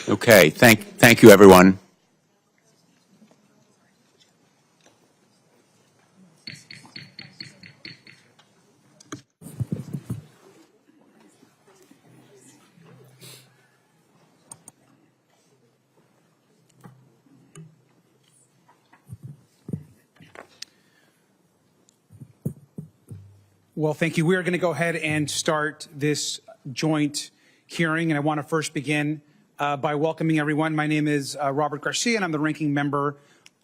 Okay, thank you, everyone. Well, thank you. We are going to go ahead and start this joint hearing, and I want to first begin by welcoming everyone. My name is Robert Garcia, and I'm the ranking member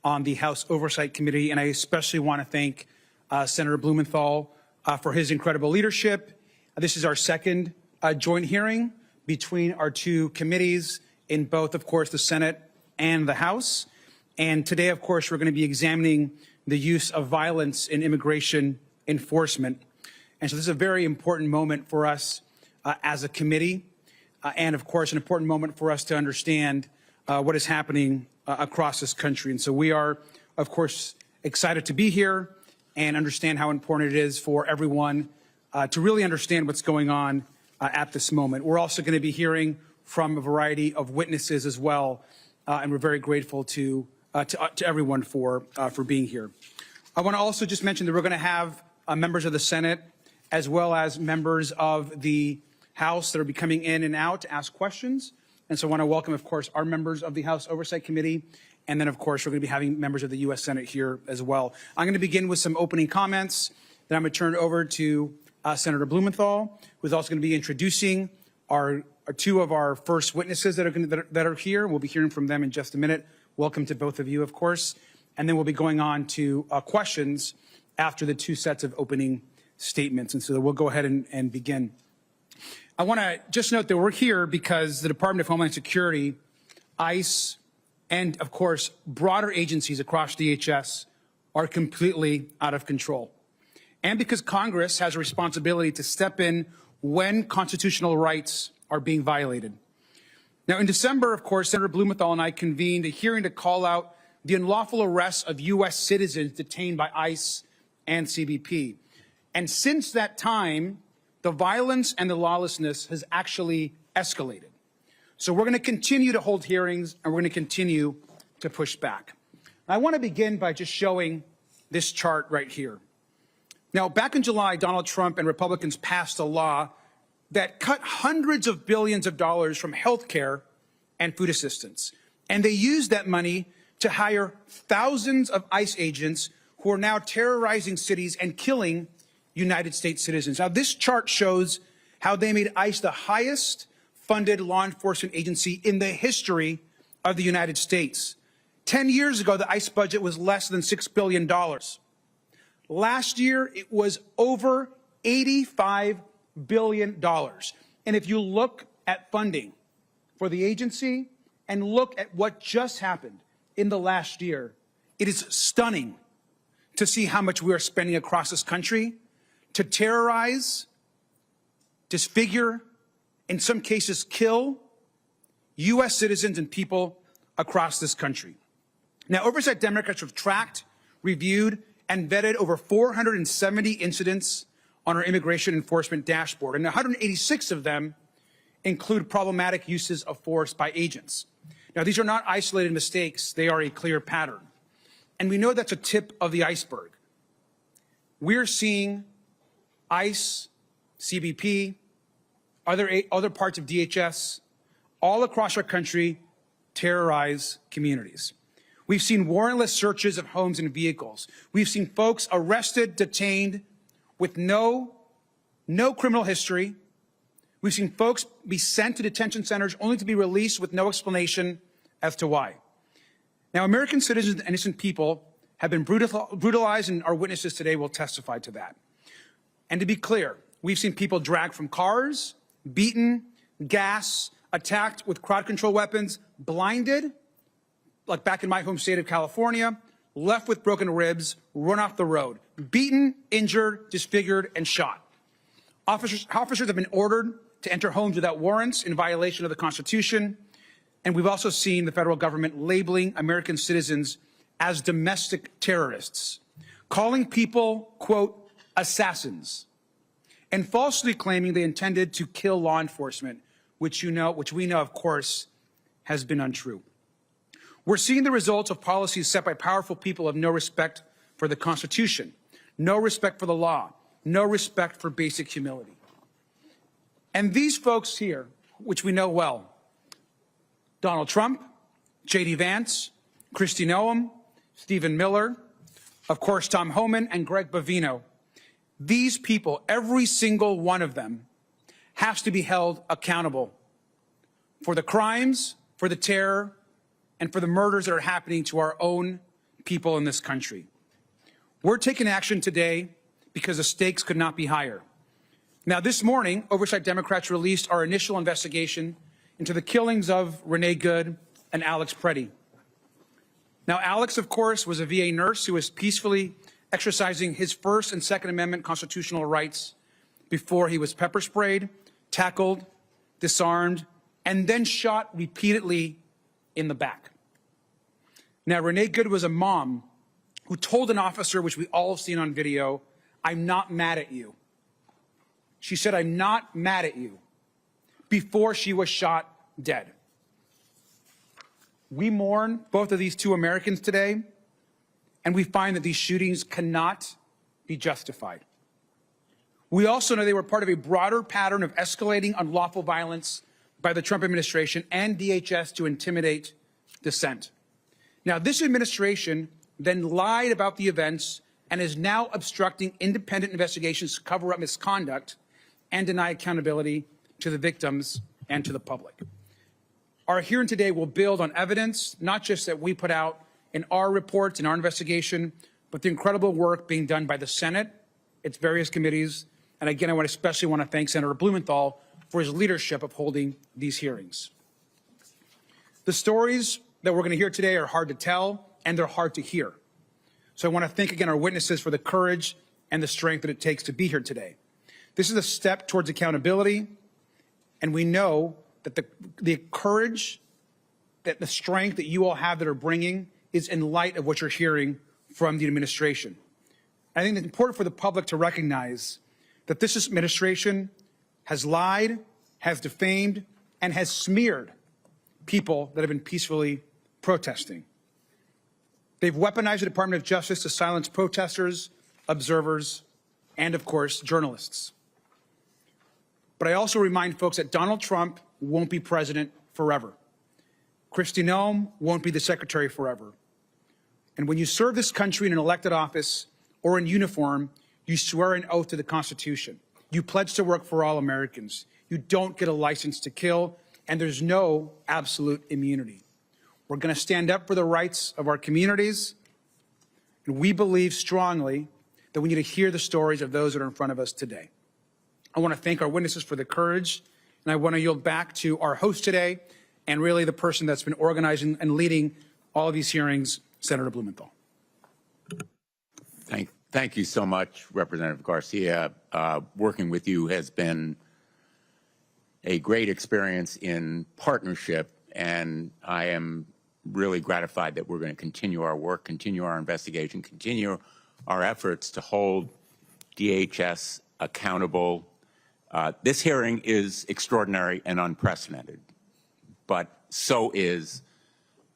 on the House Oversight Committee, and I especially want to thank Senator Blumenthal for his incredible leadership. This is our second joint hearing between our two committees in both, of course, the Senate and the House. And today, of course, we're going to be examining the use of violence in immigration enforcement. And so this is a very important moment for us as a committee, and of course, an important moment for us to understand what is happening across this country. And so we are, of course, excited to be here and understand how important it is for everyone to really understand what's going on at this moment. We're also going to be hearing from a variety of witnesses as well, and we're very grateful to everyone for being here. I want to also just mention that we're going to have members of the Senate as well as members of the House that are be coming in and out to ask questions. And so I want to welcome, of course, our members of the House Oversight Committee. And then, of course, we're going to be having members of the U.S. Senate here as well. I'm going to begin with some opening comments. Then I'm going to turn it over to Senator Blumenthal, who's also going to be introducing our two of our first witnesses that are here. We'll be hearing from them in just a minute. Welcome to both of you, of course. And then we'll be going on to questions after the two sets of opening statements. And so we'll go ahead and begin. I want to just note that we're here because the Department of Homeland Security, ICE, and of course, broader agencies across DHS are completely out of control. And because Congress has a responsibility to step in when constitutional rights are being violated. Now, in December, of course, Senator Blumenthal and I convened a hearing to call out the unlawful arrests of U.S. citizens detained by ICE and CBP. And since that time, the violence and the lawlessness has actually escalated. So we're going to continue to hold hearings, and we're going to continue to push back. I want to begin by just showing this chart right here. Now, back in July, Donald Trump and Republicans passed a law that cut hundreds of billions of dollars from health care and food assistance. And they used that money to hire thousands of ICE agents who are now terrorizing cities and killing United States citizens. Now, this chart shows how they made ICE the highest funded law enforcement agency in the history of the United States. 10 years ago, the ICE budget was less than $6 billion. Last year, it was over $85 billion. And if you look at funding for the agency and look at what just happened in the last year, it is stunning to see how much we are spending across this country to terrorize, disfigure, in some cases kill U.S. citizens and people across this country. Now, Oversight Democrats have tracked, reviewed, and vetted over 470 incidents on our immigration enforcement dashboard, and 186 of them include problematic uses of force by agents. Now, these are not isolated mistakes. They are a clear pattern. And we know that's a tip of the iceberg. We're seeing ICE, CBP, other parts of DHS, all across our country terrorize communities. We've seen warrantless searches of homes and vehicles. We've seen folks arrested, detained with no criminal history. We've seen folks be sent to detention centers only to be released with no explanation as to why. Now, American citizens and innocent people have been brutalized, and our witnesses today will testify to that. And to be clear, we've seen people dragged from cars, beaten, gassed, attacked with crowd control weapons, blinded, like back in my home state of California, left with broken ribs, run off the road, beaten, injured, disfigured, and shot. Officers have been ordered to enter homes without warrants in violation of the Constitution. And we've also seen the federal government labeling American citizens as domestic terrorists, calling people, quote, assassins, and falsely claiming they intended to kill law enforcement, which we know, of course, has been untrue. We're seeing the results of policies set by powerful people of no respect for the Constitution, no respect for the law, no respect for basic humility. And these folks here, which we know well, Donald Trump, J.D. Vance, Kristi Noem, Stephen Miller, of course, Tom Homan and Greg Bovino, these people, every single one of them, has to be held accountable for the crimes, for the terror, and for the murders that are happening to our own people in this country. We're taking action today because the stakes could not be higher. Now, this morning, Oversight Democrats released our initial investigation into the killings of Renee Good and Alex Preddy. Now, Alex, of course, was a VA nurse who was peacefully exercising his First and Second Amendment constitutional rights before he was pepper sprayed, tackled, disarmed, and then shot repeatedly in the back. Now, Renee Good was a mom who told an officer, which we all have seen on video, "I'm not mad at you." She said, "I'm not mad at you," before she was shot dead. We mourn both of these two Americans today, and we find that these shootings cannot be justified. We also know they were part of a broader pattern of escalating unlawful violence by the Trump administration and DHS to intimidate dissent. Now, this administration then lied about the events and is now obstructing independent investigations to cover up misconduct and deny accountability to the victims and to the public. Our hearing today will build on evidence, not just that we put out in our reports, in our investigation, but the incredible work being done by the Senate, its various committees. And again, I especially want to thank Senator Blumenthal for his leadership of holding these hearings. The stories that we're going to hear today are hard to tell, and they're hard to hear. So I want to thank again our witnesses for the courage and the strength that it takes to be here today. This is a step towards accountability, and we know that the courage, that the strength that you all have that are bringing is in light of what you're hearing from the administration. I think it's important for the public to recognize that this administration has lied, has defamed, and has smeared people that have been peacefully protesting. They've weaponized the Department of Justice to silence protesters, observers, and of course, journalists. But I also remind folks that Donald Trump won't be president forever. Kristi Noem won't be the secretary forever. And when you serve this country in an elected office or in uniform, you swear an oath to the Constitution. You pledge to work for all Americans. You don't get a license to kill, and there's no absolute immunity. We're going to stand up for the rights of our communities, and we believe strongly that we need to hear the stories of those that are in front of us today. I want to thank our witnesses for the courage, and I want to yield back to our host today, and really the person that's been organizing and leading all of these hearings, Senator Blumenthal. Thank you so much, Representative Garcia. Working with you has been a great experience in partnership, and I am really gratified that we're going to continue our work, continue our investigation, continue our efforts to hold DHS accountable. This hearing is extraordinary and unprecedented, but so is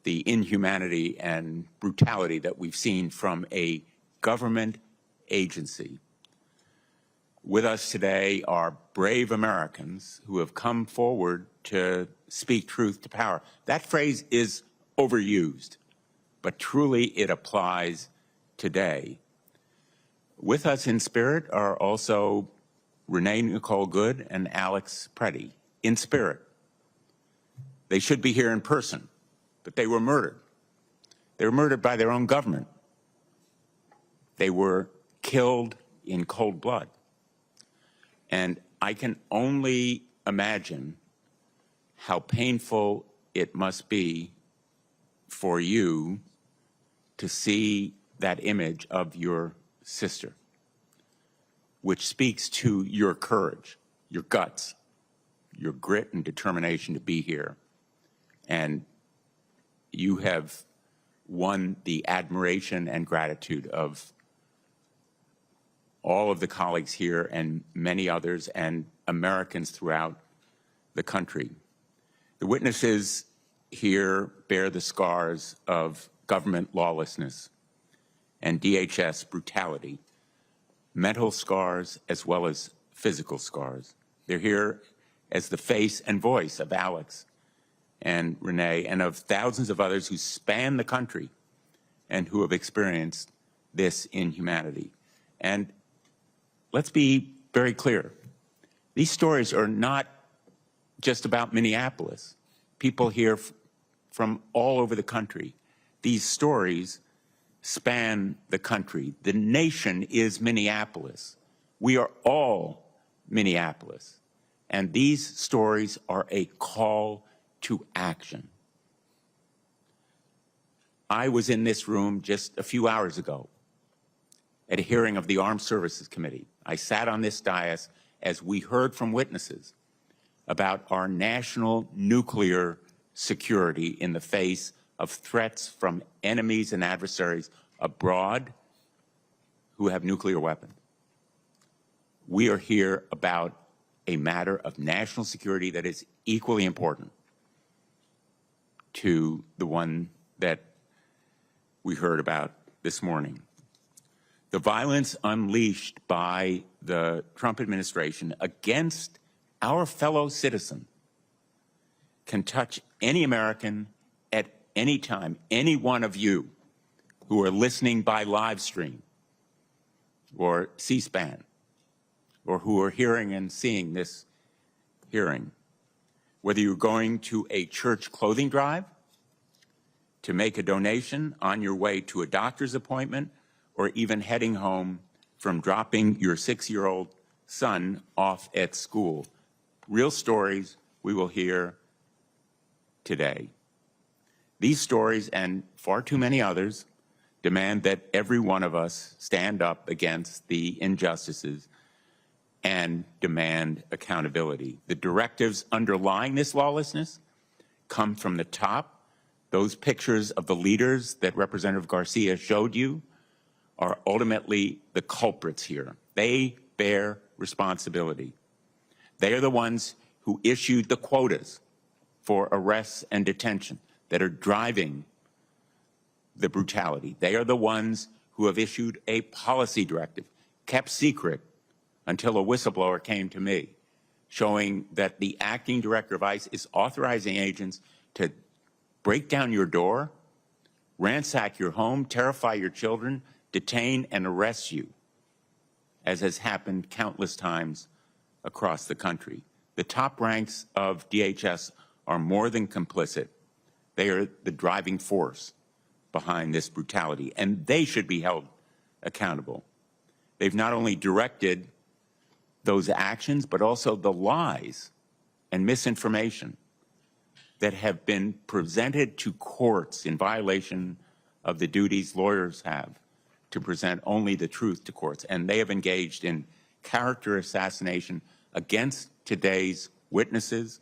the inhumanity and brutality that we've seen from a government agency. With us today are brave Americans who have come forward to speak truth to power. That phrase is overused, but truly it applies today. With us in spirit are also Renee Good and Alex Preddy, in spirit. They should be here in person, but they were murdered. They were murdered by their own government. They were killed in cold blood. And I can only imagine how painful it must be for you to see that image of your sister, which speaks to your courage, your guts, your grit and determination to be here. And you have won the admiration and gratitude of all of the colleagues here and many others and Americans throughout the country. The witnesses here bear the scars of government lawlessness and DHS brutality, mental scars as well as physical scars. They're here as the face and voice of Alex and Renee and of thousands of others who span the country and who have experienced this inhumanity. And let's be very clear. These stories are not just about Minneapolis. People here from all over the country. These stories span the country. The nation is Minneapolis. We are all Minneapolis. And these stories are a call to action. I was in this room just a few hours ago at a hearing of the Armed Services Committee. I sat on this dais as we heard from witnesses about our national nuclear security in the face of threats from enemies and adversaries abroad who have nuclear weapons. We are here about a matter of national security that is equally important to the one that we heard about this morning. The violence unleashed by the Trump administration against our fellow citizen can touch any American at any time, any one of you who are listening by live stream or C-SPAN, or who are hearing and seeing this hearing. Whether you're going to a church clothing drive, to make a donation on your way to a doctor's appointment, or even heading home from dropping your 6-year-old son off at school. Real stories we will hear today. These stories, and far too many others, demand that every one of us stand up against the injustices and demand accountability. The directives underlying this lawlessness come from the top. Those pictures of the leaders that Representative Garcia showed you are ultimately the culprits here. They bear responsibility. They are the ones who issued the quotas for arrests and detention that are driving the brutality. They are the ones who have issued a policy directive, kept secret until a whistleblower came to me, showing that the acting director of ICE is authorizing agents to break down your door, ransack your home, terrify your children, detain and arrest you, as has happened countless times across the country. The top ranks of DHS are more than complicit. They are the driving force behind this brutality, and they should be held accountable. They've not only directed those actions, but also the lies and misinformation that have been presented to courts in violation of the duties lawyers have to present only the truth to courts. And they have engaged in character assassination against today's witnesses,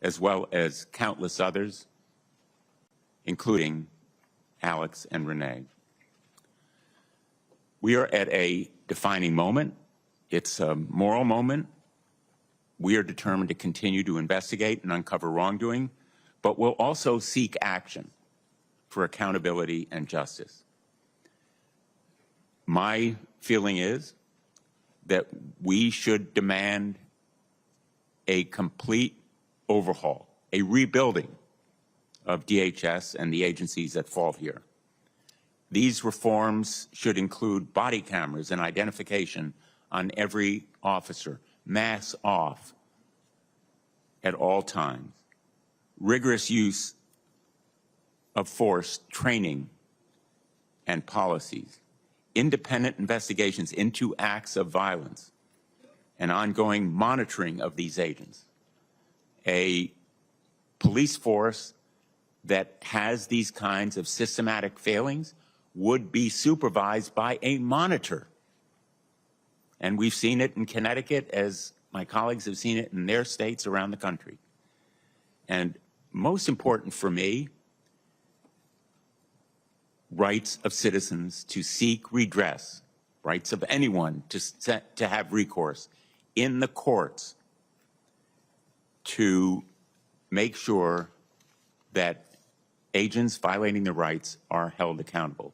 as well as countless others, including Alex and Renee. We are at a defining moment. It's a moral moment. We are determined to continue to investigate and uncover wrongdoing, but we'll also seek action for accountability and justice. My feeling is that we should demand a complete overhaul, a rebuilding of DHS and the agencies that fall here. These reforms should include body cameras and identification on every officer, masks off at all times, rigorous use of force training and policies, independent investigations into acts of violence, and ongoing monitoring of these agents, a police force that has these kinds of systematic failings would be supervised by a monitor. And we've seen it in Connecticut, as my colleagues have seen it in their states around the country. And most important for me, rights of citizens to seek redress, rights of anyone to have recourse in the courts to make sure that agents violating their rights are held accountable.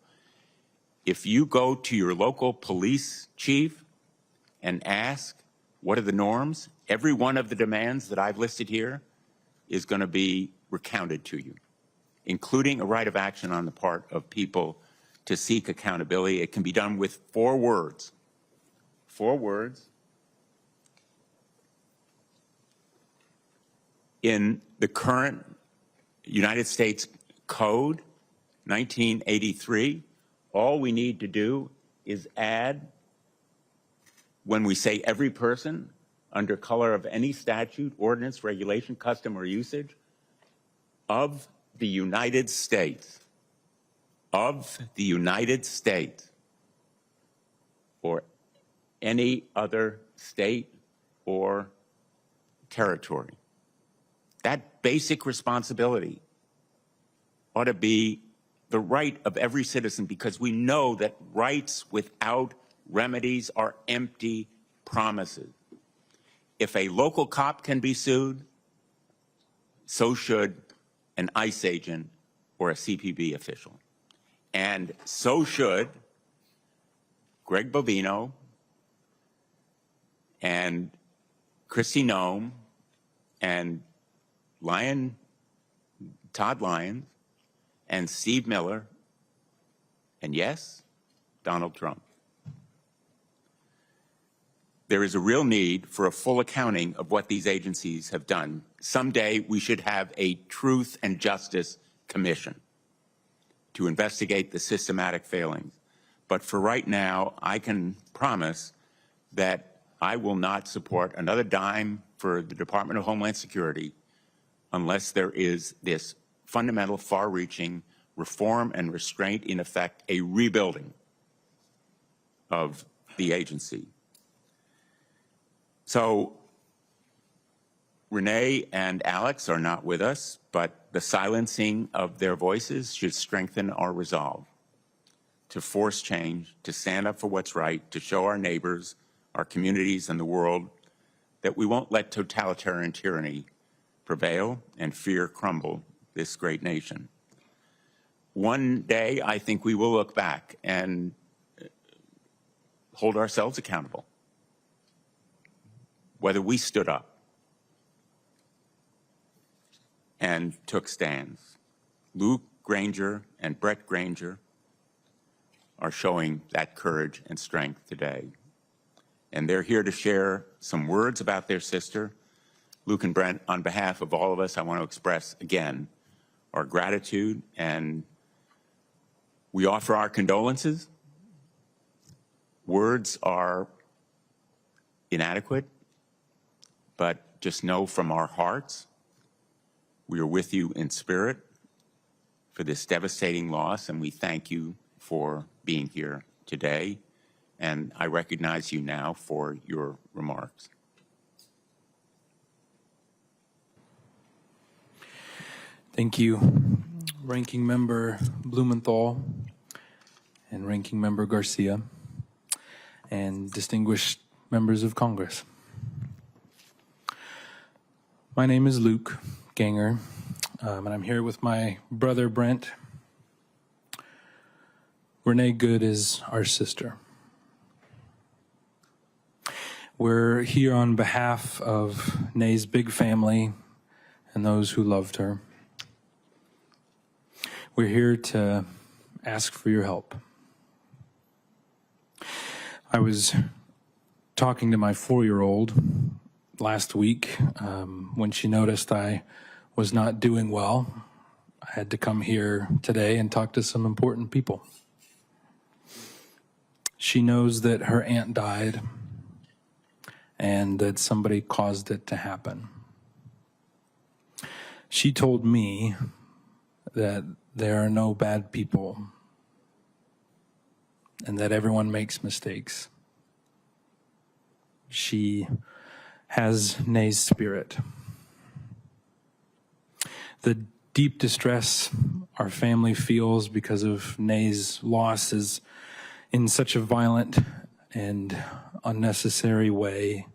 If you go to your local police chief and ask, what are the norms? Every one of the demands that I've listed here is going to be recounted to you, including a right of action on the part of people to seek accountability. It can be done with 4 words. 4 words. In the current United States Code, 1983, all we need to do is add, when we say every person, under color of any statute, ordinance, regulation, custom, or usage, of the United States, of the United States, or any other state or territory. That basic responsibility ought to be the right of every citizen, because we know that rights without remedies are empty promises. If a local cop can be sued, so should an ICE agent or a CPB official. And so should Greg Bovino and Kristi Noem and Todd Lyons and Steve Miller, and yes, Donald Trump. There is a real need for a full accounting of what these agencies have done. Someday we should have a Truth and Justice Commission to investigate the systematic failings. But for right now, I can promise that I will not support another dime for the Department of Homeland Security unless there is this fundamental, far-reaching reform and restraint, in effect, a rebuilding of the agency. So Renee and Alex are not with us, but the silencing of their voices should strengthen our resolve to force change, to stand up for what's right, to show our neighbors, our communities, and the world that we won't let totalitarian tyranny prevail and fear crumble this great nation. One day, I think we will look back and hold ourselves accountable, whether we stood up and took stands. Luke Granger and Brett Granger are showing that courage and strength today. And they're here to share some words about their sister. Luke and Brent, on behalf of all of us, I want to express again our gratitude, and we offer our condolences. Words are inadequate, but just know from our hearts, we are with you in spirit for this devastating loss, and we thank you for being here today. And I recognize you now for your remarks. Thank you, Ranking Member Blumenthal and Ranking Member Garcia, and distinguished members of Congress. My name is Luke Ganger, and I'm here with my brother Brent. Renee Good is our sister. We're here on behalf of Nae's big family and those who loved her. We're here to ask for your help. I was talking to my 4-year-old last week when she noticed I was not doing well. I had to come here today and talk to some important people. She knows that her aunt died and that somebody caused it to happen. She told me that there are no bad people and that everyone makes mistakes. She has Nae's spirit. The deep distress our family feels because of Nae's loss is in such a violent and unnecessary way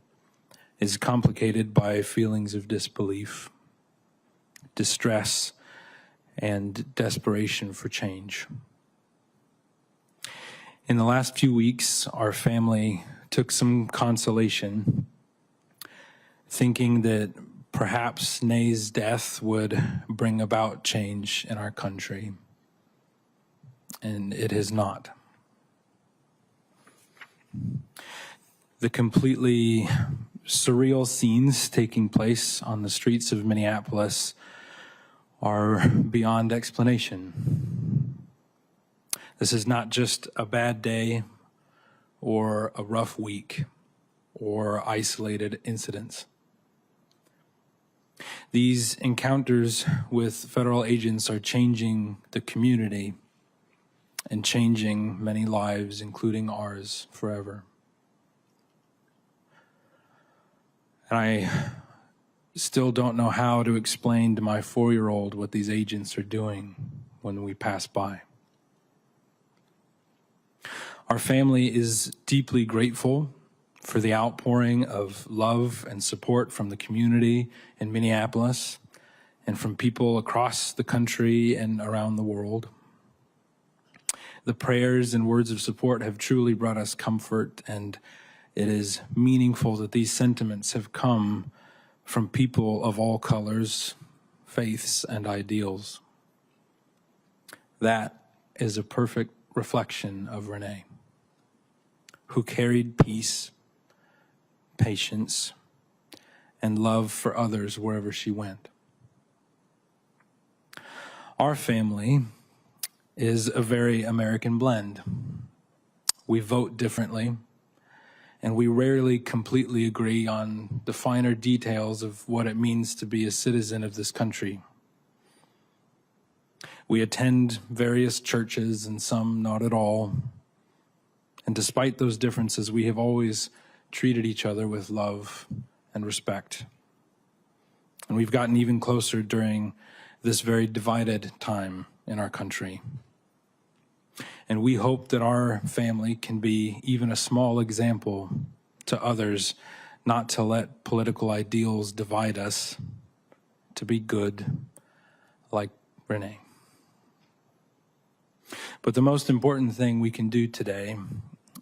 is complicated by feelings of disbelief, distress, and desperation for change. In the last few weeks, our family took some consolation, thinking that perhaps Nay's death would bring about change in our country, and it has not. The completely surreal scenes taking place on the streets of Minneapolis are beyond explanation. This is not just a bad day or a rough week or isolated incidents. These encounters with federal agents are changing the community and changing many lives, including ours, forever. And I still don't know how to explain to my 4-year-old what these agents are doing when we pass by. Our family is deeply grateful for the outpouring of love and support from the community in Minneapolis and from people across the country and around the world. The prayers and words of support have truly brought us comfort, and it is meaningful that these sentiments have come from people of all colors, faiths, and ideals. That is a perfect reflection of Renee, who carried peace, patience, and love for others wherever she went. Our family is a very American blend. We vote differently, and we rarely completely agree on the finer details of what it means to be a citizen of this country. We attend various churches and some not at all. And despite those differences, we have always treated each other with love and respect. And we've gotten even closer during this very divided time in our country. And we hope that our family can be even a small example to others, not to let political ideals divide us, to be good, like Renee. But the most important thing we can do today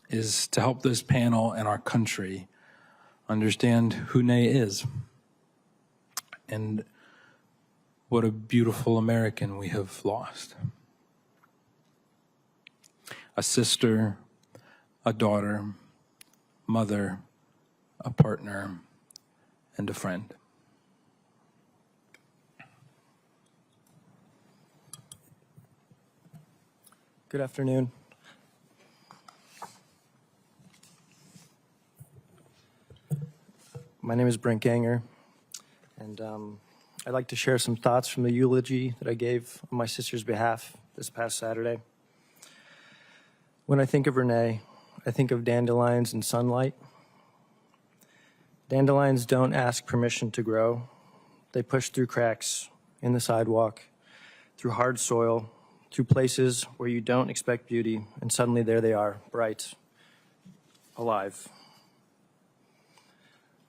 is to help this panel and our country understand who Nay is and what a beautiful American we have lost. A sister, a daughter, mother, a partner, and a friend. Good afternoon. My name is Brent Ganger, and I'd like to share some thoughts from the eulogy that I gave on my sister's behalf this past Saturday. When I think of Renee, I think of dandelions and sunlight. Dandelions don't ask permission to grow. They push through cracks in the sidewalk, through hard soil, through places where you don't expect beauty, and suddenly there they are, bright, alive.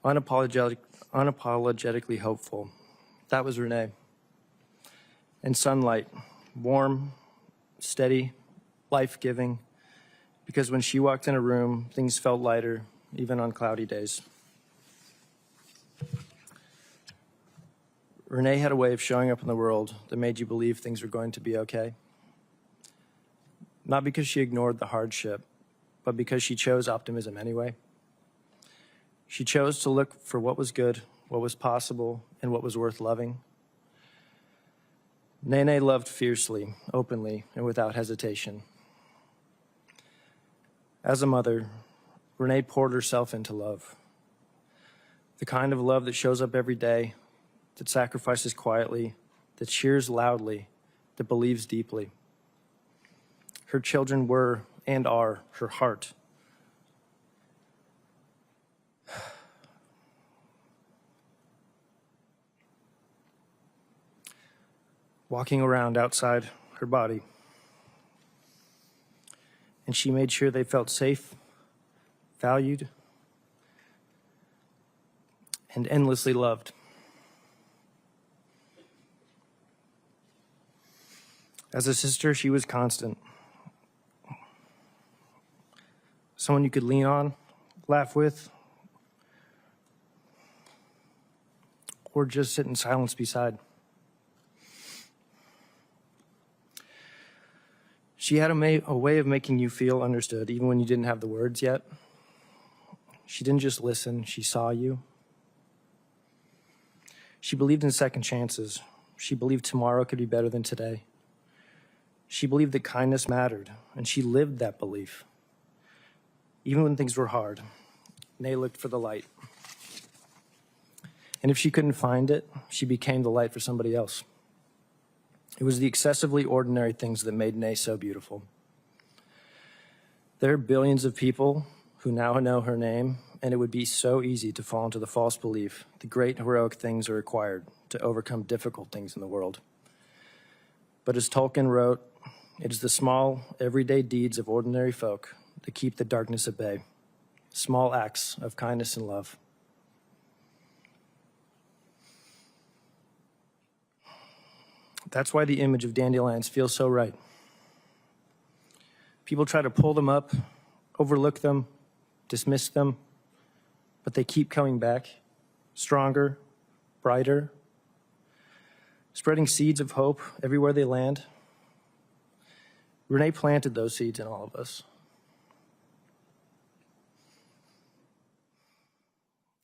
Unapologetically hopeful. That was Renee. And sunlight, warm, steady, life-giving, because when she walked in a room, things felt lighter, even on cloudy days. Renee had a way of showing up in the world that made you believe things were going to be okay. Not because she ignored the hardship, but because she chose optimism anyway. She chose to look for what was good, what was possible, and what was worth loving. Nene loved fiercely, openly, and without hesitation. As a mother, Renee poured herself into love. The kind of love that shows up every day, that sacrifices quietly, that cheers loudly, that believes deeply. Her children were and are her heart. Walking around outside her body. And she made sure they felt safe, valued, and endlessly loved. As a sister, she was constant. Someone you could lean on, laugh with, or just sit in silence beside. She had a way of making you feel understood, even when you didn't have the words yet. She didn't just listen, she saw you. She believed in second chances. She believed tomorrow could be better than today. She believed that kindness mattered, and she lived that belief. Even when things were hard, Renee looked for the light. And if she couldn't find it, she became the light for somebody else. It was the excessively ordinary things that made Renee so beautiful. There are billions of people who now know her name, and it would be so easy to fall into the false belief that great heroic things are required to overcome difficult things in the world. But as Tolkien wrote, it is the small, everyday deeds of ordinary folk that keep the darkness at bay, small acts of kindness and love. That's why the image of dandelions feels so right. People try to pull them up, overlook them, dismiss them, but they keep coming back, stronger, brighter, spreading seeds of hope everywhere they land. Renee planted those seeds in all of us.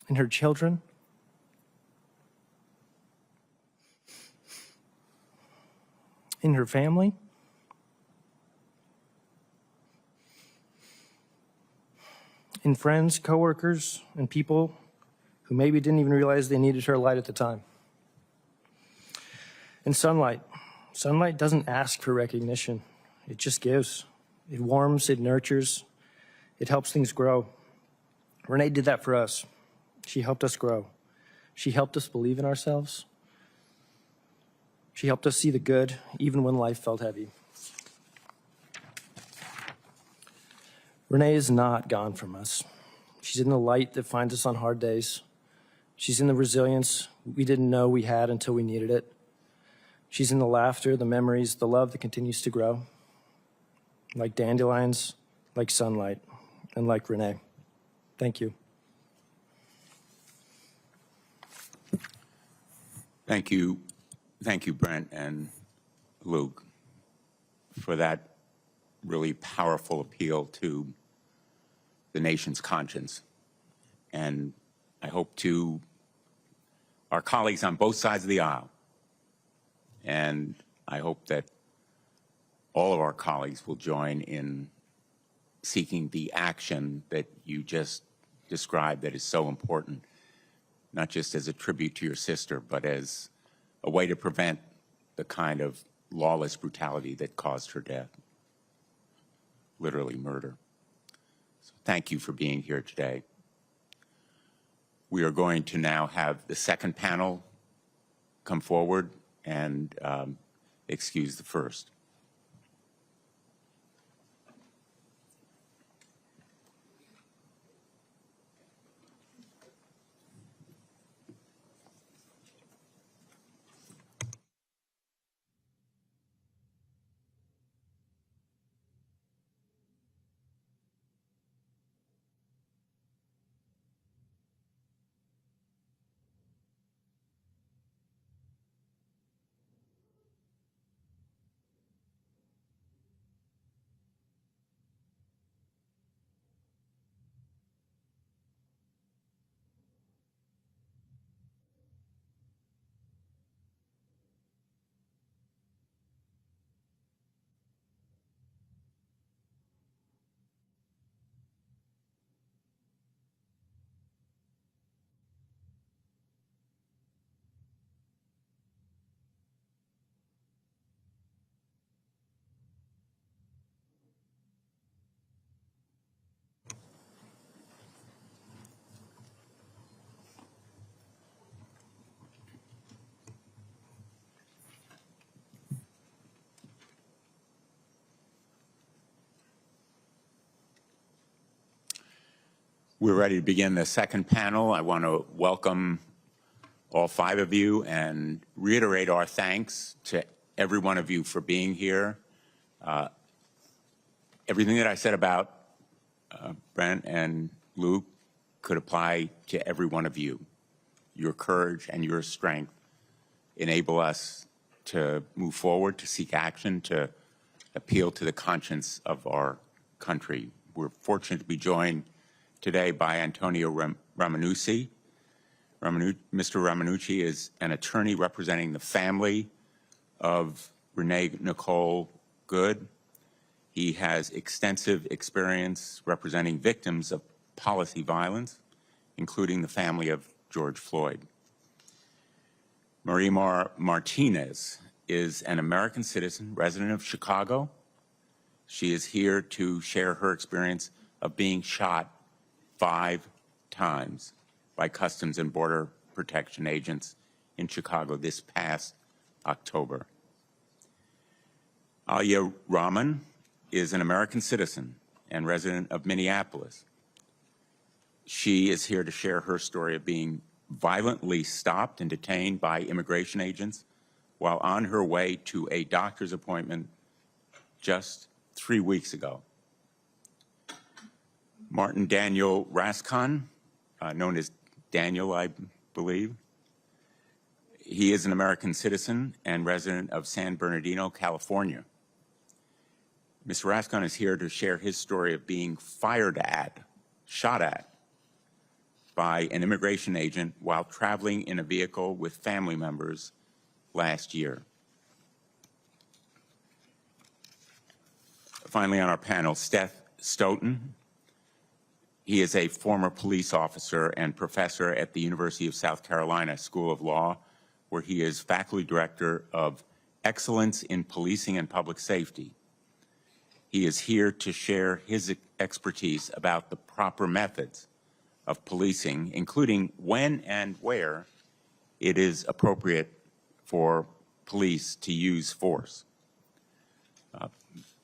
In her children, in her family, in friends, coworkers, and people who maybe didn't even realize they needed her light at the time. And sunlight. Sunlight doesn't ask for recognition. It just gives. It warms, it nurtures, it helps things grow. Renee did that for us. She helped us grow. She helped us believe in ourselves. She helped us see the good, even when life felt heavy. Renee is not gone from us. She's in the light that finds us on hard days. She's in the resilience we didn't know we had until we needed it. She's in the laughter, the memories, the love that continues to grow. Like dandelions, like sunlight, and like Renee. Thank you. Thank you. Thank you, Brent and Luke, for that really powerful appeal to the nation's conscience. And I hope to our colleagues on both sides of the aisle, and I hope that all of our colleagues will join in seeking the action that you just described that is so important, not just as a tribute to your sister, but as a way to prevent the kind of lawless brutality that caused her death, literally murder. So thank you for being here today. We are going to now have the second panel come forward and excuse the first. We're ready to begin the second panel. I want to welcome all five of you and reiterate our thanks to every one of you for being here. Everything that I said about Brent and Luke could apply to every one of you. Your courage and your strength enable us to move forward, to seek action, to appeal to the conscience of our country. We're fortunate to be joined today by Antonio Ramanucci. Mr. Ramanucci is an attorney representing the family of Renee Nicole Good. He has extensive experience representing victims of policy violence, including the family of George Floyd. Marie Martinez is an American citizen, resident of Chicago. She is here to share her experience of being shot 5 times by Customs and Border Protection agents in Chicago this past October. Alia Rahman is an American citizen and resident of Minneapolis. She is here to share her story of being violently stopped and detained by immigration agents while on her way to a doctor's appointment just 3 weeks ago. Martin Daniel Rascon, known as Daniel, I believe. He is an American citizen and resident of San Bernardino, California. Mr. Rascon is here to share his story of being fired at, shot at, by an immigration agent while traveling in a vehicle with family members last year. Finally, on our panel, Steph Stoughton. He is a former police officer and professor at the University of South Carolina School of Law, where he is faculty director of Excellence in Policing and Public Safety. He is here to share his expertise about the proper methods of policing, including when and where it is appropriate for police to use force.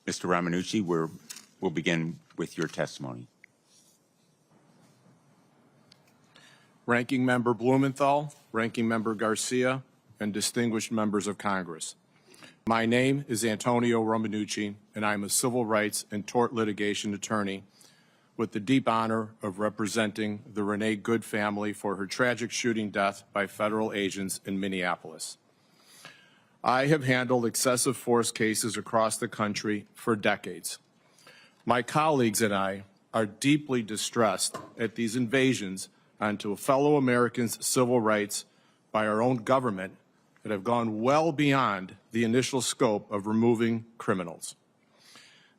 Mr. Ramanucci, we'll begin with your testimony. Ranking Member Blumenthal, Ranking Member Garcia, and distinguished members of Congress. My name is Antonio Ramanucci, and I am a civil rights and tort litigation attorney with the deep honor of representing the Renee Good family for her tragic shooting death by federal agents in Minneapolis. I have handled excessive force cases across the country for decades. My colleagues and I are deeply distressed at these invasions onto fellow Americans' civil rights by our own government that have gone well beyond the initial scope of removing criminals.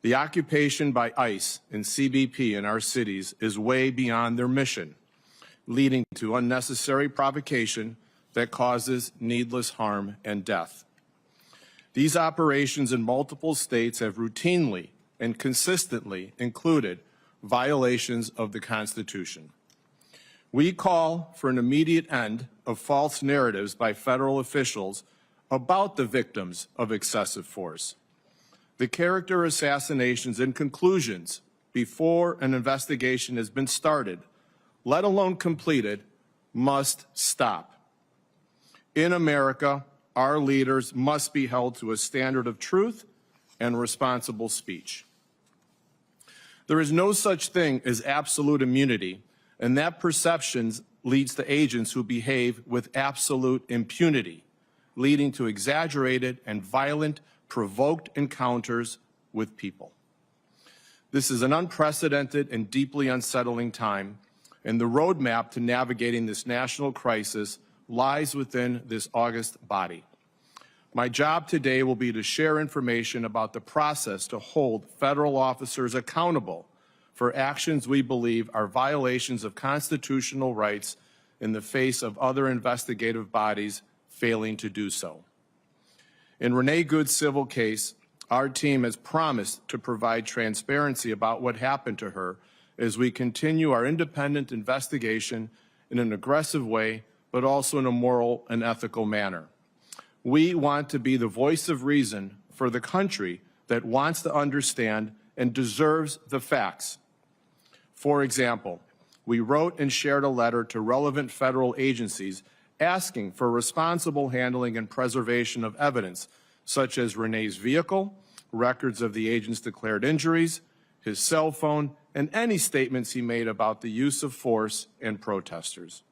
The occupation by ICE and CBP in our cities is way beyond their mission, leading to unnecessary provocation that causes needless harm and death. These operations in multiple states have routinely and consistently included violations of the Constitution. We call for an immediate end of false narratives by federal officials about the victims of excessive force. The character assassinations and conclusions before an investigation has been started, let alone completed, must stop. In America, our leaders must be held to a standard of truth and responsible speech. There is no such thing as absolute immunity, and that perception leads to agents who behave with absolute impunity, leading to exaggerated and violent, provoked encounters with people. This is an unprecedented and deeply unsettling time, and the roadmap to navigating this national crisis lies within this august body. My job today will be to share information about the process to hold federal officers accountable for actions we believe are violations of constitutional rights in the face of other investigative bodies failing to do so. In Renee Good's civil case, our team has promised to provide transparency about what happened to her as we continue our independent investigation in an aggressive way, but also in a moral and ethical manner. We want to be the voice of reason for the country that wants to understand and deserves the facts. For example, we wrote and shared a letter to relevant federal agencies asking for responsible handling and preservation of evidence such as Renee's vehicle, records of the agent's declared injuries, his cell phone, and any statements he made about the use of force and protesters.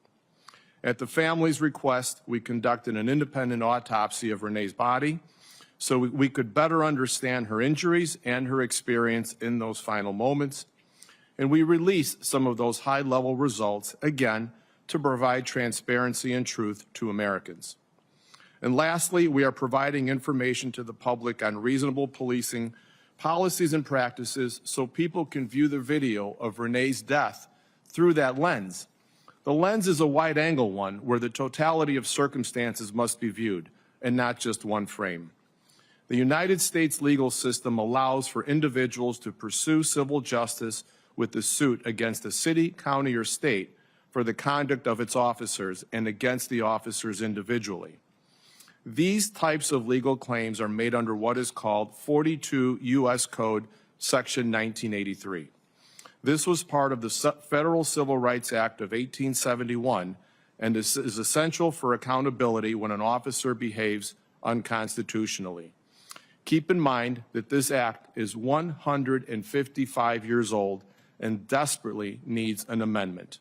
At the family's request, we conducted an independent autopsy of Renee's body so we could better understand her injuries and her experience in those final moments. And we released some of those high-level results, again, to provide transparency and truth to Americans. And lastly, we are providing information to the public on reasonable policing policies and practices so people can view the video of Renee's death through that lens. The lens is a wide-angle one where the totality of circumstances must be viewed, and not just one frame. The United States legal system allows for individuals to pursue civil justice with the suit against a city, county, or state for the conduct of its officers and against the officers individually. These types of legal claims are made under what is called 42 U.S. Code Section 1983. This was part of the Federal Civil Rights Act of 1871 and is essential for accountability when an officer behaves unconstitutionally. Keep in mind that this act is 155 years old and desperately needs an amendment.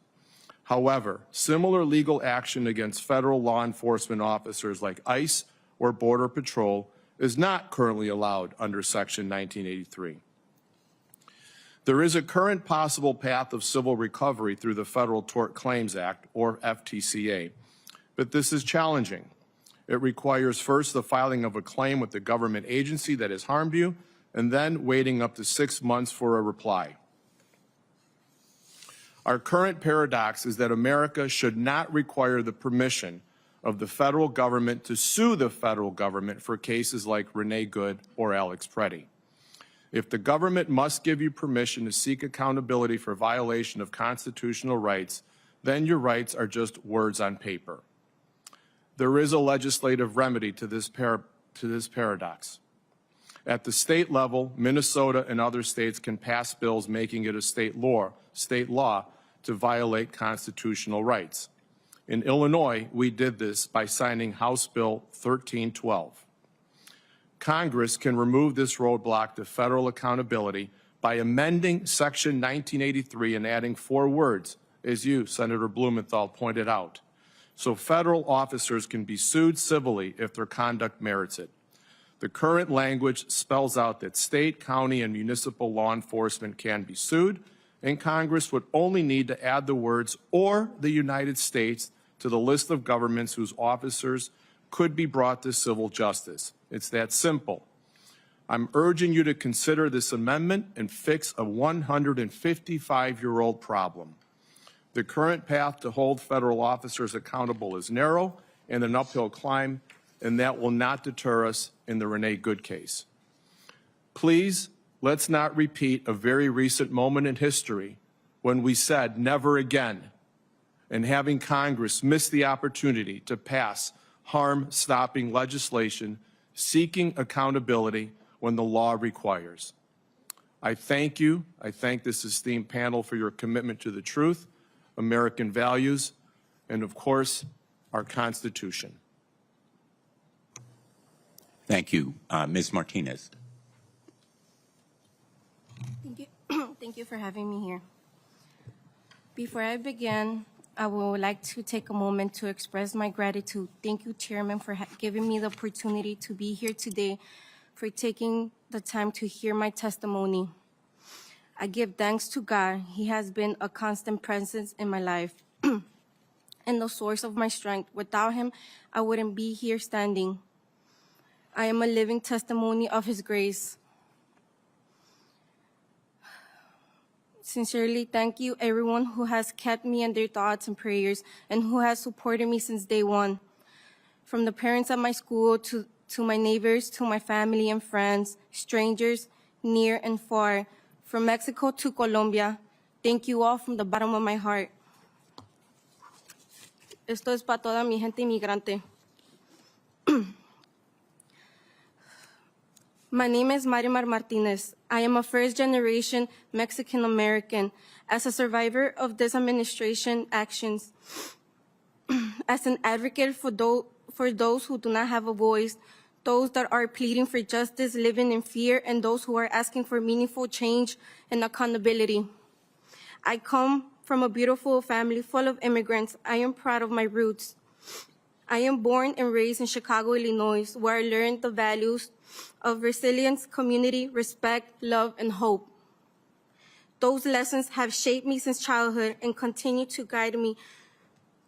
However, similar legal action against federal law enforcement officers like ICE or Border Patrol is not currently allowed under Section 1983. There is a current possible path of civil recovery through the Federal Tort Claims Act, or FTCA, but this is challenging. It requires first the filing of a claim with the government agency that has harmed you, and then waiting up to 6 months for a reply. Our current paradox is that America should not require the permission of the federal government to sue the federal government for cases like Renee Good or Alex Preddy. If the government must give you permission to seek accountability for violation of constitutional rights, then your rights are just words on paper. There is a legislative remedy to this paradox. At the state level, Minnesota and other states can pass bills making it a state law to violate constitutional rights. In Illinois, we did this by signing House Bill 1312. Congress can remove this roadblock to federal accountability by amending Section 1983 and adding 4 words, as you, Senator Blumenthal, pointed out, so federal officers can be sued civilly if their conduct merits it. The current language spells out that state, county, and municipal law enforcement can be sued, and Congress would only need to add the words "or the United States" to the list of governments whose officers could be brought to civil justice. It's that simple. I'm urging you to consider this amendment and fix a 155-year-old problem. The current path to hold federal officers accountable is narrow and an uphill climb, and that will not deter us in the Renee Good case. Please, let's not repeat a very recent moment in history when we said never again, and having Congress miss the opportunity to pass harm-stopping legislation seeking accountability when the law requires. I thank you. I thank this esteemed panel for your commitment to the truth, American values, and of course, our Constitution. Thank you. Ms. Martinez. Thank you. Thank you for having me here. Before I begin, I would like to take a moment to express my gratitude. Thank you, Chairman, for giving me the opportunity to be here today, for taking the time to hear my testimony. I give thanks to God. He has been a constant presence in my life and the source of my strength. Without him, I wouldn't be here standing. I am a living testimony of his grace. Sincerely, thank you everyone who has kept me in their thoughts and prayers and who has supported me since day one. From the parents at my school to my neighbors, to my family and friends, strangers near and far, from Mexico to Colombia, thank you all from the bottom of my heart. Esto es para toda mi gente inmigrante. My name is Marimar Martinez. I am a first-generation Mexican-American. As a survivor of this administration actions, as an advocate for those who do not have a voice, those that are pleading for justice, living in fear, and those who are asking for meaningful change and accountability. I come from a beautiful family full of immigrants. I am proud of my roots. I am born and raised in Chicago, Illinois, where I learned the values of resilience, community, respect, love, and hope. Those lessons have shaped me since childhood and continue to guide me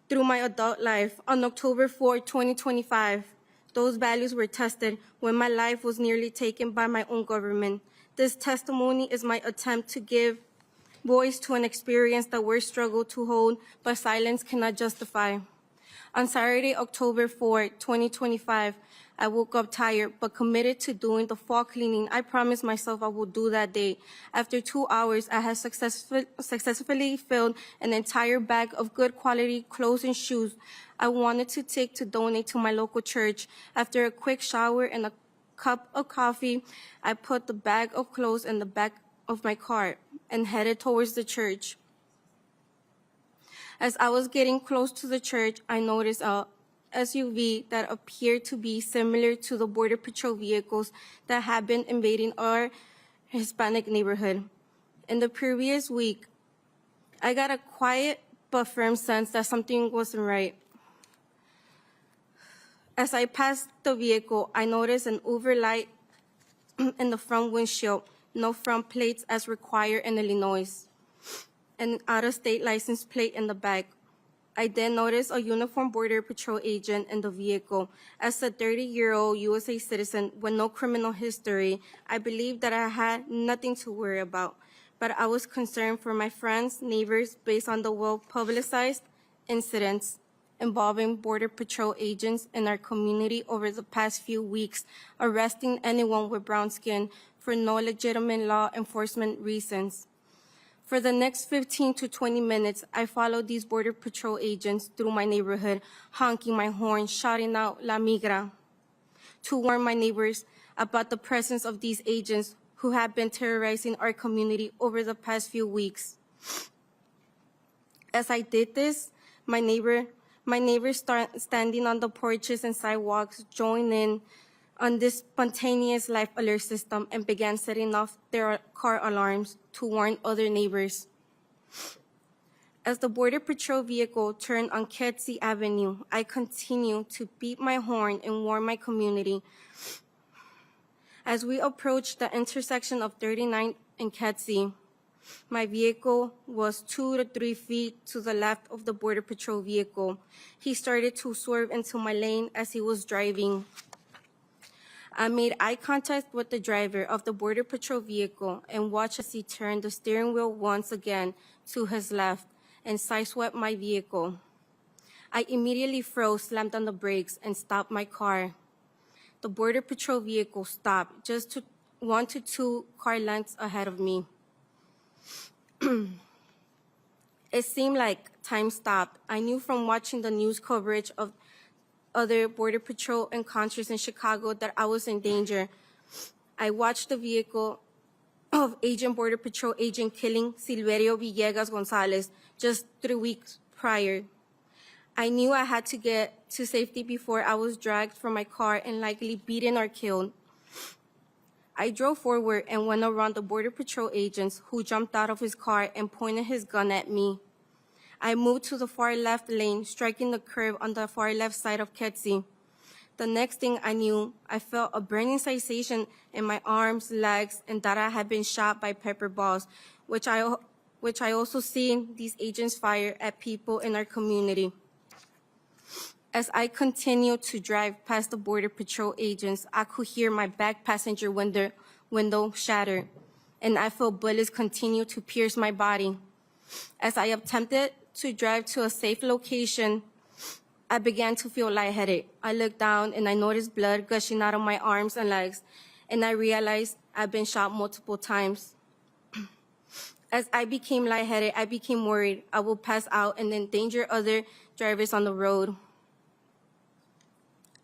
through my adult life. On October 4, 2025, those values were tested when my life was nearly taken by my own government. This testimony is my attempt to give voice to an experience that words struggle to hold, but silence cannot justify. On Saturday, October 4, 2025, I woke up tired but committed to doing the fall cleaning I promised myself I would do that day. After 2 hours, I had successfully filled an entire bag of good quality clothes and shoes I wanted to take to donate to my local church. After a quick shower and a cup of coffee, I put the bag of clothes in the back of my car and headed towards the church. As I was getting close to the church, I noticed a SUV that appeared to be similar to the Border Patrol vehicles that had been invading our Hispanic neighborhood. In the previous week, I got a quiet but firm sense that something wasn't right. As I passed the vehicle, I noticed an overlight in the front windshield, no front plates as required in Illinois, an out-of-state license plate in the back. I then noticed a uniformed Border Patrol agent in the vehicle. As a 30-year-old USA citizen with no criminal history, I believed that I had nothing to worry about, but I was concerned for my friends, neighbors, based on the well-publicized incidents involving Border Patrol agents in our community over the past few weeks, arresting anyone with brown skin for no legitimate law enforcement reasons. For the next 15 to 20 minutes, I followed these Border Patrol agents through my neighborhood, honking my horn, shouting out "La Migra," to warn my neighbors about the presence of these agents who have been terrorizing our community over the past few weeks. As I did this, my neighbors started standing on the porches and sidewalks, joined in on this spontaneous life alert system and began setting off their car alarms to warn other neighbors. As the Border Patrol vehicle turned on Kedzie Avenue, I continued to beat my horn and warn my community. As we approached the intersection of 39th and Kedzie, my vehicle was 2 to 3 feet to the left of the Border Patrol vehicle. He started to swerve into my lane as he was driving. I made eye contact with the driver of the Border Patrol vehicle and watched as he turned the steering wheel once again to his left and sideswept my vehicle. I immediately froze, slammed on the brakes, and stopped my car. The Border Patrol vehicle stopped just 1 to 2 car lengths ahead of me. It seemed like time stopped. I knew from watching the news coverage of other Border Patrol encounters in Chicago that I was in danger. I watched the vehicle of Border Patrol agent killing Silverio Villegas Gonzalez just 3 weeks prior. I knew I had to get to safety before I was dragged from my car and likely beaten or killed. I drove forward and went around the Border Patrol agents, who jumped out of his car and pointed his gun at me. I moved to the far left lane, striking the curb on the far left side of Kedzie. The next thing I knew, I felt a burning sensation in my arms, legs, and that I had been shot by pepper balls, which I also seen these agents fire at people in our community. As I continued to drive past the Border Patrol agents, I could hear my back passenger window shatter, and I felt bullets continue to pierce my body. As I attempted to drive to a safe location, I began to feel lightheaded. I looked down and I noticed blood gushing out of my arms and legs, and I realized I'd been shot multiple times. As I became lightheaded, I became worried I would pass out and endanger other drivers on the road.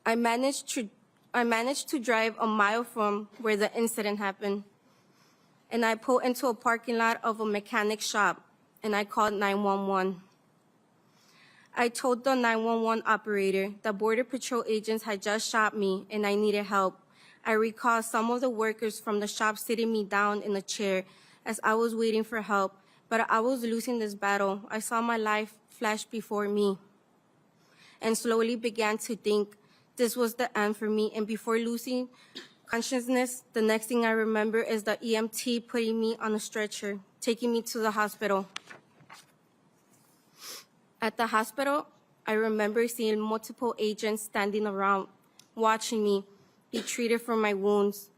I managed to drive a mile from where the incident happened, and I pulled into a parking lot of a mechanic shop, and I called 911. I told the 911 operator that Border Patrol agents had just shot me and I needed help. I recall some of the workers from the shop sitting me down in a chair as I was waiting for help, but I was losing this battle. I saw my life flash before me and slowly began to think this was the end for me. And before losing consciousness, the next thing I remember is the EMT putting me on a stretcher, taking me to the hospital. At the hospital, I remember seeing multiple agents standing around, watching me be treated for my wounds.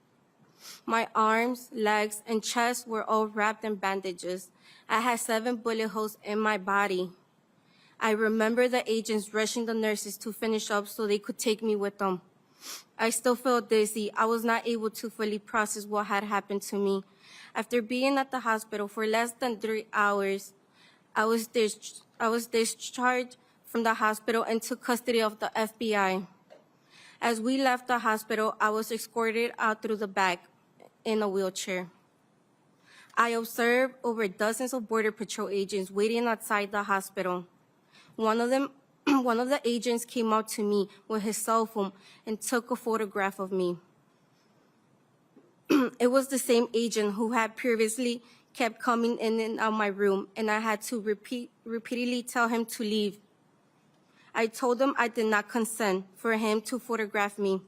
My arms, legs, and chest were all wrapped in bandages. I had 7 bullet holes in my body. I remember the agents rushing the nurses to finish up so they could take me with them. I still felt dizzy. I was not able to fully process what had happened to me. After being at the hospital for less than 3 hours, I was discharged from the hospital and took custody of the FBI. As we left the hospital, I was escorted out through the back in a wheelchair. I observed over dozens of Border Patrol agents waiting outside the hospital. One of the agents came up to me with his cell phone and took a photograph of me. It was the same agent who had previously kept coming in and out my room, and I had to repeatedly tell him to leave. I told him I did not consent for him to photograph me,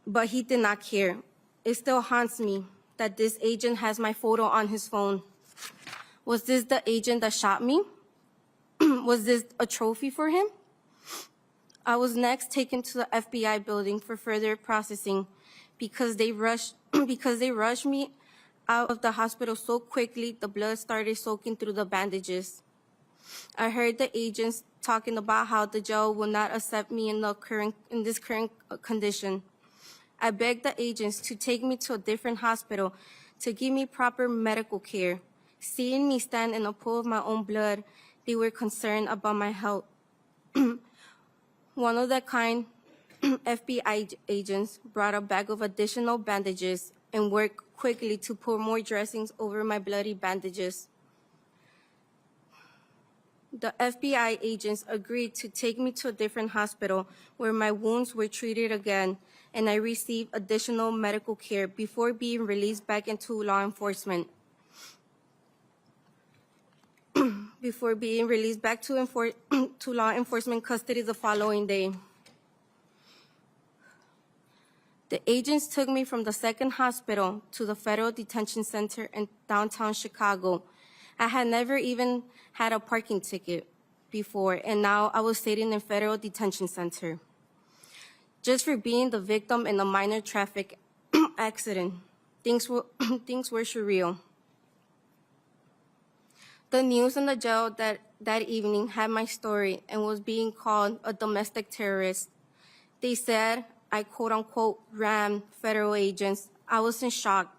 but he did not care. It still haunts me that this agent has my photo on his phone. Was this the agent that shot me? Was this a trophy for him? I was next taken to the FBI building for further processing because they rushed me out of the hospital so quickly the blood started soaking through the bandages. I heard the agents talking about how the jail will not accept me in this current condition. I begged the agents to take me to a different hospital to give me proper medical care. Seeing me stand in a pool of my own blood, they were concerned about my health. One of the kind FBI agents brought a bag of additional bandages and worked quickly to pour more dressings over my bloody bandages. The FBI agents agreed to take me to a different hospital where my wounds were treated again, and I received additional medical care before being released back into law enforcement. Before being released back to law enforcement custody the following day. The agents took me from the second hospital to the federal detention center in downtown Chicago. I had never even had a parking ticket before, and now I was sitting in federal detention center just for being the victim in a minor traffic accident. Things were surreal. The news in the jail that evening had my story and was being called a domestic terrorist. They said I quote-unquote rammed federal agents. I was in shock.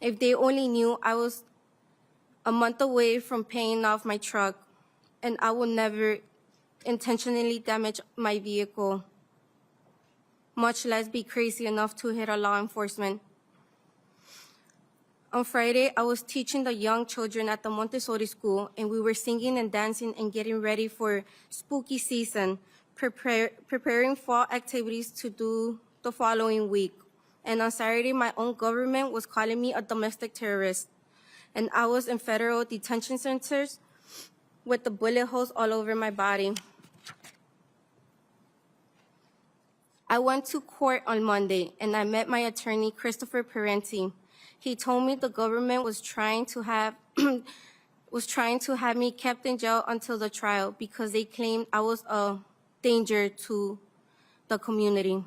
If they only knew I was a month away from paying off my truck and I would never intentionally damage my vehicle, much less be crazy enough to hit a law enforcement. On Friday, I was teaching the young children at the Montessori school, and we were singing and dancing and getting ready for spooky season, preparing fall activities to do the following week. And on Saturday, my own government was calling me a domestic terrorist, and I was in federal detention centers with the bullet holes all over my body. I went to court on Monday, and I met my attorney, Christopher Parenti. He told me the government was trying to have me kept in jail until the trial because they claimed I was a danger to the community.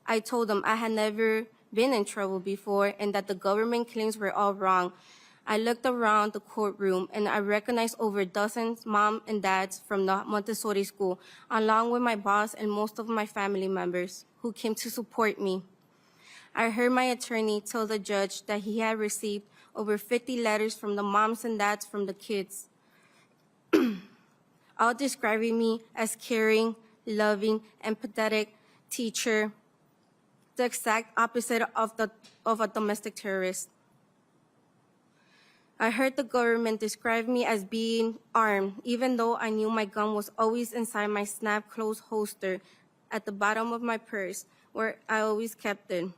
I told them I had never been in trouble before and that the government claims were all wrong. I looked around the courtroom and I recognized over dozens mom and dads from the Montessori school, along with my boss and most of my family members who came to support me. I heard my attorney tell the judge that he had received over 50 letters from the moms and dads from the kids, all describing me as caring, loving, empathetic teacher, the exact opposite of a domestic terrorist. I heard the government describe me as being armed, even though I knew my gun was always inside my snap closed holster at the bottom of my purse, where I always kept it.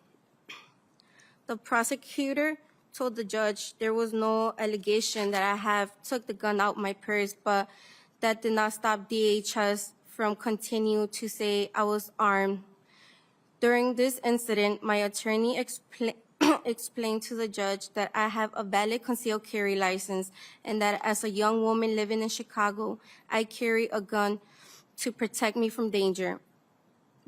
The prosecutor told the judge there was no allegation that I have took the gun out my purse, but that did not stop DHS from continuing to say I was armed. During this incident, my attorney explained to the judge that I have a valid concealed carry license and that as a young woman living in Chicago, I carry a gun to protect me from danger.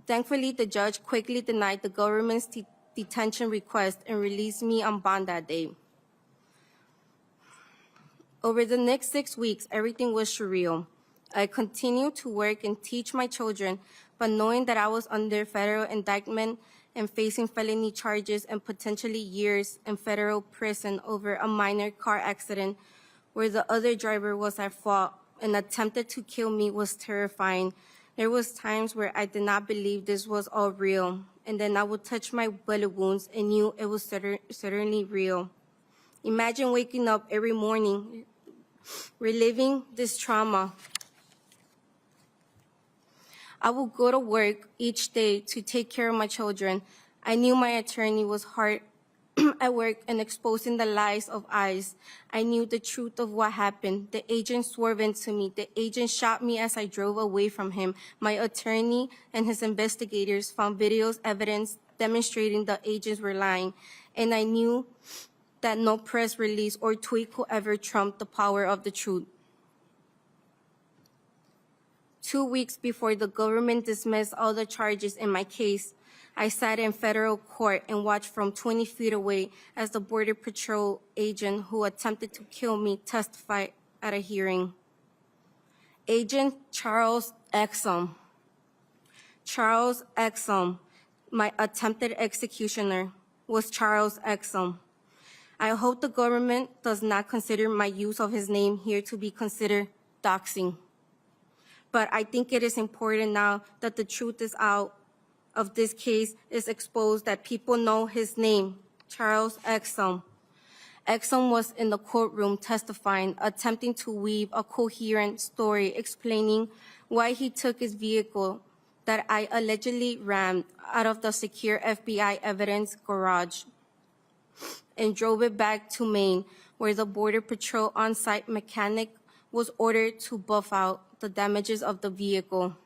Thankfully, the judge quickly denied the government's detention request and released me on bond that day. Over the next 6 weeks, everything was surreal. I continued to work and teach my children, but knowing that I was under federal indictment and facing felony charges and potentially years in federal prison over a minor car accident where the other driver was at fault and attempted to kill me was terrifying. There was times where I did not believe this was all real, and then I would touch my bullet wounds and knew it was certainly real. Imagine waking up every morning, reliving this trauma. I would go to work each day to take care of my children. I knew my attorney was hard at work and exposing the lies of eyes. I knew the truth of what happened. The agent swerved into me. The agent shot me as I drove away from him. My attorney and his investigators found videos, evidence demonstrating the agents were lying. And I knew that no press release or tweet could ever trump the power of the truth. 2 weeks before the government dismissed all the charges in my case, I sat in federal court and watched from 20 feet away as the Border Patrol agent who attempted to kill me testified at a hearing. Agent Charles Exum. Charles Exum, my attempted executioner, was Charles Exum. I hope the government does not consider my use of his name here to be considered doxing. But I think it is important now that the truth is out of this case is exposed, that people know his name, Charles Exum. Exum was in the courtroom testifying, attempting to weave a coherent story explaining why he took his vehicle that I allegedly rammed out of the secure FBI evidence garage and drove it back to Maine, where the Border Patrol on-site mechanic was ordered to buff out the damages of the vehicle.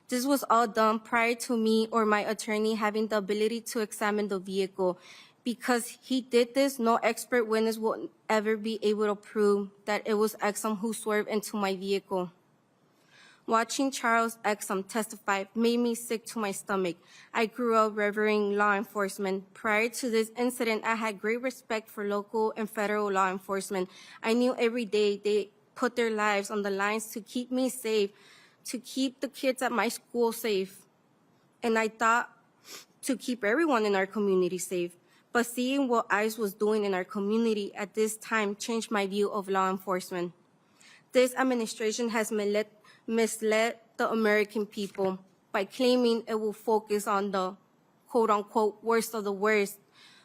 This was all done prior to me or my attorney having the ability to examine the vehicle. Because he did this, no expert witness will ever be able to prove that it was Exum who swerved into my vehicle. Watching Charles Exum testify made me sick to my stomach. I grew up revering law enforcement. Prior to this incident, I had great respect for local and federal law enforcement. I knew every day they put their lives on the lines to keep me safe, to keep the kids at my school safe. And I thought to keep everyone in our community safe. But seeing what ICE was doing in our community at this time changed my view of law enforcement. This administration has misled the American people by claiming it will focus on the quote-unquote worst of the worst,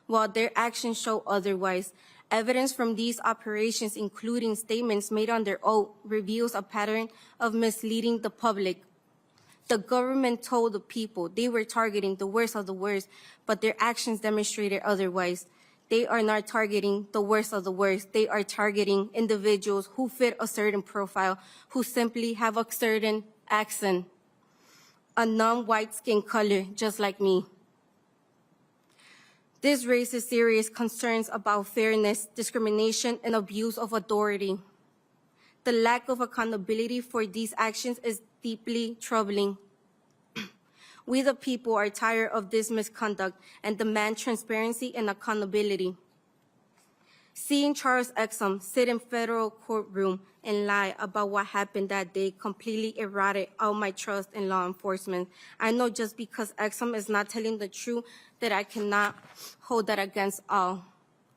while their actions show otherwise. Evidence from these operations, including statements made under oath, reveals a pattern of misleading the public. The government told the people they were targeting the worst of the worst, but their actions demonstrated otherwise. They are not targeting the worst of the worst. They are targeting individuals who fit a certain profile, who simply have a certain accent, a non-white skin color, just like me. This raises serious concerns about fairness, discrimination, and abuse of authority. The lack of accountability for these actions is deeply troubling. We the people are tired of this misconduct and demand transparency and accountability. Seeing Charles Exum sit in federal courtroom and lie about what happened that day completely eroded all my trust in law enforcement. I know just because Exum is not telling the truth that I cannot hold that against all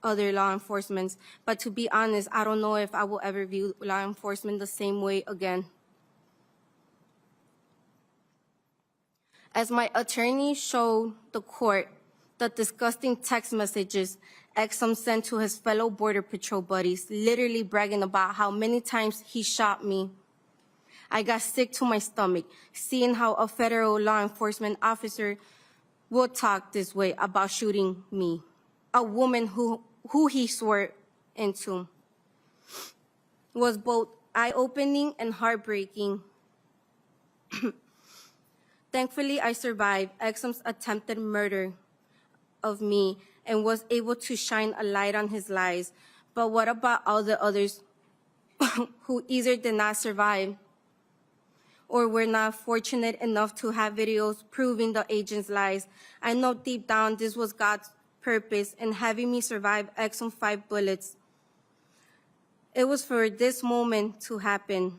other law enforcement. But to be honest, I don't know if I will ever view law enforcement the same way again. As my attorney showed the court the disgusting text messages Exum sent to his fellow Border Patrol buddies, literally bragging about how many times he shot me. I got sick to my stomach, seeing how a federal law enforcement officer would talk this way about shooting me, a woman who he swore into. Was both eye-opening and heartbreaking. Thankfully, I survived Exum's attempted murder of me and was able to shine a light on his lies. But what about all the others who either did not survive or were not fortunate enough to have videos proving the agent's lies? I know deep down this was God's purpose in having me survive Exum 5 bullets. It was for this moment to happen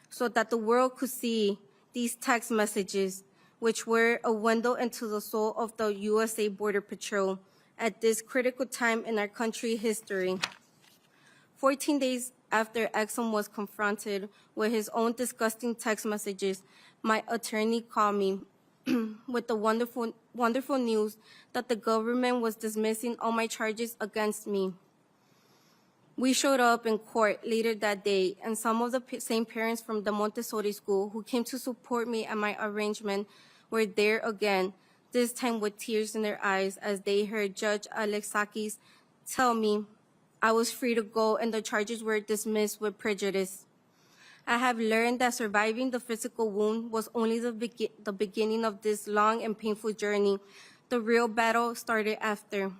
so that the world could see these text messages, which were a window into the soul of the USA Border Patrol at this critical time in our country's history. 14 days after Exum was confronted with his own disgusting text messages, my attorney called me with the wonderful news that the government was dismissing all my charges against me. We showed up in court later that day, and some of the same parents from the Montessori school who came to support me at my arraignment were there again, this time with tears in their eyes as they heard Judge Alexakis tell me I was free to go and the charges were dismissed with prejudice. I have learned that surviving the physical wound was only the beginning of this long and painful journey. The real battle started after.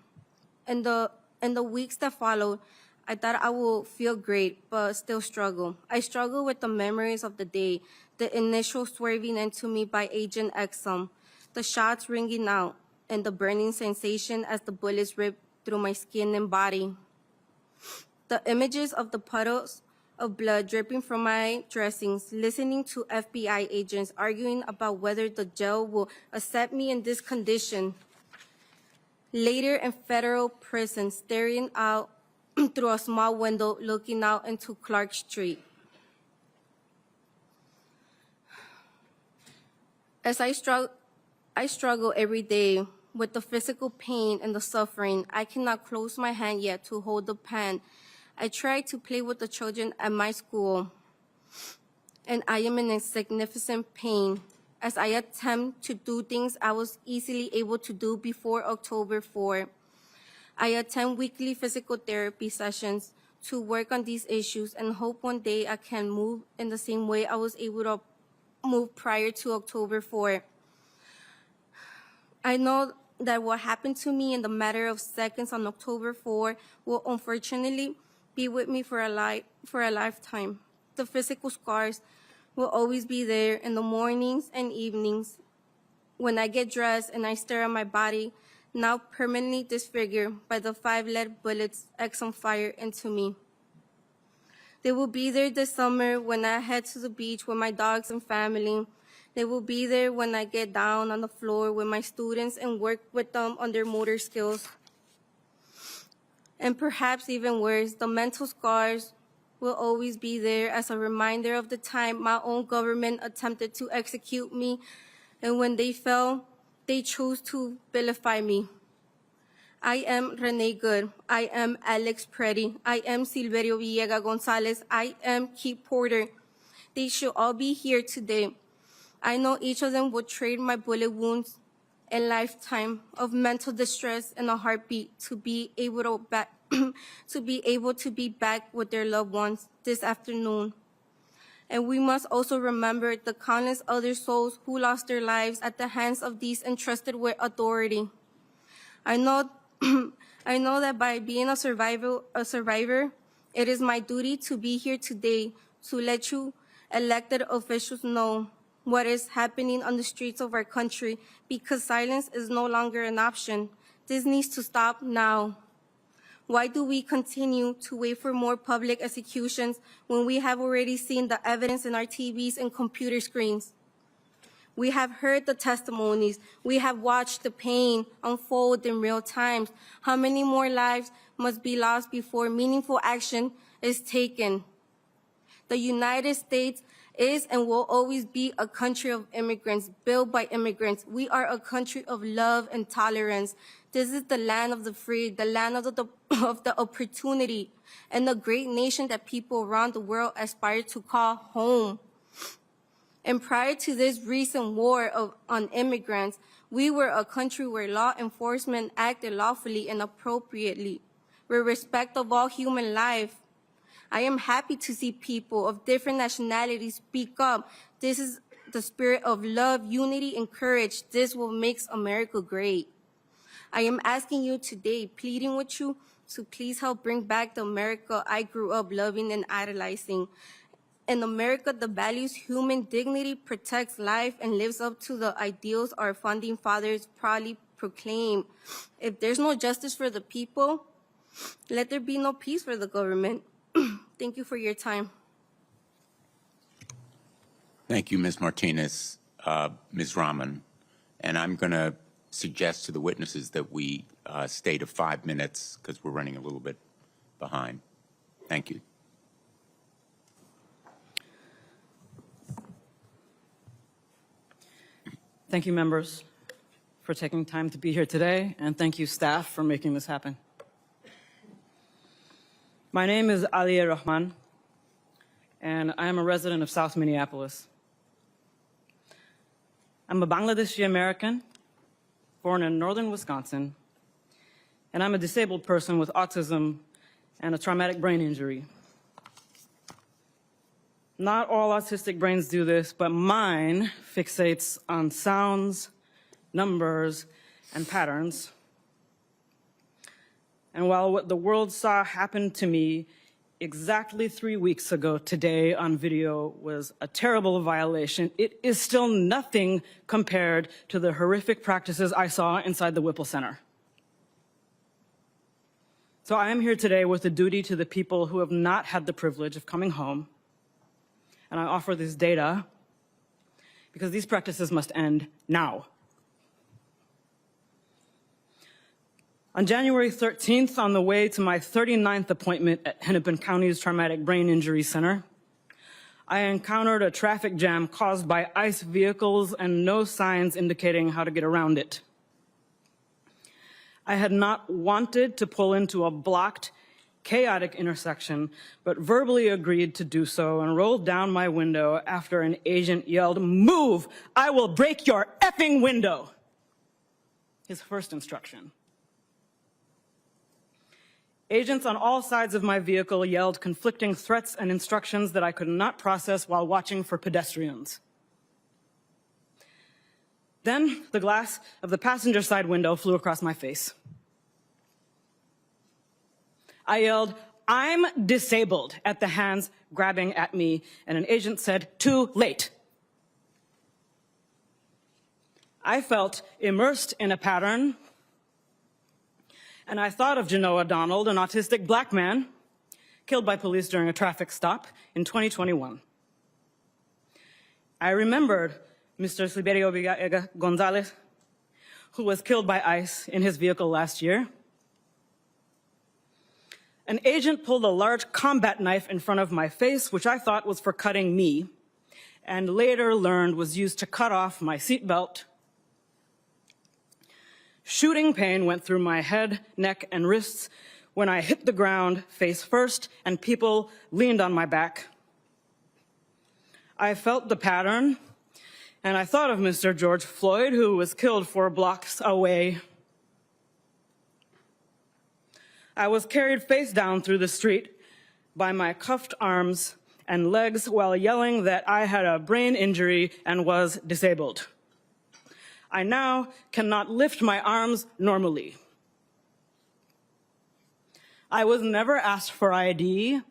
In the weeks that followed, I thought I would feel great, but still struggle. I struggle with the memories of the day, the initial swerving into me by Agent Exum, the shots ringing out, and the burning sensation as the bullets ripped through my skin and body. The images of the puddles of blood dripping from my dressings, listening to FBI agents arguing about whether the jail will accept me in this condition. Later in federal prison, staring out through a small window looking out into Clark Street. As I struggle every day with the physical pain and the suffering, I cannot close my hand yet to hold the pen. I try to play with the children at my school, and I am in significant pain as I attempt to do things I was easily able to do before October 4. I attend weekly physical therapy sessions to work on these issues and hope one day I can move in the same way I was able to move prior to October 4. I know that what happened to me in the matter of seconds on October 4 will unfortunately be with me for a lifetime. The physical scars will always be there in the mornings and evenings when I get dressed and I stare at my body, now permanently disfigured by the 5 lead bullets Exum fired into me. They will be there this summer when I head to the beach with my dogs and family. They will be there when I get down on the floor with my students and work with them on their motor skills. And perhaps even worse, the mental scars will always be there as a reminder of the time my own government attempted to execute me, and when they fell, they chose to vilify me. I am Renee Good. I am Alex Preddy. I am Silverio Villegas Gonzalez. I am Keith Porter. They should all be here today. I know each of them would trade my bullet wounds a lifetime of mental distress and a heartbeat to be able to be back with their loved ones this afternoon. And we must also remember the countless other souls who lost their lives at the hands of these entrusted with authority. I know that by being a survivor, it is my duty to be here today to let you elected officials know what is happening on the streets of our country, because silence is no longer an option. This needs to stop now. Why do we continue to wait for more public executions when we have already seen the evidence in our TVs and computer screens? We have heard the testimonies. We have watched the pain unfold in real time. How many more lives must be lost before meaningful action is taken? The United States is and will always be a country of immigrants, built by immigrants. We are a country of love and tolerance. This is the land of the free, the land of the opportunity, and the great nation that people around the world aspire to call home. And prior to this recent war on immigrants, we were a country where law enforcement acted lawfully and appropriately, with respect of all human life. I am happy to see people of different nationalities speak up. This is the spirit of love, unity, and courage. This will make America great. I am asking you today, pleading with you, to please help bring back the America I grew up loving and idolizing. In America that values human dignity, protects life, and lives up to the ideals our founding fathers proudly proclaimed. If there's no justice for the people, let there be no peace for the government. Thank you for your time. Thank you, Ms. Martinez, Ms. Rahman. And I'm going to suggest to the witnesses that we stay to 5 minutes because we're running a little bit behind. Thank you. Thank you, members, for taking time to be here today, and thank you, staff, for making this happen. My name is Aliya Rahman, and I am a resident of South Minneapolis. I'm a Bangladeshi American, born in northern Wisconsin, and I'm a disabled person with autism and a traumatic brain injury. Not all autistic brains do this, but mine fixates on sounds, numbers, and patterns. And while what the world saw happen to me exactly 3 weeks ago today on video was a terrible violation, it is still nothing compared to the horrific practices I saw inside the Whipple Center. So I am here today with a duty to the people who have not had the privilege of coming home, and I offer this data because these practices must end now. On January 13th, on the way to my 39th appointment at Hennepin County's Traumatic Brain Injury Center, I encountered a traffic jam caused by ICE vehicles and no signs indicating how to get around it. I had not wanted to pull into a blocked, chaotic intersection, but verbally agreed to do so and rolled down my window after an agent yelled, "Move! I will break your effing window!" His first instruction. Agents on all sides of my vehicle yelled conflicting threats and instructions that I could not process while watching for pedestrians. Then the glass of the passenger side window flew across my face. I yelled, "I'm disabled," at the hands grabbing at me, and an agent said, "Too late." I felt immersed in a pattern, and I thought of Genoa Donald, an autistic black man killed by police during a traffic stop in 2021. I remembered Mr. Sliberio Gonzalez, who was killed by ICE in his vehicle last year. An agent pulled a large combat knife in front of my face, which I thought was for cutting me, and later learned was used to cut off my seatbelt. Shooting pain went through my head, neck, and wrists when I hit the ground face first and people leaned on my back. I felt the pattern, and I thought of Mr. George Floyd, who was killed 4 blocks away. I was carried face down through the street by my cuffed arms and legs while yelling that I had a brain injury and was disabled. I now cannot lift my arms normally. I was never asked for ID,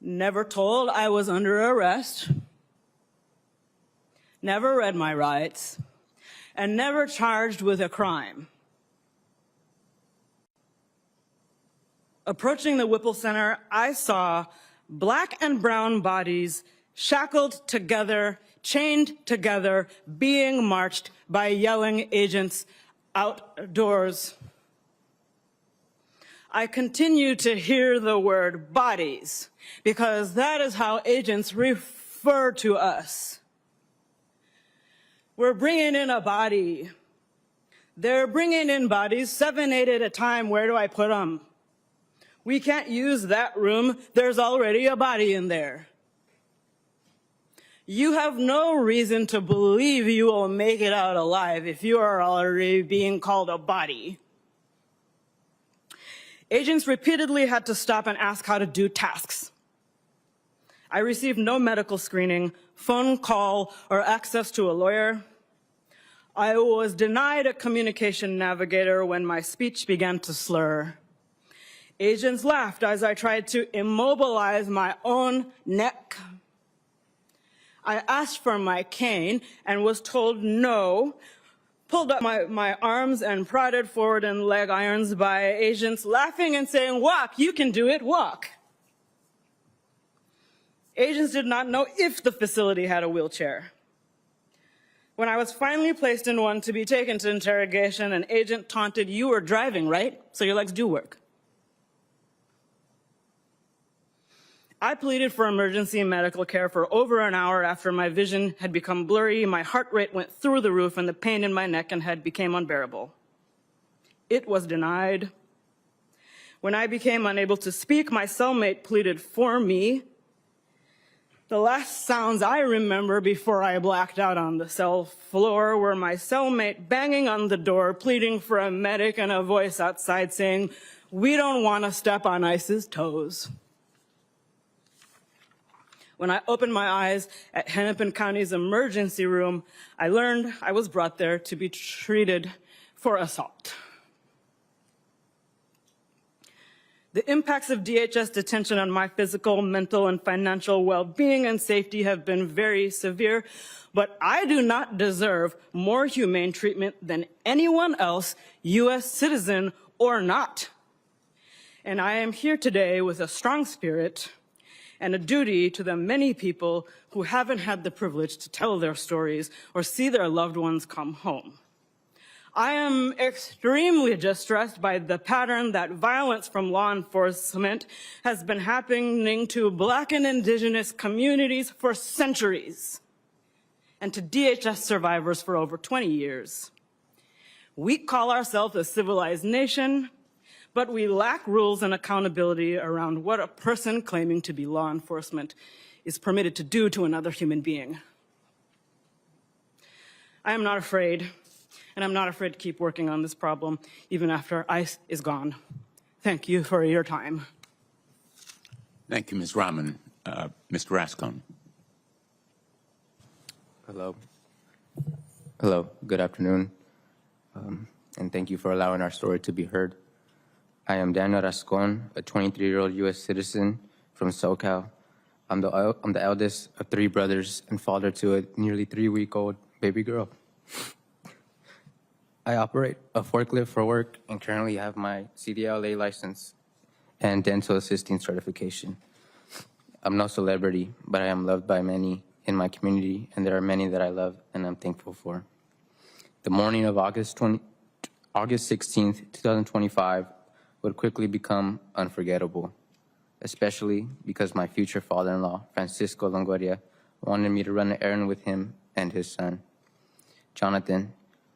never told I was under arrest, never read my rights, and never charged with a crime. Approaching the Whipple Center, I saw black and brown bodies shackled together, chained together, being marched by yelling agents outdoors. I continue to hear the word bodies because that is how agents refer to us. We're bringing in a body. They're bringing in bodies, 7, 8 at a time. Where do I put them? We can't use that room. There's already a body in there. You have no reason to believe you will make it out alive if you are already being called a body. Agents repeatedly had to stop and ask how to do tasks. I received no medical screening, phone call, or access to a lawyer. I was denied a communication navigator when my speech began to slur. Agents laughed as I tried to immobilize my own neck. I asked for my cane and was told no, pulled up my arms and prodded forward in leg irons by agents laughing and saying, "Walk, you can do it, walk." Agents did not know if the facility had a wheelchair. When I was finally placed in one to be taken to interrogation, an agent taunted, "You were driving, right? So your legs do work." I pleaded for emergency medical care for over an hour after my vision had become blurry, my heart rate went through the roof, and the pain in my neck and head became unbearable. It was denied. When I became unable to speak, my cellmate pleaded for me. The last sounds I remember before I blacked out on the cell floor were my cellmate banging on the door, pleading for a medic, and a voice outside saying, "We don't want to step on ICE's toes." When I opened my eyes at Hennepin County's emergency room, I learned I was brought there to be treated for assault. The impacts of DHS detention on my physical, mental, and financial well-being and safety have been very severe, but I do not deserve more humane treatment than anyone else, U.S. citizen or not. And I am here today with a strong spirit and a duty to the many people who haven't had the privilege to tell their stories or see their loved ones come home. I am extremely distressed by the pattern that violence from law enforcement has been happening to Black and Indigenous communities for centuries, and to DHS survivors for over 20 years. We call ourselves a civilized nation, but we lack rules and accountability around what a person claiming to be law enforcement is permitted to do to another human being. I am not afraid, and I'm not afraid to keep working on this problem even after ICE is gone. Thank you for your time. Thank you, Ms. Rahman. Mr. Rascon. Hello. Hello. Good afternoon. And thank you for allowing our story to be heard. I am Daniel Rascon, a 23-year-old U.S. citizen from SoCal. I'm the eldest of 3 brothers and father to a nearly 3-week-old baby girl. I operate a forklift for work and currently have my CDLA license and dental assisting certification. I'm no celebrity, but I am loved by many in my community, and there are many that I love and I'm thankful for. The morning of August 16th, 2025 would quickly become unforgettable, especially because my future father-in-law, Francisco Longoria, wanted me to run an errand with him and his son, Jonathan,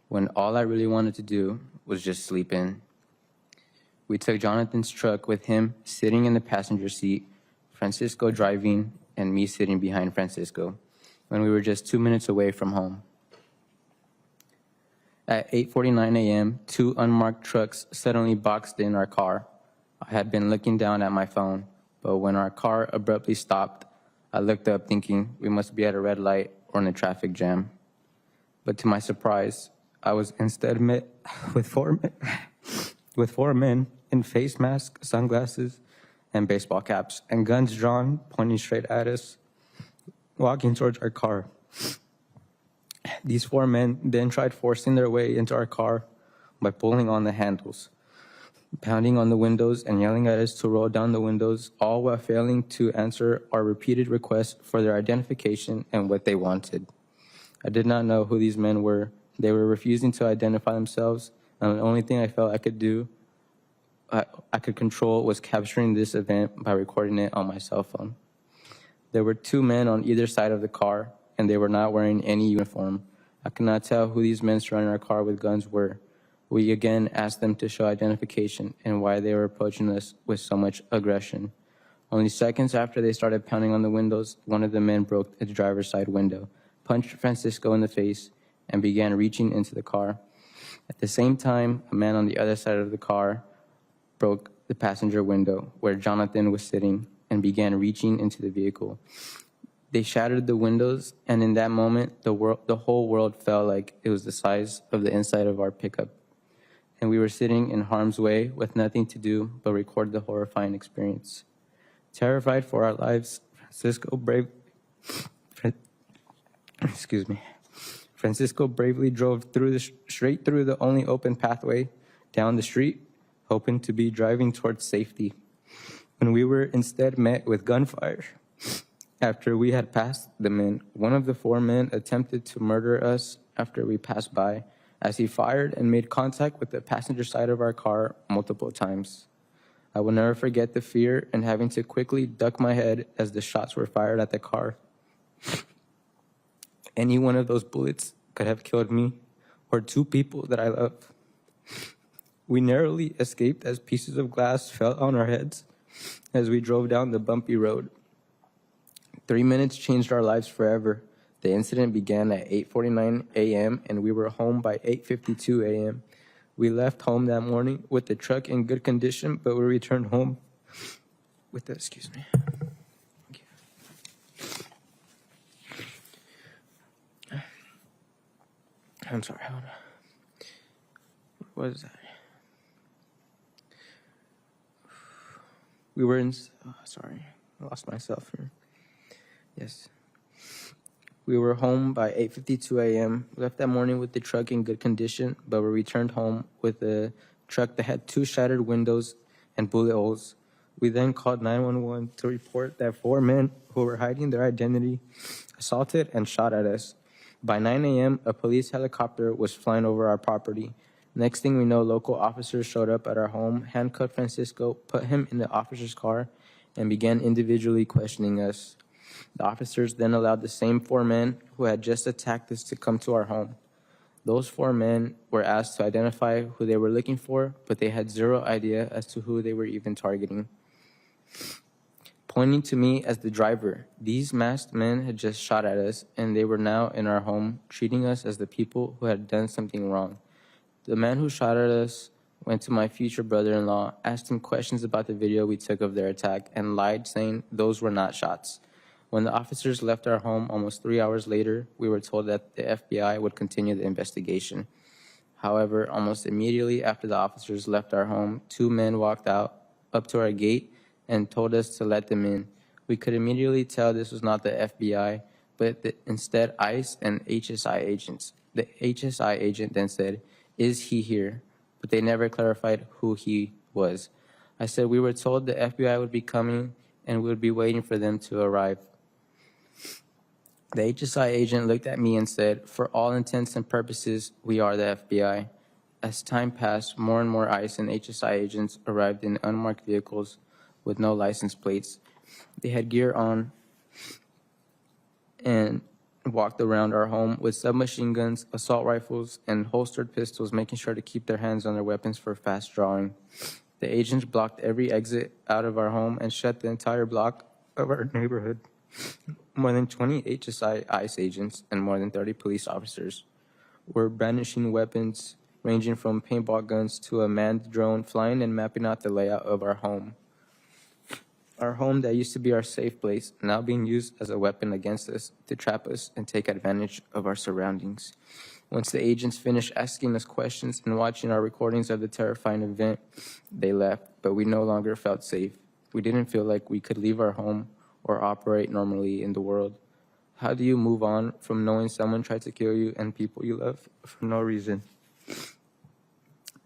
when all I really wanted to do was just sleep in. We took Jonathan's truck with him sitting in the passenger seat, Francisco driving, and me sitting behind Francisco, when we were just 2 minutes away from home. At 8:49 a.m., 2 unmarked trucks suddenly boxed in our car. I had been looking down at my phone, but when our car abruptly stopped, I looked up thinking we must be at a red light or in a traffic jam. But to my surprise, I was instead met with four men in face masks, sunglasses, and baseball caps, and guns drawn, pointing straight at us, walking towards our car. These 4 men then tried forcing their way into our car by pulling on the handles, pounding on the windows, and yelling at us to roll down the windows, all while failing to answer our repeated requests for their identification and what they wanted. I did not know who these men were. They were refusing to identify themselves, and the only thing I felt I could do, I could control, was capturing this event by recording it on my cell phone. There were 2 men on either side of the car, and they were not wearing any uniform. I could not tell who these men surrounding our car with guns were, We again asked them to show identification and why they were approaching us with so much aggression. Only seconds after they started pounding on the windows, one of the men broke the driver's side window, punched Francisco in the face, and began reaching into the car. At the same time, a man on the other side of the car broke the passenger window where Jonathan was sitting and began reaching into the vehicle. They shattered the windows, and in that moment, the whole world felt like it was the size of the inside of our pickup. And we were sitting in harm's way with nothing to do but record the horrifying experience. Terrified for our lives, Francisco bravely drove straight through the only open pathway down the street, hoping to be driving towards safety, when we were instead met with gunfire. After we had passed the men, one of the 4 men attempted to murder us after we passed by, as he fired and made contact with the passenger side of our car multiple times. I will never forget the fear and having to quickly duck my head as the shots were fired at the car. Any one of those bullets could have killed me or 2 people that I love. We narrowly escaped as pieces of glass fell on our heads as we drove down the bumpy road. 3 minutes changed our lives forever. The incident began at 8:49 a.m. and we were home by 8:52 a.m. We left home that morning with the truck in good condition, but we returned home with the, excuse me. Thank you. I'm sorry, hold on. What is that? We were in, sorry, I lost myself here. Yes. We were home by 8:52 a.m. We left that morning with the truck in good condition, but we returned home with a truck that had 2 shattered windows and bullet holes. We then called 911 to report that 4 men who were hiding their identity assaulted and shot at us. By 9 a.m., a police helicopter was flying over our property. Next thing we know, local officers showed up at our home, handcuffed Francisco, put him in the officer's car, and began individually questioning us. The officers then allowed the same 4 men who had just attacked us to come to our home. Those 4 men were asked to identify who they were looking for, but they had zero idea as to who they were even targeting. Pointing to me as the driver, these masked men had just shot at us, and they were now in our home, treating us as the people who had done something wrong. The man who shot at us went to my future brother-in-law, asked him questions about the video we took of their attack, and lied, saying those were not shots. When the officers left our home almost 3 hours later, we were told that the FBI would continue the investigation. However, almost immediately after the officers left our home, 2 men walked up to our gate and told us to let them in. We could immediately tell this was not the FBI, but instead ICE and HSI agents. The HSI agent then said, "Is he here?" But they never clarified who he was. I said we were told the FBI would be coming and we would be waiting for them to arrive. The HSI agent looked at me and said, "For all intents and purposes, we are the FBI." As time passed, more and more ICE and HSI agents arrived in unmarked vehicles with no license plates. They had gear on and walked around our home with submachine guns, assault rifles, and holstered pistols, making sure to keep their hands on their weapons for fast drawing. The agents blocked every exit out of our home and shut the entire block of our neighborhood. More than 20 HSI ICE agents and more than 30 police officers were brandishing weapons ranging from paintball guns to a manned drone, flying and mapping out the layout of our home. Our home that used to be our safe place, now being used as a weapon against us to trap us and take advantage of our surroundings. Once the agents finished asking us questions and watching our recordings of the terrifying event, they left, but we no longer felt safe. We didn't feel like we could leave our home or operate normally in the world. How do you move on from knowing someone tried to kill you and people you love for no reason?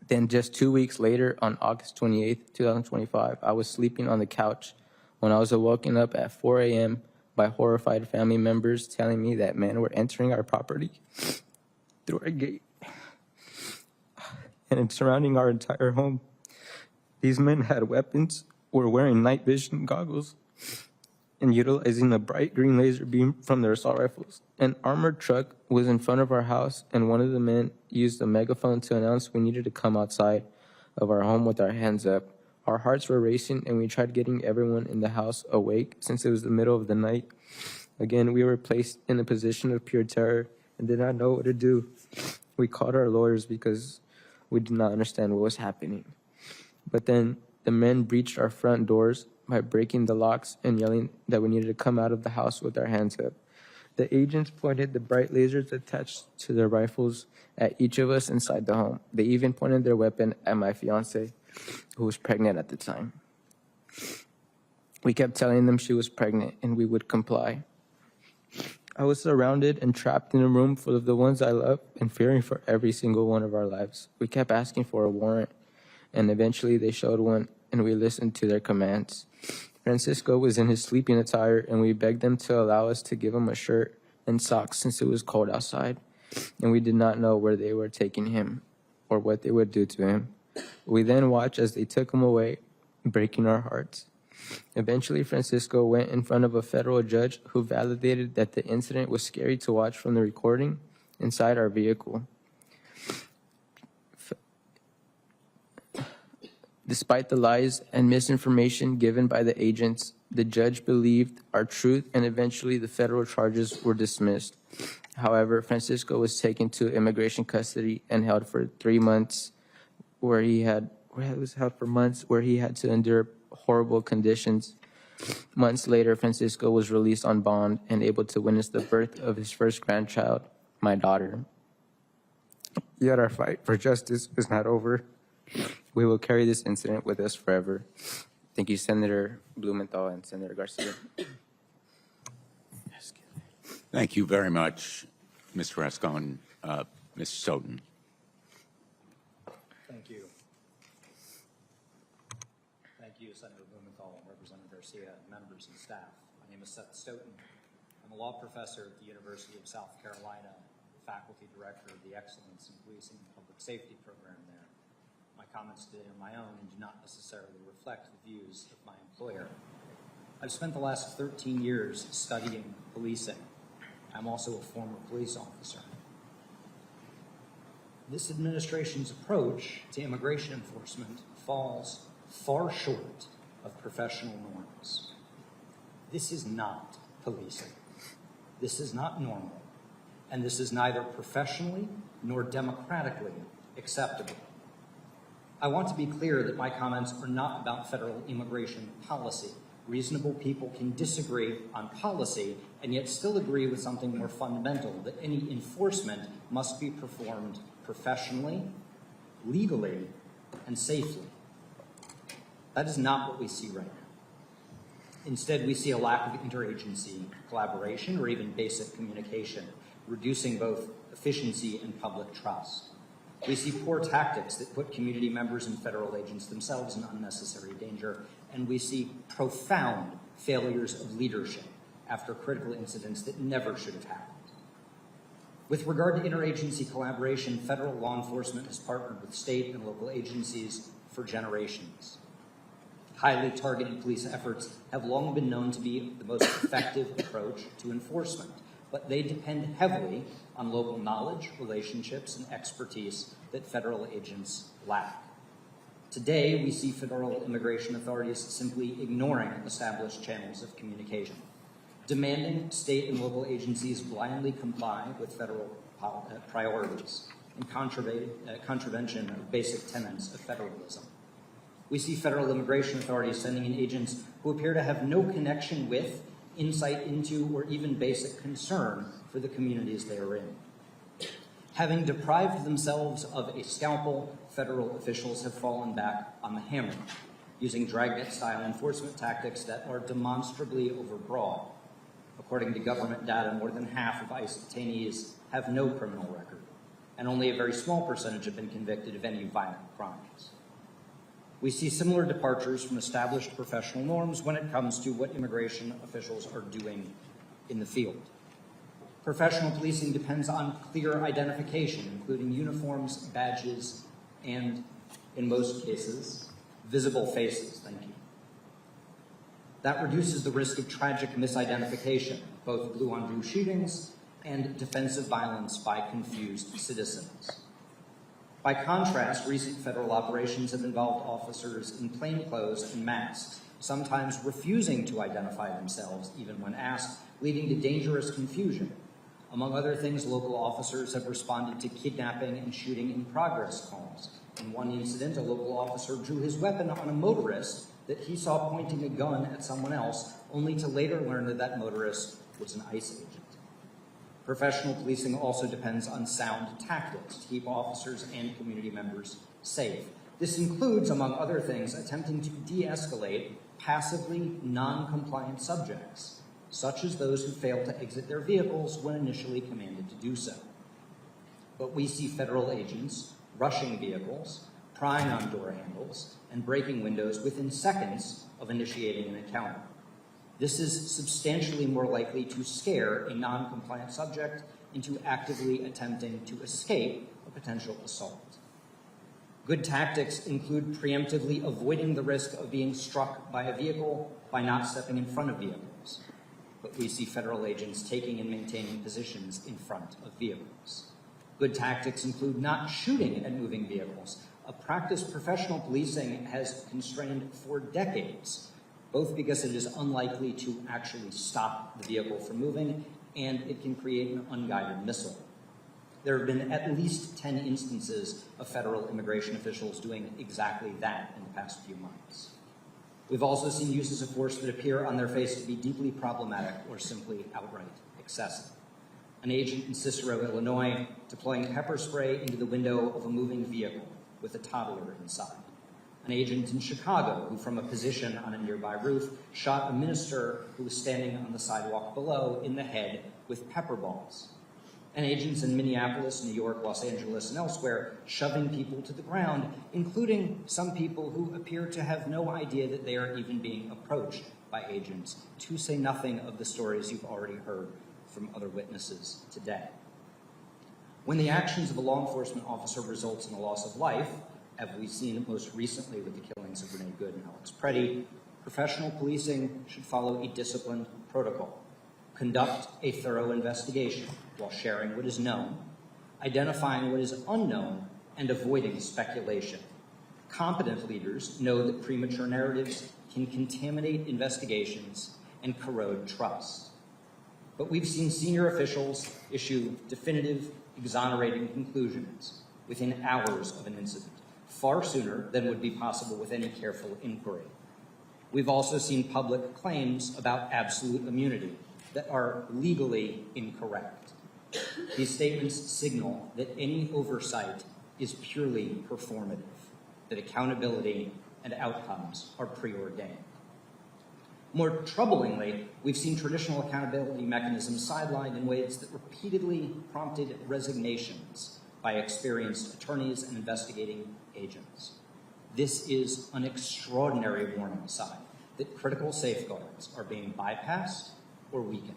Then just 2 weeks later, on August 28th, 2025, I was sleeping on the couch when I was woken up at 4 a.m. by horrified family members telling me that men were entering our property through our gate and surrounding our entire home. These men had weapons, were wearing night vision goggles, and utilizing a bright green laser beam from their assault rifles. An armored truck was in front of our house, and one of the men used a megaphone to announce we needed to come outside of our home with our hands up. Our hearts were racing, and we tried getting everyone in the house awake since it was the middle of the night. Again, we were placed in a position of pure terror and did not know what to do. We called our lawyers because we did not understand what was happening. But then the men breached our front doors by breaking the locks and yelling that we needed to come out of the house with our hands up. The agents pointed the bright lasers attached to their rifles at each of us inside the home. They even pointed their weapon at my fiance, who was pregnant at the time. We kept telling them she was pregnant and we would comply. I was surrounded and trapped in a room full of the ones I love and fearing for every single one of our lives. We kept asking for a warrant, and eventually they showed one, and we listened to their commands. Francisco was in his sleeping attire, and we begged them to allow us to give him a shirt and socks since it was cold outside, and we did not know where they were taking him or what they would do to him. We then watched as they took him away, breaking our hearts. Eventually, Francisco went in front of a federal judge who validated that the incident was scary to watch from the recording inside our vehicle. Despite the lies and misinformation given by the agents, the judge believed our truth, and eventually the federal charges were dismissed. However, Francisco was taken to immigration custody and held for 3 months, where he had to endure horrible conditions. Months later, Francisco was released on bond and able to witness the birth of his first grandchild, my daughter. Yet our fight for justice is not over. We will carry this incident with us forever. Thank you, Senator Blumenthal and Senator Garcia. Thank you very much, Mr. Rascon. Ms. Soden. Thank you. Thank you, Senator Blumenthal, Representative Garcia, members and staff. My name is Seth Stoughton. I'm a law professor at the University of South Carolina, faculty director of the Excellence in Policing and Public Safety program there. My comments today are my own and do not necessarily reflect the views of my employer. I've spent the last 13 years studying policing. I'm also a former police officer. This administration's approach to immigration enforcement falls far short of professional norms. This is not policing. This is not normal. And this is neither professionally nor democratically acceptable. I want to be clear that my comments are not about federal immigration policy. Reasonable people can disagree on policy and yet still agree with something more fundamental, that any enforcement must be performed professionally, legally, and safely. That is not what we see right now. Instead, we see a lack of interagency collaboration or even basic communication, reducing both efficiency and public trust. We see poor tactics that put community members and federal agents themselves in unnecessary danger, and we see profound failures of leadership after critical incidents that never should have happened. With regard to interagency collaboration, federal law enforcement has partnered with state and local agencies for generations. Highly targeted police efforts have long been known to be the most effective approach to enforcement, but they depend heavily on local knowledge, relationships, and expertise that federal agents lack. Today, we see federal immigration authorities simply ignoring established channels of communication, demanding state and local agencies blindly comply with federal priorities in contravention of basic tenets of federalism. We see federal immigration authorities sending in agents who appear to have no connection with, insight into, or even basic concern for the communities they are in. Having deprived themselves of a scalpel, federal officials have fallen back on the hammer, using dragnet-style enforcement tactics that are demonstrably overbroad. According to government data, more than half of ICE detainees have no criminal record, and only a very small percentage have been convicted of any violent crimes. We see similar departures from established professional norms when it comes to what immigration officials are doing in the field. Professional policing depends on clear identification, including uniforms, badges, and, in most cases, visible faces. Thank you. That reduces the risk of tragic misidentification, both blue-on-blue shootings and defensive violence by confused citizens. By contrast, recent federal operations have involved officers in plainclothes and masks, sometimes refusing to identify themselves even when asked, leading to dangerous confusion. Among other things, local officers have responded to kidnapping and shooting in progress calls. In one incident, a local officer drew his weapon on a motorist that he saw pointing a gun at someone else, only to later learn that that motorist was an ICE agent. Professional policing also depends on sound tactics to keep officers and community members safe. This includes, among other things, attempting to de-escalate passively non-compliant subjects, such as those who fail to exit their vehicles when initially commanded to do so. But we see federal agents rushing vehicles, prying on door handles, and breaking windows within seconds of initiating an encounter. This is substantially more likely to scare a non-compliant subject into actively attempting to escape a potential assault. Good tactics include preemptively avoiding the risk of being struck by a vehicle by not stepping in front of vehicles. But we see federal agents taking and maintaining positions in front of vehicles. Good tactics include not shooting at moving vehicles, a practice professional policing has constrained for decades, both because it is unlikely to actually stop the vehicle from moving and it can create an unguided missile. There have been at least 10 instances of federal immigration officials doing exactly that in the past few months. We've also seen uses of force that appear on their face to be deeply problematic or simply outright excessive. An agent in Cicero, Illinois, deploying pepper spray into the window of a moving vehicle with a toddler inside. An agent in Chicago who, from a position on a nearby roof, shot a minister who was standing on the sidewalk below in the head with pepper balls. And agents in Minneapolis, New York, Los Angeles, and elsewhere shoving people to the ground, including some people who appear to have no idea that they are even being approached by agents, to say nothing of the stories you've already heard from other witnesses today. When the actions of a law enforcement officer results in a loss of life, as we've seen most recently with the killings of Renee Good and Alex Preddy, professional policing should follow a disciplined protocol. Conduct a thorough investigation while sharing what is known, identifying what is unknown, and avoiding speculation. Competent leaders know that premature narratives can contaminate investigations and corrode trust. But we've seen senior officials issue definitive, exonerating conclusions within hours of an incident, far sooner than would be possible with any careful inquiry. We've also seen public claims about absolute immunity that are legally incorrect. These statements signal that any oversight is purely performative, that accountability and outcomes are preordained. More troublingly, we've seen traditional accountability mechanisms sidelined in ways that repeatedly prompted resignations by experienced attorneys and investigating agents. This is an extraordinary warning sign that critical safeguards are being bypassed or weakened.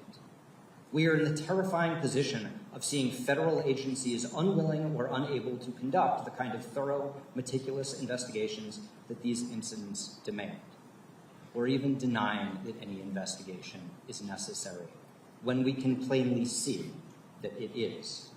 We are in the terrifying position of seeing federal agencies unwilling or unable to conduct the kind of thorough, meticulous investigations that these incidents demand, or even denying that any investigation is necessary, when we can plainly see that it is.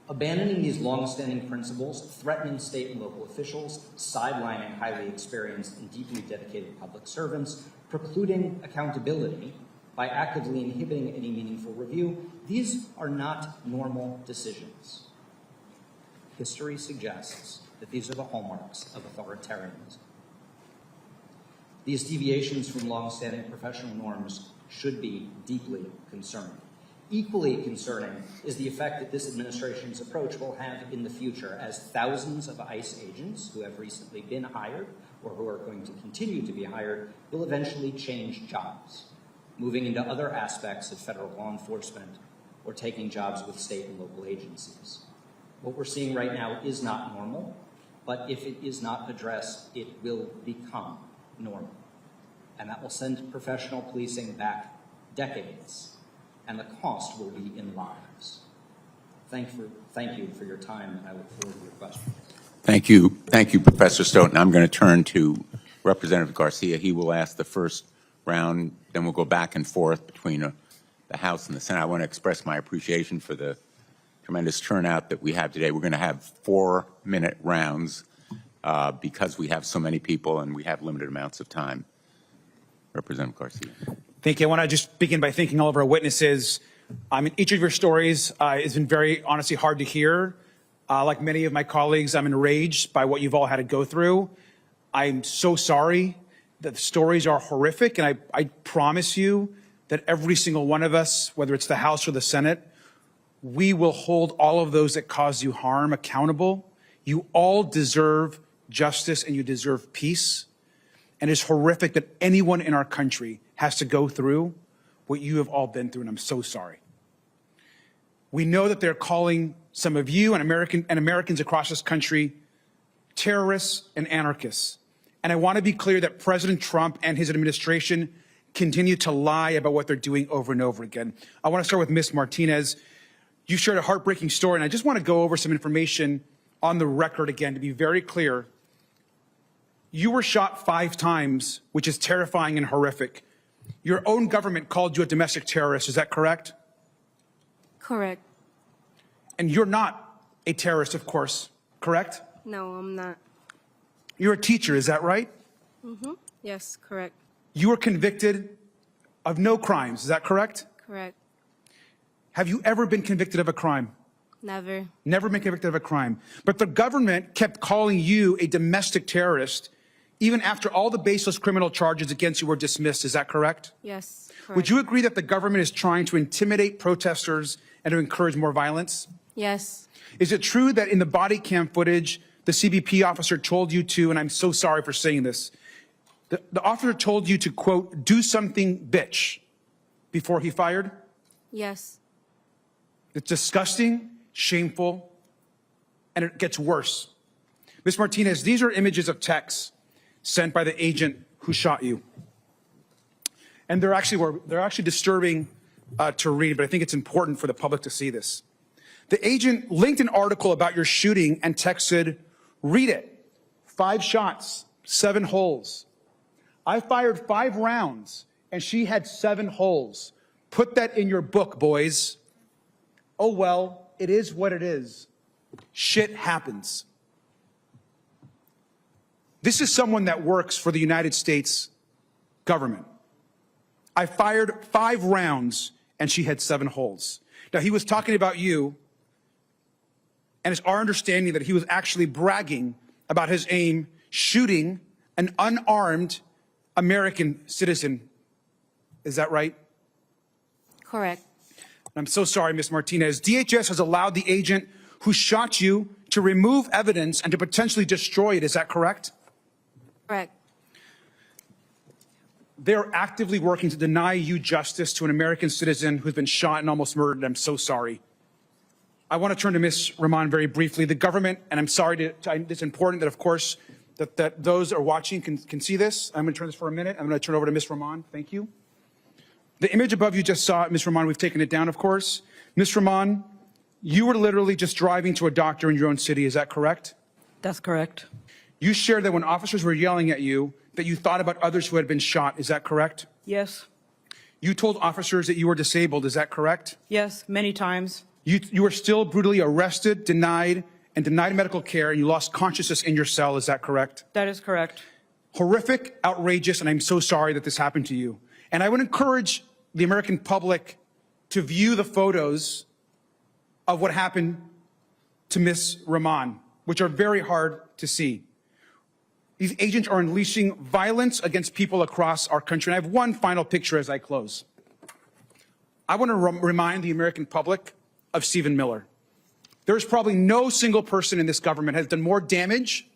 Abandoning these long-standing principles, threatening state and local officials, sidelining highly experienced and deeply dedicated public servants, precluding accountability by actively inhibiting any meaningful review, these are not normal decisions. History suggests that these are the hallmarks of authoritarianism. These deviations from long-standing professional norms should be deeply concerning. Equally concerning is the effect that this administration's approach will have in the future as thousands of ICE agents who have recently been hired or who are going to continue to be hired will eventually change jobs, moving into other aspects of federal law enforcement or taking jobs with state and local agencies. What we're seeing right now is not normal, but if it is not addressed, it will become normal. And that will send professional policing back decades, and the cost will be in lives. Thank you for your time, and I look forward to your questions. Thank you, Professor Stoughton. I'm going to turn to Representative Garcia. He will ask the first round, then we'll go back and forth between the House and the Senate. I want to express my appreciation for the tremendous turnout that we have today. We're going to have 4-minute rounds because we have so many people and we have limited amounts of time. Representative Garcia. Thank you. I want to just begin by thanking all of our witnesses. Each of your stories has been very, honestly, hard to hear. Like many of my colleagues, I'm enraged by what you've all had to go through. I'm so sorry that the stories are horrific, and I promise you that every single one of us, whether it's the House or the Senate, we will hold all of those that cause you harm accountable. You all deserve justice and you deserve peace. And it's horrific that anyone in our country has to go through what you have all been through, and I'm so sorry. We know that they're calling some of you and Americans across this country terrorists and anarchists. And I want to be clear that President Trump and his administration continue to lie about what they're doing over and over again. I want to start with Ms. Martinez. You shared a heartbreaking story, and I just want to go over some information on the record again to be very clear. You were shot 5 times, which is terrifying and horrific. Your own government called you a domestic terrorist. Is that correct? Correct. And you're not a terrorist, of course, correct? No, I'm not. You're a teacher, is that right? Mm-hmm. Yes, correct. You were convicted of no crimes, is that correct? Correct. Have you ever been convicted of a crime? Never. Never been convicted of a crime. But the government kept calling you a domestic terrorist even after all the baseless criminal charges against you were dismissed, is that correct? Yes, correct. Would you agree that the government is trying to intimidate protesters and to encourage more violence? Yes. Is it true that in the body cam footage, the CBP officer told you to, and I'm so sorry for saying this, the officer told you to, quote, do something, bitch, before he fired? Yes. It's disgusting, shameful, and it gets worse. Ms. Martinez, these are images of texts sent by the agent who shot you. And they're actually disturbing to read, but I think it's important for the public to see this. The agent linked an article about your shooting and texted, read it. 5 shots, 7 holes. I fired 5 rounds and she had 7 holes. Put that in your book, boys. Oh, well, it is what it is. Shit happens. This is someone that works for the United States government. I fired 5 rounds and she had 7 holes. Now, he was talking about you, and it's our understanding that he was actually bragging about his aim shooting an unarmed American citizen. Is that right? Correct. I'm so sorry, Ms. Martinez. DHS has allowed the agent who shot you to remove evidence and to potentially destroy it. Is that correct? Correct. They're actively working to deny you justice to an American citizen who's been shot and almost murdered. I'm so sorry. I want to turn to Ms. Rahman very briefly. The government, and I'm sorry, it's important that, of course, that those are watching can see this. I'm going to turn this for a minute. I'm going to turn over to Ms. Rahman. Thank you. The image above you just saw, Ms. Rahman, we've taken it down, of course. Ms. Rahman, you were literally just driving to a doctor in your own city. Is that correct? That's correct. You shared that when officers were yelling at you, that you thought about others who had been shot. Is that correct? Yes. You told officers that you were disabled. Is that correct? Yes, many times. You were still brutally arrested, denied medical care, and you lost consciousness in your cell. Is that correct? That is correct. Horrific, outrageous, and I'm so sorry that this happened to you. And I would encourage the American public to view the photos of what happened to Ms. Rahman, which are very hard to see. These agents are unleashing violence against people across our country. And I have one final picture as I close. I want to remind the American public of Stephen Miller. There's probably no single person in this government has done more damage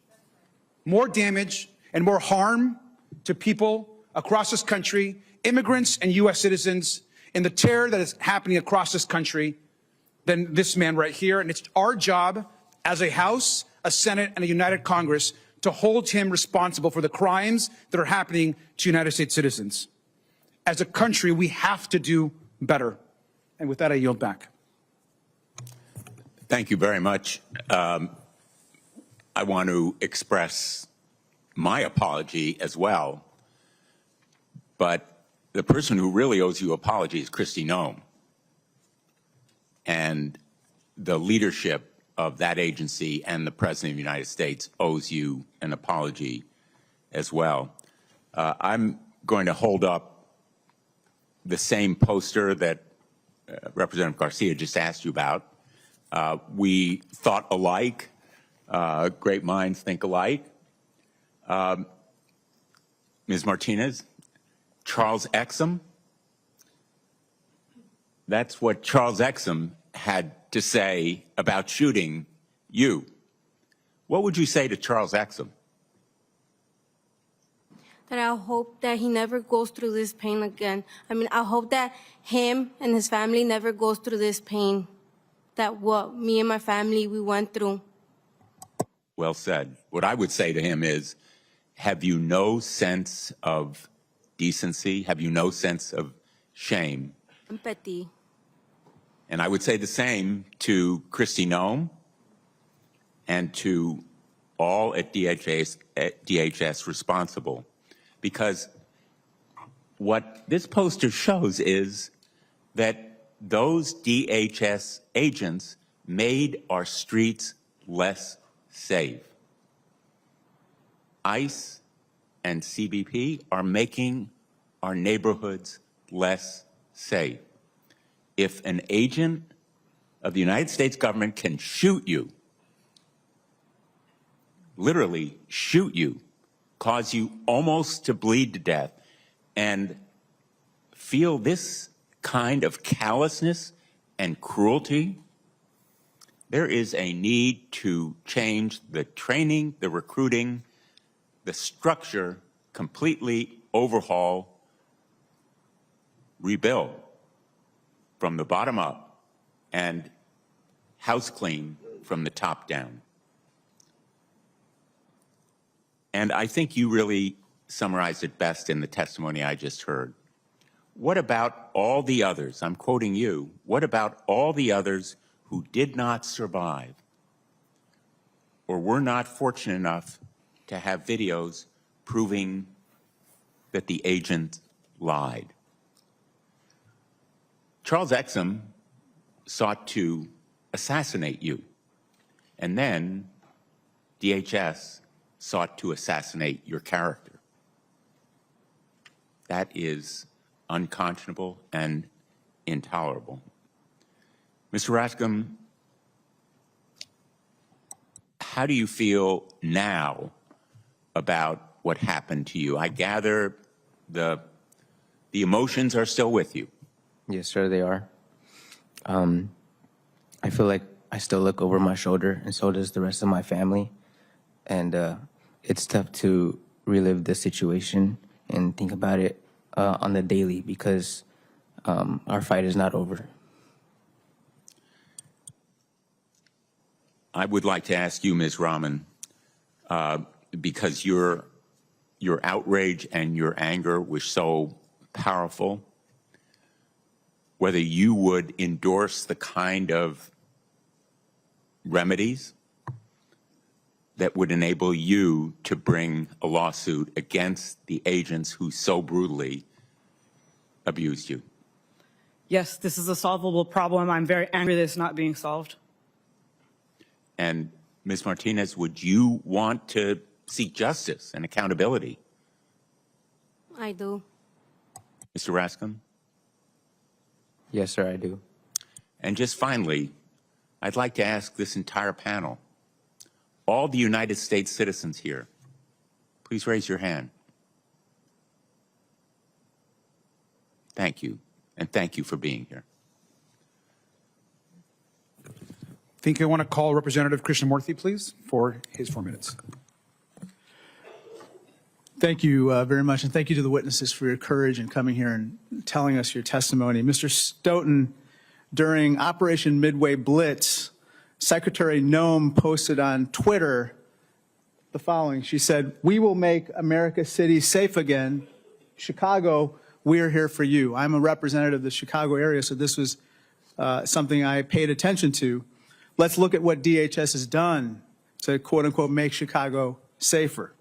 and more harm to people across this country, immigrants and U.S. citizens, in the terror that is happening across this country than this man right here. And it's our job as a House, a Senate, and a united Congress to hold him responsible for the crimes that are happening to United States citizens. As a country, we have to do better. And with that, I yield back. Thank you very much. I want to express my apology as well, but the person who really owes you an apology is Kristi Noem. And the leadership of that agency and the President of the United States owes you an apology as well. I'm going to hold up the same poster that Representative Garcia just asked you about. We thought alike. Great minds think alike. Ms. Martinez, Charles Exum. That's what Charles Exum had to say about shooting you. What would you say to Charles Exum? That I hope that he never goes through this pain again. I mean, I hope that him and his family never goes through this pain that what me and my family, we went through. Well said. What I would say to him is, have you no sense of decency? Have you no sense of shame? Empathy. And I would say the same to Kristi Noem and to all at DHS responsible. Because what this poster shows is that those DHS agents made our streets less safe. ICE and CBP are making our neighborhoods less safe. If an agent of the United States government can shoot you, literally shoot you, cause you almost to bleed to death, and feel this kind of callousness and cruelty, there is a need to change the training, the recruiting, the structure, completely overhaul, rebuild from the bottom up, and house clean from the top down. And I think you really summarized it best in the testimony I just heard. What about all the others? I'm quoting you. What about all the others who did not survive or were not fortunate enough to have videos proving that the agent lied? Charles Exum sought to assassinate you, and then DHS sought to assassinate your character. That is unconscionable and intolerable. Mr. Rascom, how do you feel now about what happened to you? I gather the emotions are still with you. Yes, sir, they are. I feel like I still look over my shoulder, and so does the rest of my family. And it's tough to relive the situation and think about it on the daily because our fight is not over. I would like to ask you, Ms. Rahman, because your outrage and your anger was so powerful, whether you would endorse the kind of remedies that would enable you to bring a lawsuit against the agents who so brutally abused you. Yes, this is a solvable problem. I'm very angry that it's not being solved. And Ms. Martinez, would you want to seek justice and accountability? I do. Mr. Rascom? Yes, sir, I do. And just finally, I'd like to ask this entire panel, all the United States citizens here, please raise your hand. Thank you, and thank you for being here. I think I want to call Representative Krishnamurthy, please, for his 4 minutes. Thank you very much, and thank you to the witnesses for your courage in coming here and telling us your testimony. Mr. Stoughton, during Operation Midway Blitz, Secretary Noem posted on Twitter the following. She said, "We will make America cities safe again. Chicago, we're here for you." I'm a representative of the Chicago area, so this was something I paid attention to. Let's look at what DHS has done to, quote unquote, make Chicago safer.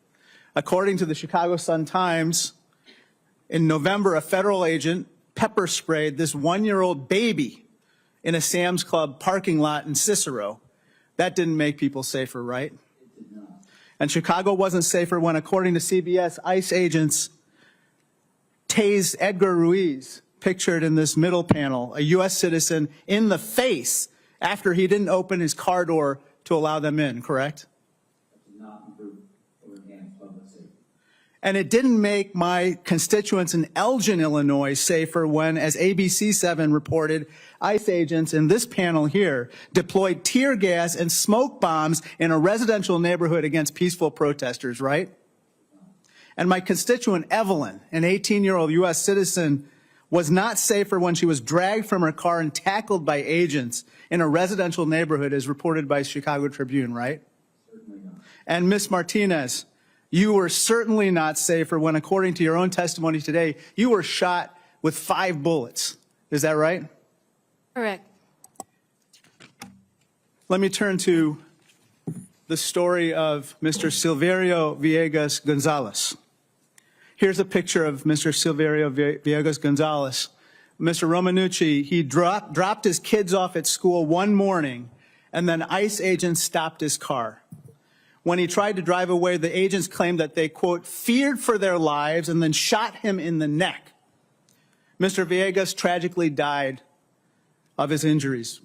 According to the Chicago Sun-Times, In November, a federal agent pepper sprayed this 1-year-old baby in a Sam's Club parking lot in Cicero. That didn't make people safer, right? It did not. And Chicago wasn't safer when, according to CBS, ICE agents tased Edgar Ruiz, pictured in this middle panel, a U.S. citizen, in the face after he didn't open his car door to allow them in, correct? And it didn't make my constituents in Elgin, Illinois, safer when, as ABC7 reported, ICE agents in this panel here deployed tear gas and smoke bombs in a residential neighborhood against peaceful protesters, right? And my constituent Evelyn, an 18-year-old U.S. citizen, was not safer when she was dragged from her car and tackled by agents in a residential neighborhood, as reported by Chicago Tribune, right? Certainly not. And Ms. Martinez, you were certainly not safer when, according to your own testimony today, you were shot with 5 bullets. Is that right? Correct. Let me turn to the story of Mr. Silverio Villegas Gonzalez. Here's a picture of Mr. Silverio Villegas Gonzalez. Mr. Romanucci, he dropped his kids off at school one morning, and then ICE agents stopped his car. When he tried to drive away, the agents claimed that they, quote, feared for their lives and then shot him in the neck. Mr. Villegas tragically died of his injuries.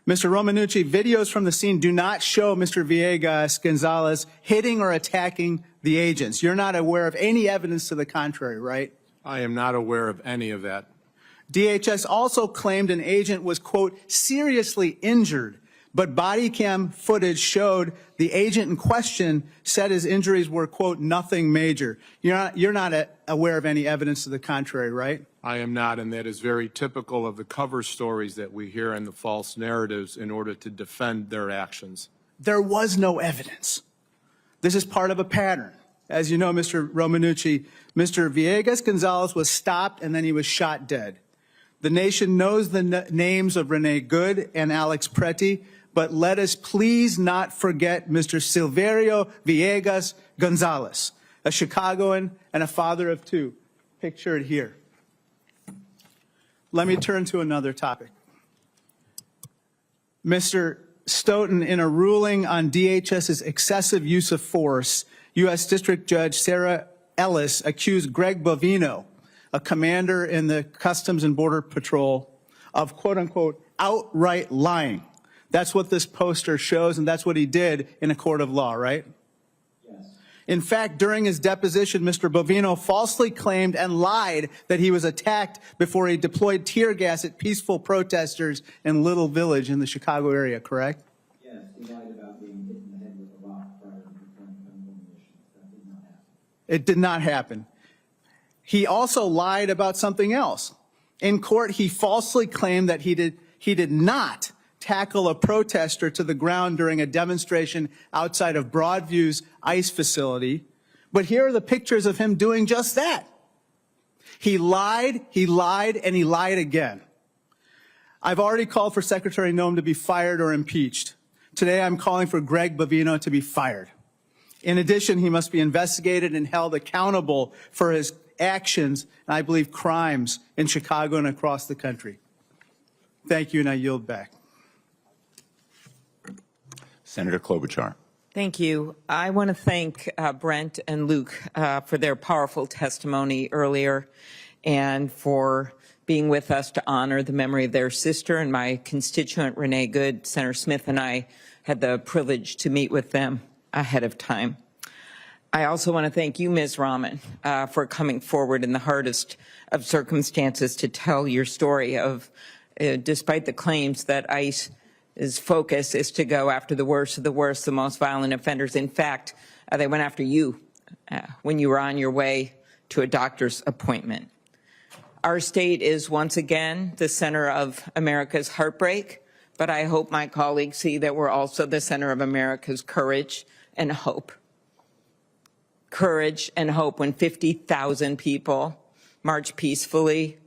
Mr. Romanucci, videos from the scene do not show Mr. Villegas Gonzalez hitting or attacking the agents. You're not aware of any evidence to the contrary, right? I am not aware of any of that. DHS also claimed an agent was, quote, seriously injured, but body cam footage showed the agent in question said his injuries were, quote, nothing major. You're not aware of any evidence to the contrary, right? I am not, and that is very typical of the cover stories that we hear and the false narratives in order to defend their actions. There was no evidence. This is part of a pattern. As you know, Mr. Romanucci, Mr. Villegas Gonzalez was stopped and then he was shot dead. The nation knows the names of Renee Good and Alex Preti, but let us please not forget Mr. Silverio Villegas Gonzalez, a Chicagoan and a father of 2, pictured here. Let me turn to another topic. Mr. Stoughton, in a ruling on DHS's excessive use of force, U.S. District Judge Sarah Ellis accused Greg Bovino, a commander in the Customs and Border Patrol, of, quote unquote, outright lying. That's what this poster shows, and that's what he did in a court of law, right? Yes. In fact, during his deposition, Mr. Bovino falsely claimed and lied that he was attacked before he deployed tear gas at peaceful protesters in Little Village in the Chicago area, correct? Yes, he lied about being hit in the head with a rock prior to deploying chemical munitions. That did not happen. It did not happen. He also lied about something else. In court, he falsely claimed that he did not tackle a protester to the ground during a demonstration outside of Broadview's ICE facility. But here are the pictures of him doing just that. He lied, and he lied again. I've already called for Secretary Noem to be fired or impeached. Today, I'm calling for Greg Bovino to be fired. In addition, he must be investigated and held accountable for his actions, and I believe crimes, in Chicago and across the country. Thank you, and I yield back. Senator Klobuchar. Thank you. I want to thank Brent and Luke for their powerful testimony earlier and for being with us to honor the memory of their sister and my constituent, Renee Good. Senator Smith and I had the privilege to meet with them ahead of time. I also want to thank you, Ms. Rahman, for coming forward in the hardest of circumstances to tell your story of, despite the claims that ICE's focus is to go after the worst of the worst, the most violent offenders. In fact, they went after you when you were on your way to a doctor's appointment. Our state is once again the center of America's heartbreak, but I hope my colleagues see that we're also the center of America's courage and hope. Courage and hope when 50,000 people march peacefully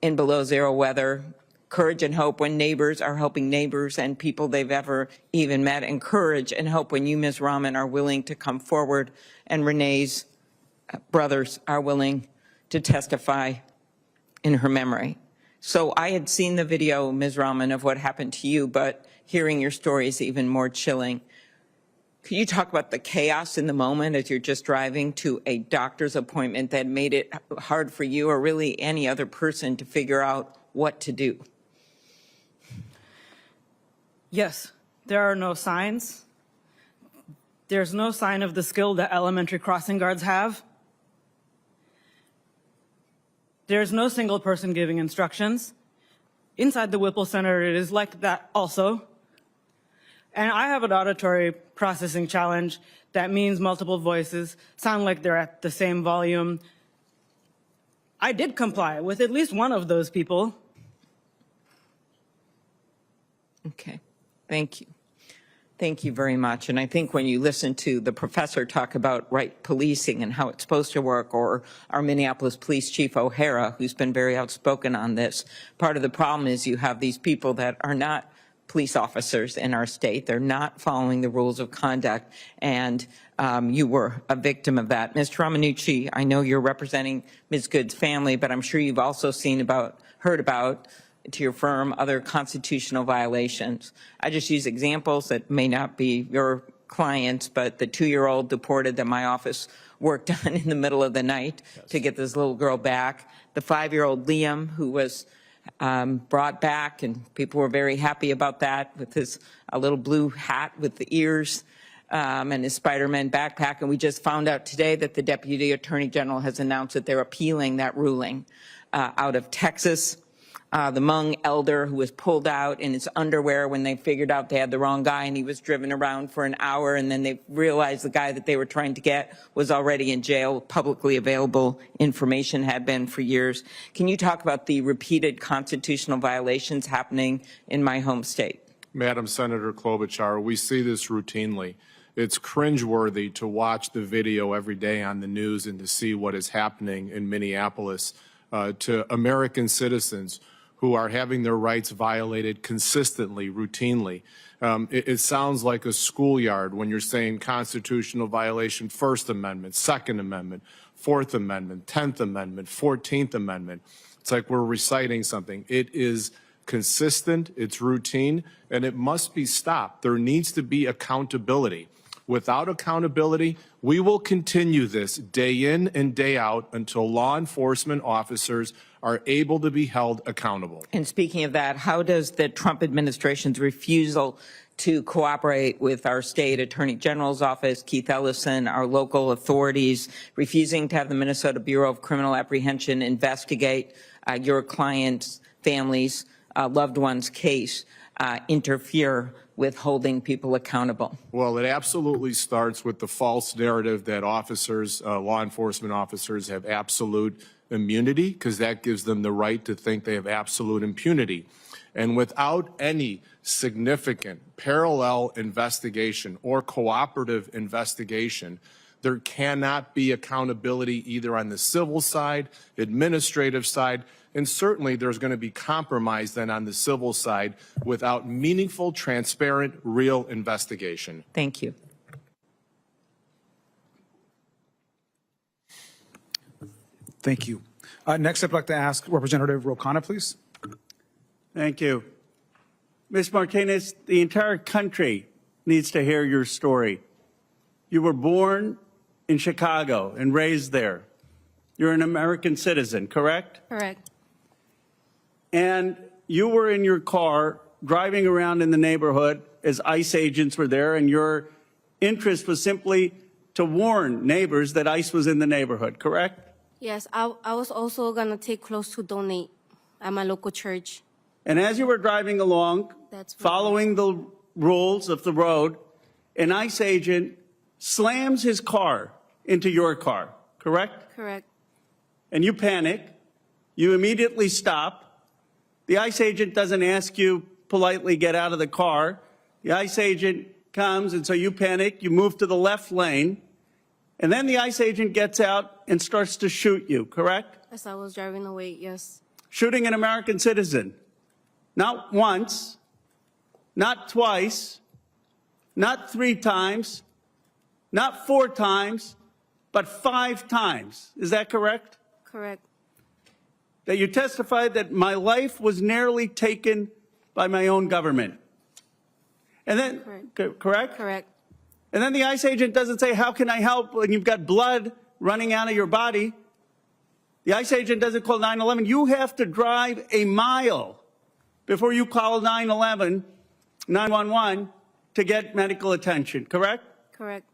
in below zero weather. Courage and hope when neighbors are helping neighbors and people they've ever even met. And courage and hope when you, Ms. Rahman, are willing to come forward and Renee's brothers are willing to testify in her memory. So I had seen the video, Ms. Rahman, of what happened to you, but hearing your story is even more chilling. Could you talk about the chaos in the moment as you're just driving to a doctor's appointment that made it hard for you or really any other person to figure out what to do? Yes, there are no signs. There's no sign of the skill that elementary crossing guards have. There's no single person giving instructions. Inside the Whipple Center, it is like that also. And I have an auditory processing challenge that means multiple voices sound like they're at the same volume. I did comply with at least one of those people. Okay, thank you. Thank you very much. And I think when you listen to the professor talk about right policing and how it's supposed to work, or our Minneapolis Police Chief O'Hara, who's been very outspoken on this, part of the problem is you have these people that are not police officers in our state. They're not following the rules of conduct, and you were a victim of that. Mr. Ramanucci, I know you're representing Ms. Good's family, but I'm sure you've also heard about to your firm other constitutional violations. I just use examples that may not be your clients, but the 2-year-old deported that my office worked on in the middle of the night to get this little girl back. The 5-year-old Liam, who was brought back, and people were very happy about that, with his little blue hat with the ears and his Spider-Man backpack. And we just found out today that the Deputy Attorney General has announced that they're appealing that ruling out of Texas. The Hmong elder who was pulled out in his underwear when they figured out they had the wrong guy, and he was driven around for an hour, and then they realized the guy that they were trying to get was already in jail. Publicly available information had been for years. Can you talk about the repeated constitutional violations happening in my home state? Madam Senator Klobuchar, we see this routinely. It's cringeworthy to watch the video every day on the news and to see what is happening in Minneapolis to American citizens who are having their rights violated consistently, routinely. It sounds like a schoolyard when you're saying constitutional violation, First Amendment, Second Amendment, Fourth Amendment, 10th Amendment, 14th Amendment. It's like we're reciting something. It is consistent, it's routine, and it must be stopped. There needs to be accountability. Without accountability, we will continue this day in and day out until law enforcement officers are able to be held accountable. And speaking of that, how does the Trump administration's refusal to cooperate with our state attorney general's office, Keith Ellison, our local authorities, refusing to have the Minnesota Bureau of Criminal Apprehension investigate your clients' families' loved ones' case, interfere with holding people accountable? Well, it absolutely starts with the false narrative that officers, law enforcement officers, have absolute immunity, because that gives them the right to think they have absolute impunity. And without any significant parallel investigation or cooperative investigation, there cannot be accountability either on the civil side, administrative side, and certainly there's going to be compromise then on the civil side without meaningful, transparent, real investigation. Thank you. Thank you. Next, I'd like to ask Representative Rokana, please. Thank you. Ms. Martinez, the entire country needs to hear your story. You were born in Chicago and raised there. You're an American citizen, correct? Correct. And you were in your car driving around in the neighborhood as ICE agents were there, and your interest was simply to warn neighbors that ICE was in the neighborhood, correct? Yes, I was also going to take clothes to donate at my local church. And as you were driving along, following the rules of the road, an ICE agent slams his car into your car, correct? Correct. And you panic. You immediately stop. The ICE agent doesn't ask you politely get out of the car. The ICE agent comes, and so you panic. You move to the left lane. And then the ICE agent gets out and starts to shoot you, correct? As I was driving away, yes. Shooting an American citizen. Not once, not twice, not 3 times, not 4 times, but 5 times. Is that correct? Correct. That you testified that my life was nearly taken by my own government. And then, correct? Correct. And then the ICE agent doesn't say, how can I help when you've got blood running out of your body? The ICE agent doesn't call 911. You have to drive a mile before you call 911 to get medical attention, correct? Correct.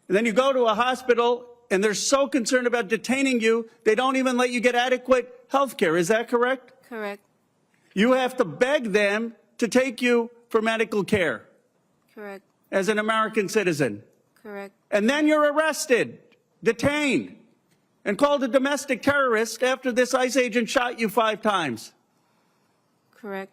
And then you go to a hospital and they're so concerned about detaining you, they don't even let you get adequate health care. Is that correct? Correct. You have to beg them to take you for medical care Correct. as an American citizen. Correct. And then you're arrested, detained, and called a domestic terrorist after this ICE agent shot you 5 times. Correct.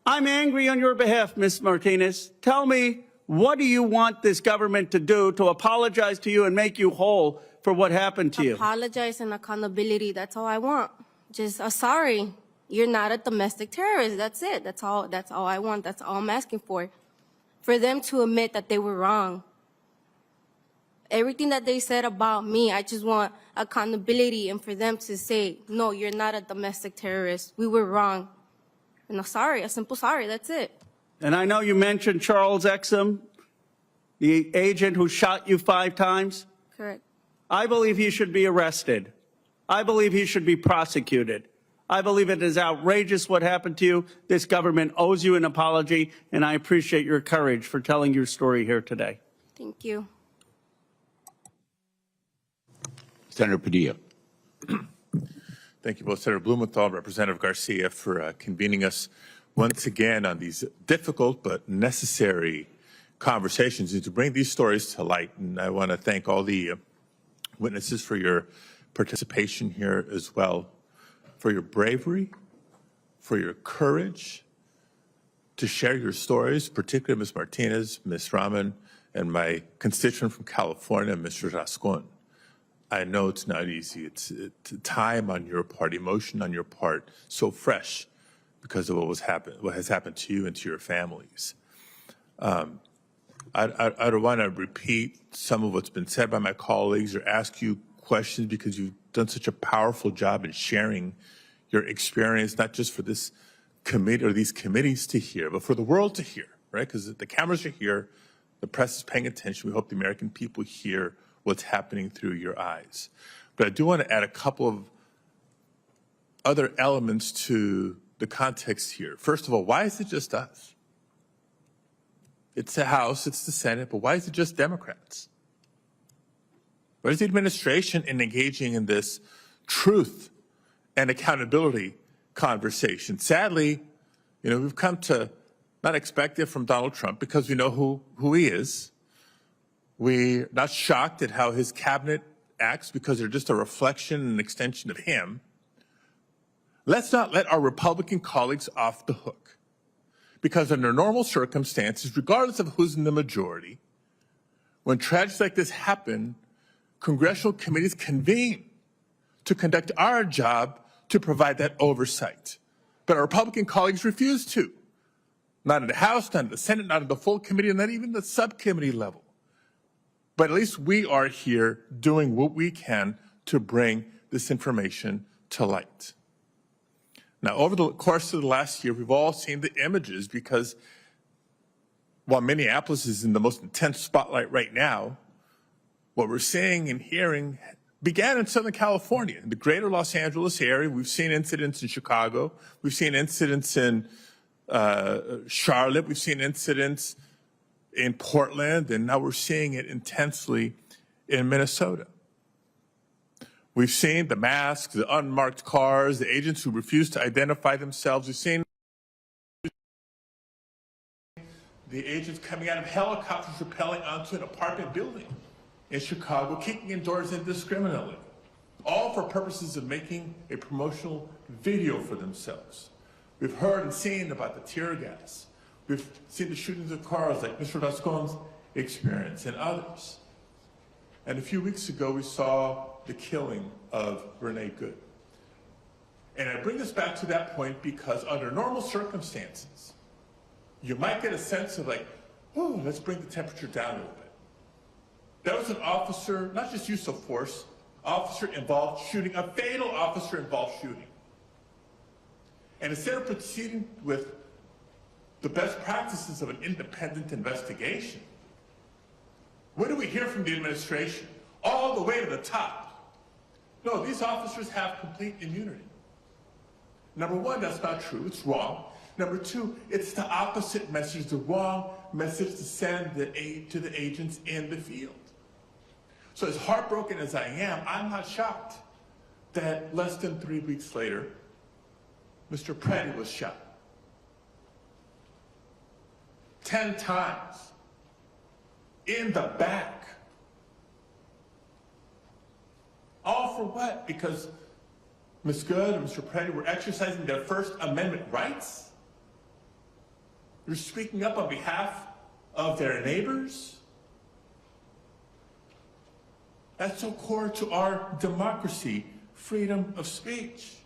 I'm angry on your behalf, Ms. Martinez. Tell me, what do you want this government to do to apologize to you and make you whole for what happened to you? Apologize and accountability. That's all I want. Just a sorry. You're not a domestic terrorist. That's it. That's all I want. That's all I'm asking for. For them to admit that they were wrong. Everything that they said about me, I just want accountability and for them to say, no, you're not a domestic terrorist. We were wrong. And a sorry, a simple sorry. That's it. And I know you mentioned Charles Exum, the agent who shot you 5 times. Correct. I believe he should be arrested. I believe he should be prosecuted. I believe it is outrageous what happened to you. This government owes you an apology, and I appreciate your courage for telling your story here today. Thank you. Senator Padilla. Thank you both, Senator Blumenthal and Representative Garcia, for convening us once again on these difficult but necessary conversations and to bring these stories to light. And I want to thank all the witnesses for your participation here as well, for your bravery, for your courage to share your stories, particularly Ms. Martinez, Ms. Rahman, and my constituent from California, Mr. Rascon. I know it's not easy. It's time on your part, emotion on your part, so fresh because of what has happened to you and to your families. I don't want to repeat some of what's been said by my colleagues or ask you questions because you've done such a powerful job in sharing your experience, not just for this committee or these committees to hear, but for the world to hear, right? Because the cameras are here, the press is paying attention. We hope the American people hear what's happening through your eyes. But I do want to add a couple of other elements to the context here. First of all, why is it just us? It's the House, it's the Senate, but why is it just Democrats? Why is the administration engaging in this truth and accountability conversation? Sadly, we've come to not expect it from Donald Trump because we know who he is. We're not shocked at how his cabinet acts because they're just a reflection and an extension of him. Let's not let our Republican colleagues off the hook because under normal circumstances, regardless of who's in the majority, when tragedies like this happen, congressional committees convene to conduct our job to provide that oversight. But our Republican colleagues refuse to. Not in the House, not in the Senate, not in the full committee, and not even the subcommittee level. But at least we are here doing what we can to bring this information to light. Now, over the course of the last year, we've all seen the images because while Minneapolis is in the most intense spotlight right now, what we're seeing and hearing began in Southern California, in the greater Los Angeles area. We've seen incidents in Chicago. We've seen incidents in Charlotte. We've seen incidents in Portland, and now we're seeing it intensely in Minnesota. We've seen the masks, the unmarked cars, the agents who refuse to identify themselves. We've seen the agents coming out of helicopters rappelling onto an apartment building in Chicago, kicking in doors indiscriminately, all for purposes of making a promotional video for themselves. We've heard and seen about the tear gas. We've seen the shootings of cars like Mr. Rascon's experience and others. And a few weeks ago, we saw the killing of Renee Good. And I bring this back to that point because under normal circumstances, you might get a sense of like, oh, let's bring the temperature down a little bit. That was an officer, not just use of force, officer-involved shooting, a fatal officer-involved shooting. And instead of proceeding with the best practices of an independent investigation, what do we hear from the administration? All the way to the top. No, these officers have complete immunity. Number one, that's not true. It's wrong. Number two, it's the opposite message, the wrong message to send to the agents in the field. So as heartbroken as I am, I'm not shocked that less than 3 weeks later, Mr. Preddy was shot 10 times in the back. All for what? Because Ms. Good and Mr. Preddy were exercising their First Amendment rights? They're speaking up on behalf of their neighbors? That's so core to our democracy, freedom of speech.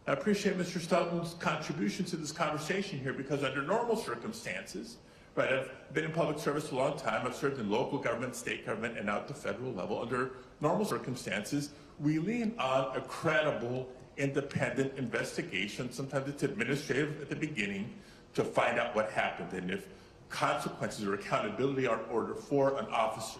I appreciate Mr. Stoughton's contribution to this conversation here, because under normal circumstances, right, I've been in public service a long time. I've served in local government, state government, and out at the federal level. Under normal circumstances, we lean on a credible, independent investigation. Sometimes it's administrative at the beginning to find out what happened and if consequences or accountability are in order for an officer.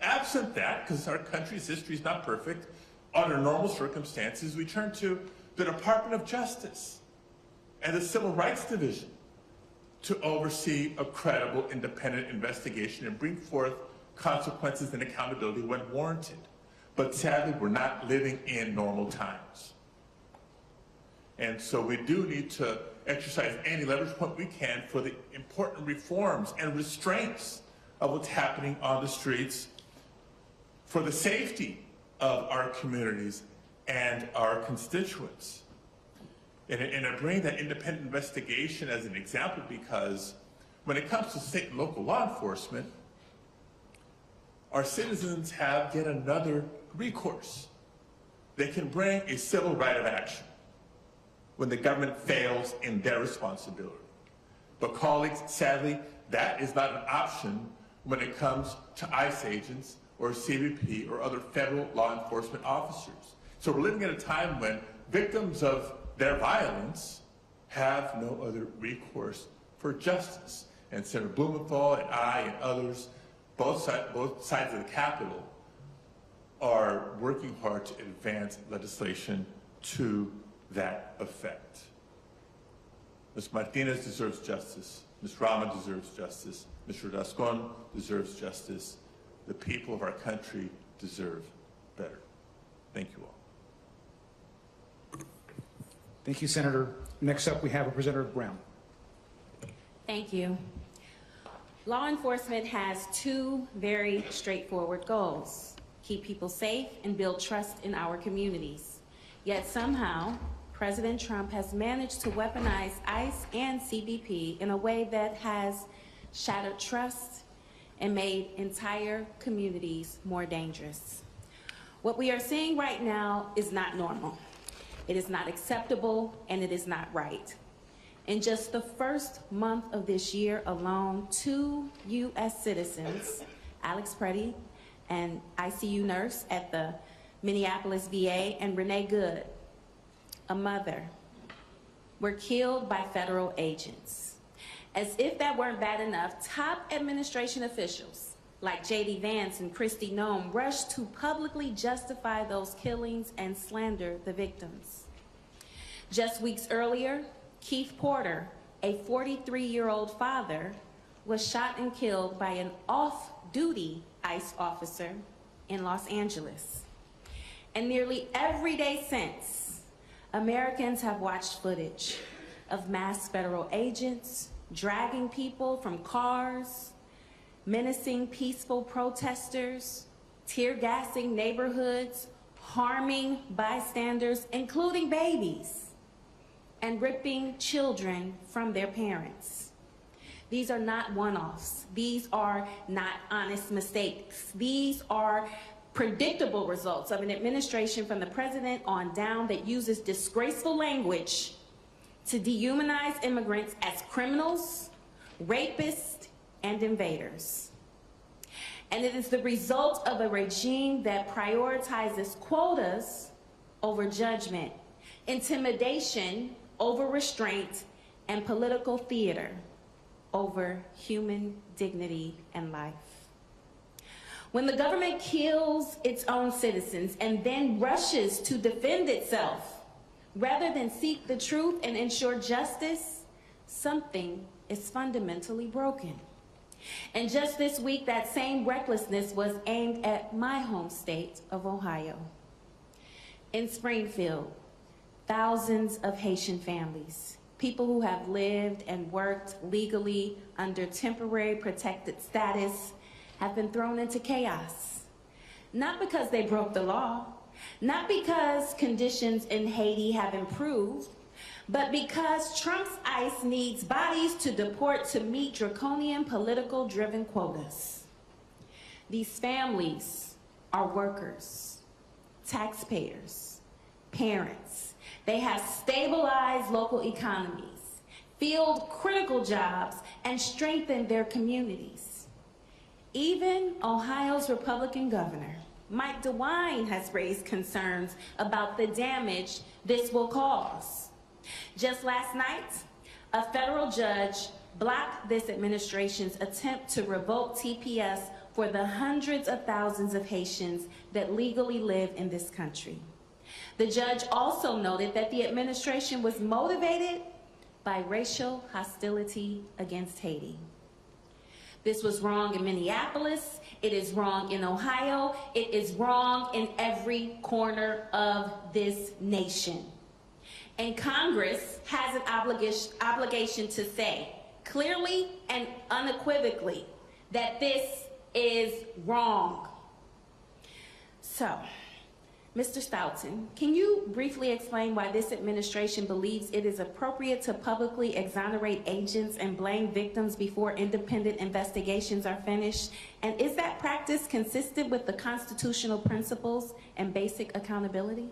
Absent that, because our country's history is not perfect, under normal circumstances, we turn to the Department of Justice and the Civil Rights Division to oversee a credible, independent investigation and bring forth consequences and accountability when warranted. But sadly, we're not living in normal times. And so we do need to exercise any leverage point we can for the important reforms and restraints of what's happening on the streets for the safety of our communities and our constituents. And I bring that independent investigation as an example because when it comes to state and local law enforcement, our citizens have yet another recourse. They can bring a civil right of action when the government fails in their responsibility. But colleagues, sadly, that is not an option when it comes to ICE agents or CBP or other federal law enforcement officers. So we're living at a time when victims of their violence have no other recourse for justice. And Senator Blumenthal and I and others, both sides of the Capitol, are working hard to advance legislation to that effect. Ms. Martinez deserves justice. Ms. Rama deserves justice. Mr. Dascon deserves justice. The people of our country deserve better. Thank you all. Thank you, Senator. Next up, we have Representative Brown. Thank you. Law enforcement has two very straightforward goals: keep people safe and build trust in our communities. Yet somehow, President Trump has managed to weaponize ICE and CBP in a way that has shattered trust and made entire communities more dangerous. What we are seeing right now is not normal. It is not acceptable, and it is not right. In just the first month of this year alone, 2 U.S. citizens, Alex Preddy, an ICU nurse at the Minneapolis VA, and Renee Good, a mother, were killed by federal agents. As if that weren't bad enough, top administration officials like J.D. Vance and Kristi Noem rushed to publicly justify those killings and slander the victims. Just weeks earlier, Keith Porter, a 43-year-old father, was shot and killed by an off-duty ICE officer in Los Angeles. And nearly every day since, Americans have watched footage of masked federal agents dragging people from cars, menacing peaceful protesters, tear-gassing neighborhoods, harming bystanders, including babies, and ripping children from their parents. These are not one-offs. These are not honest mistakes. These are predictable results of an administration from the president on down that uses disgraceful language to dehumanize immigrants as criminals, rapists, and invaders. And it is the result of a regime that prioritizes quotas over judgment, intimidation over restraint, and political theater over human dignity and life. When the government kills its own citizens and then rushes to defend itself, rather than seek the truth and ensure justice, something is fundamentally broken. And just this week, that same recklessness was aimed at my home state of Ohio. In Springfield, thousands of Haitian families, people who have lived and worked legally under temporary protected status, have been thrown into chaos. Not because they broke the law, not because conditions in Haiti have improved, but because Trump's ICE needs bodies to deport to meet draconian political-driven quotas. These families are workers, taxpayers, parents. They have stabilized local economies, filled critical jobs, and strengthened their communities. Even Ohio's Republican governor, Mike DeWine, has raised concerns about the damage this will cause. Just last night, a federal judge blocked this administration's attempt to revoke TPS for the hundreds of thousands of Haitians that legally live in this country. The judge also noted that the administration was motivated by racial hostility against Haiti. This was wrong in Minneapolis, it is wrong in Ohio, it is wrong in every corner of this nation. And Congress has an obligation to say clearly and unequivocally that this is wrong. So, Mr. Stoughton, can you briefly explain why this administration believes it is appropriate to publicly exonerate agents and blame victims before independent investigations are finished? And is that practice consistent with the constitutional principles and basic accountability?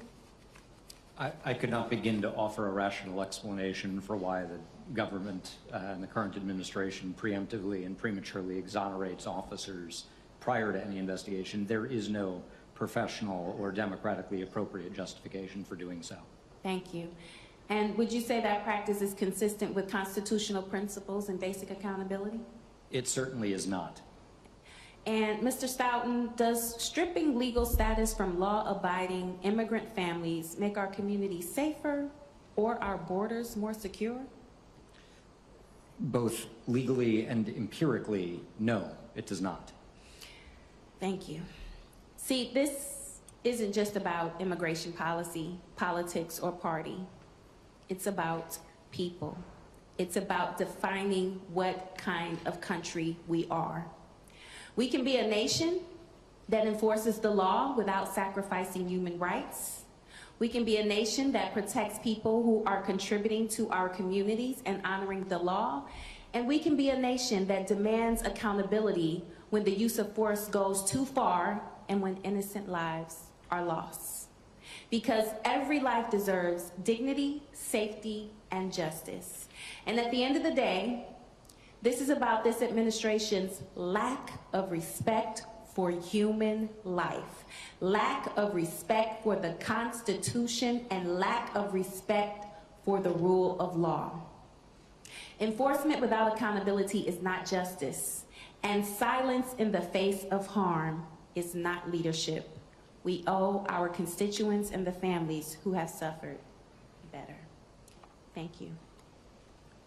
I could not begin to offer a rational explanation for why the government and the current administration preemptively and prematurely exonerates officers prior to any investigation. There is no professional or democratically appropriate justification for doing so. Thank you. And would you say that practice is consistent with constitutional principles and basic accountability? It certainly is not. And Mr. Stoughton, does stripping legal status from law-abiding immigrant families make our communities safer or our borders more secure? Both legally and empirically, no, it does not. Thank you. See, this isn't just about immigration policy, politics, or party. It's about people. It's about defining what kind of country we are. We can be a nation that enforces the law without sacrificing human rights. We can be a nation that protects people who are contributing to our communities and honoring the law. And we can be a nation that demands accountability when the use of force goes too far and when innocent lives are lost. Because every life deserves dignity, safety, and justice. And at the end of the day, this is about this administration's lack of respect for human life, lack of respect for the Constitution, and lack of respect for the rule of law. Enforcement without accountability is not justice, and silence in the face of harm is not leadership. We owe our constituents and the families who have suffered better. Thank you.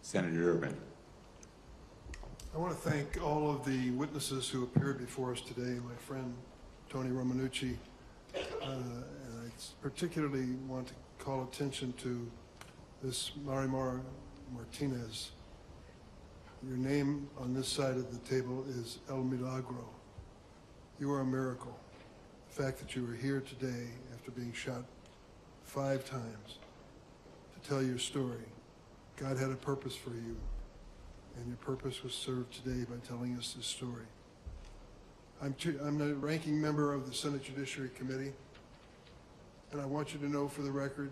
Senator Urban. I want to thank all of the witnesses who appeared before us today, my friend Tony Romanucci. And I particularly want to call attention to this Marimar Martinez. Your name on this side of the table is El Milagro. You are a miracle. The fact that you are here today after being shot 5 times to tell your story. God had a purpose for you, and your purpose was served today by telling us this story. I'm the ranking member of the Senate Judiciary Committee, and I want you to know for the record,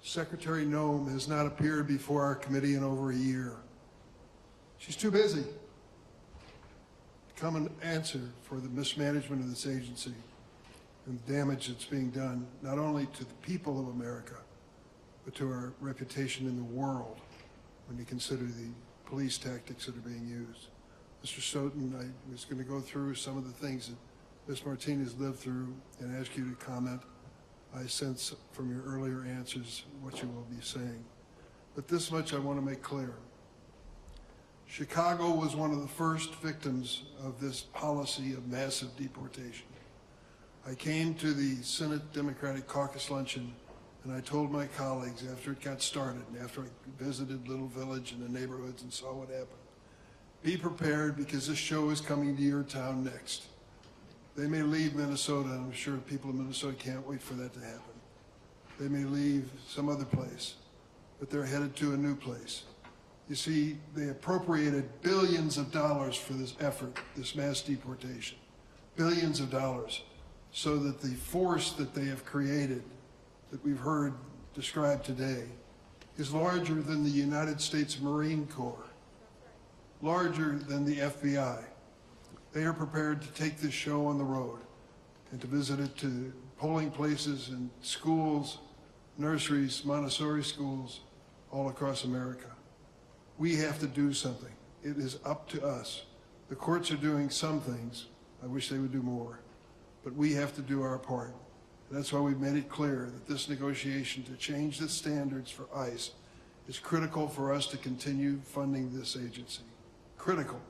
Secretary Noem has not appeared before our committee in over a year. She's too busy. become an answer for the mismanagement of this agency and the damage that's being done, not only to the people of America, but to our reputation in the world when you consider the police tactics that are being used. Mr. Stoughton, I was going to go through some of the things that Ms. Martinez lived through and ask you to comment. I sense from your earlier answers what you will be saying. But this much I want to make clear. Chicago was one of the first victims of this policy of massive deportation. I came to the Senate Democratic Caucus luncheon and I told my colleagues after it got started and after I visited Little Village and the neighborhoods and saw what happened, be prepared because this show is coming to your town next. They may leave Minnesota, and I'm sure people in Minnesota can't wait for that to happen. They may leave some other place, but they're headed to a new place. You see, they appropriated billions of dollars for this effort, this mass deportation. Billions of dollars, so that the force that they have created, that we've heard described today, is larger than the United States Marine Corps, larger than the FBI. They are prepared to take this show on the road and to visit it to polling places and schools, nurseries, Montessori schools all across America. We have to do something. It is up to us. The courts are doing some things. I wish they would do more. But we have to do our part. And that's why we've made it clear that this negotiation to change the standards for ICE is critical for us to continue funding this agency. Critical.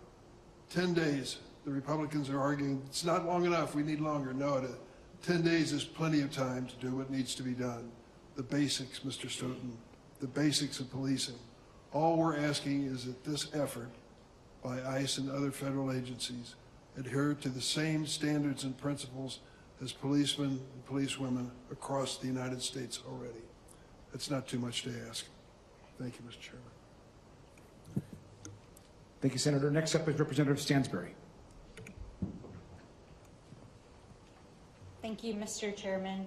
10 days. The Republicans are arguing, it's not long enough, we need longer. No, 10 days is plenty of time to do what needs to be done. The basics, Mr. Stoughton, the basics of policing. All we're asking is that this effort by ICE and other federal agencies adhere to the same standards and principles as policemen and policewomen across the United States already. That's not too much to ask. Thank you, Mr. Chairman. Thank you, Senator. Next up is Representative Stansbury. Thank you, Mr. Chairman.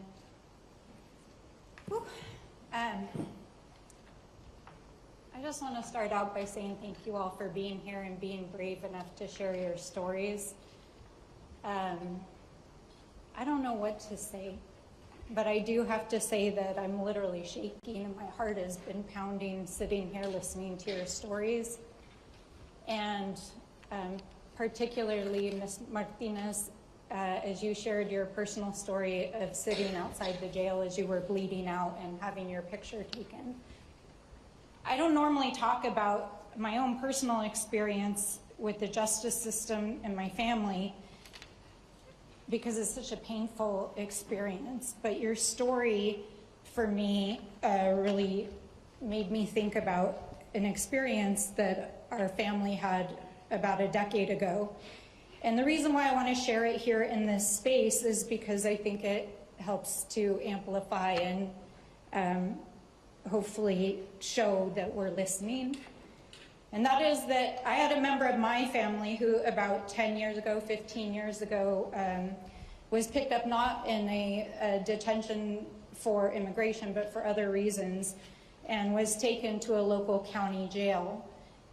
I just want to start out by saying thank you all for being here and being brave enough to share your stories. I don't know what to say, but I do have to say that I'm literally shaking and my heart has been pounding sitting here listening to your stories. And particularly, Ms. Martinez, as you shared your personal story of sitting outside the jail as you were bleeding out and having your picture taken. I don't normally talk about my own personal experience with the justice system and my family because it's such a painful experience, but your story for me really made me think about an experience that our family had about a decade ago. And the reason why I want to share it here in this space is because I think it helps to amplify and hopefully show that we're listening. And that is that I had a member of my family who about 10 years ago, 15 years ago, was picked up not in a detention for immigration, but for other reasons, and was taken to a local county jail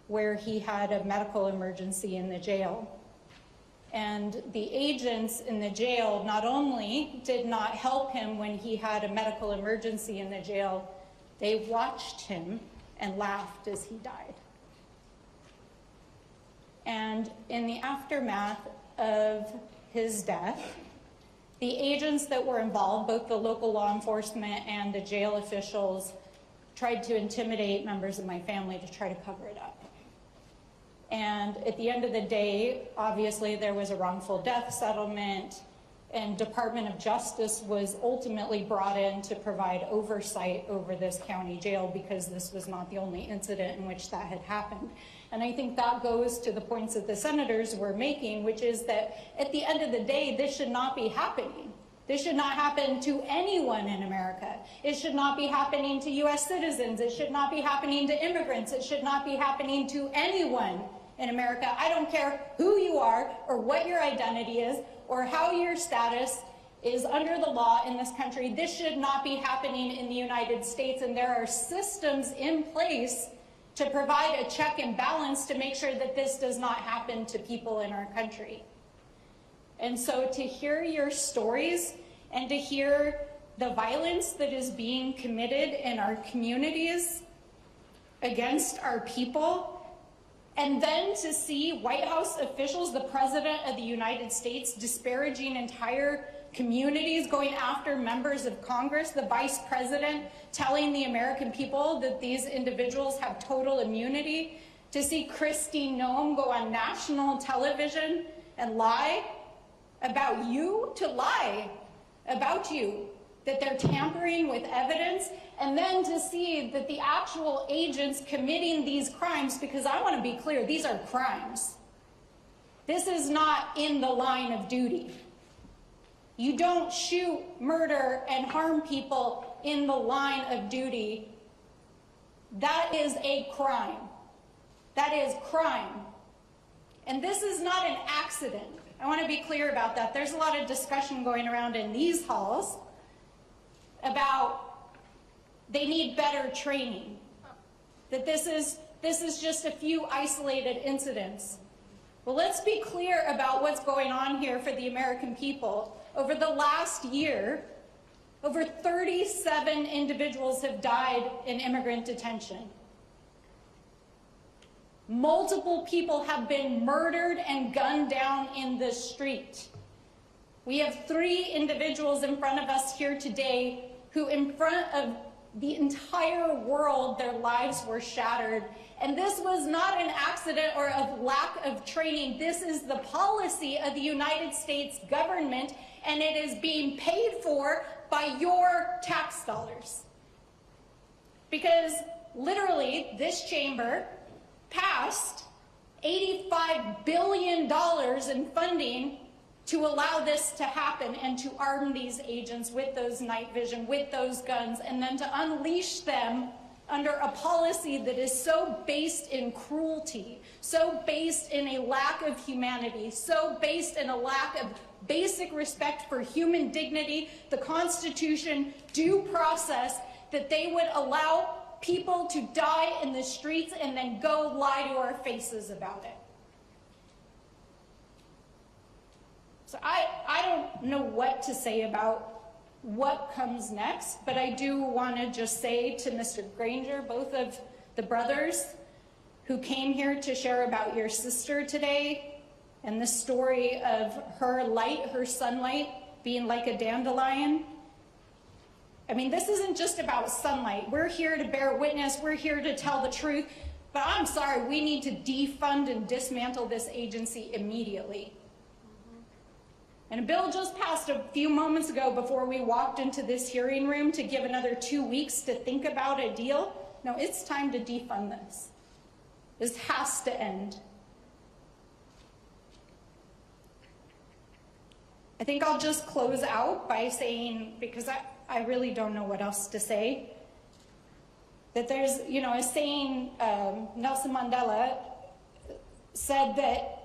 where he had a medical emergency in the jail. And the agents in the jail not only did not help him when he had a medical emergency in the jail, they watched him and laughed as he died. And in the aftermath of his death, the agents that were involved, both the local law enforcement and the jail officials, tried to intimidate members of my family to try to cover it up. And at the end of the day, obviously there was a wrongful death settlement, and Department of Justice was ultimately brought in to provide oversight over this county jail because this was not the only incident in which that had happened. And I think that goes to the points that the senators were making, which is that at the end of the day, this should not be happening. This should not happen to anyone in America. It should not be happening to U.S. citizens. It should not be happening to immigrants. It should not be happening to anyone in America. I don't care who you are or what your identity is or how your status is under the law in this country. This should not be happening in the United States, and there are systems in place to provide a check and balance to make sure that this does not happen to people in our country. And so to hear your stories and to hear the violence that is being committed in our communities against our people, and then to see White House officials, the President of the United States, disparaging entire communities, going after members of Congress, the Vice President telling the American people that these individuals have total immunity, to see Christine Noem go on national television and lie about you, to lie about you, that they're tampering with evidence, and then to see that the actual agents committing these crimes, because I want to be clear, these are crimes. This is not in the line of duty. You don't shoot, murder, and harm people in the line of duty. That is a crime. That is crime. And this is not an accident. I want to be clear about that. There's a lot of discussion going around in these halls about they need better training, that this is just a few isolated incidents. Well, let's be clear about what's going on here for the American people. Over the last year, over 37 individuals have died in immigrant detention. Multiple people have been murdered and gunned down in the street. We have 3 individuals in front of us here today who, in front of the entire world, their lives were shattered. And this was not an accident or a lack of training. This is the policy of the United States government, and it is being paid for by your tax dollars. Because literally, this chamber passed $85 billion in funding to allow this to happen and to arm these agents with those night vision, with those guns, and then to unleash them under a policy that is so based in cruelty, so based in a lack of humanity, so based in a lack of basic respect for human dignity, the Constitution, due process, that they would allow people to die in the streets and then go lie to our faces about it. So I don't know what to say about what comes next, but I do want to just say to Mr. Granger, both of the brothers who came here to share about your sister today and the story of her light, her sunlight, being like a dandelion. I mean, this isn't just about sunlight. We're here to bear witness. We're here to tell the truth. But I'm sorry, we need to defund and dismantle this agency immediately. And a bill just passed a few moments ago before we walked into this hearing room to give another 2 weeks to think about a deal. No, it's time to defund this. This has to end. I think I'll just close out by saying, because I really don't know what else to say, that there's, a saying, Nelson Mandela said that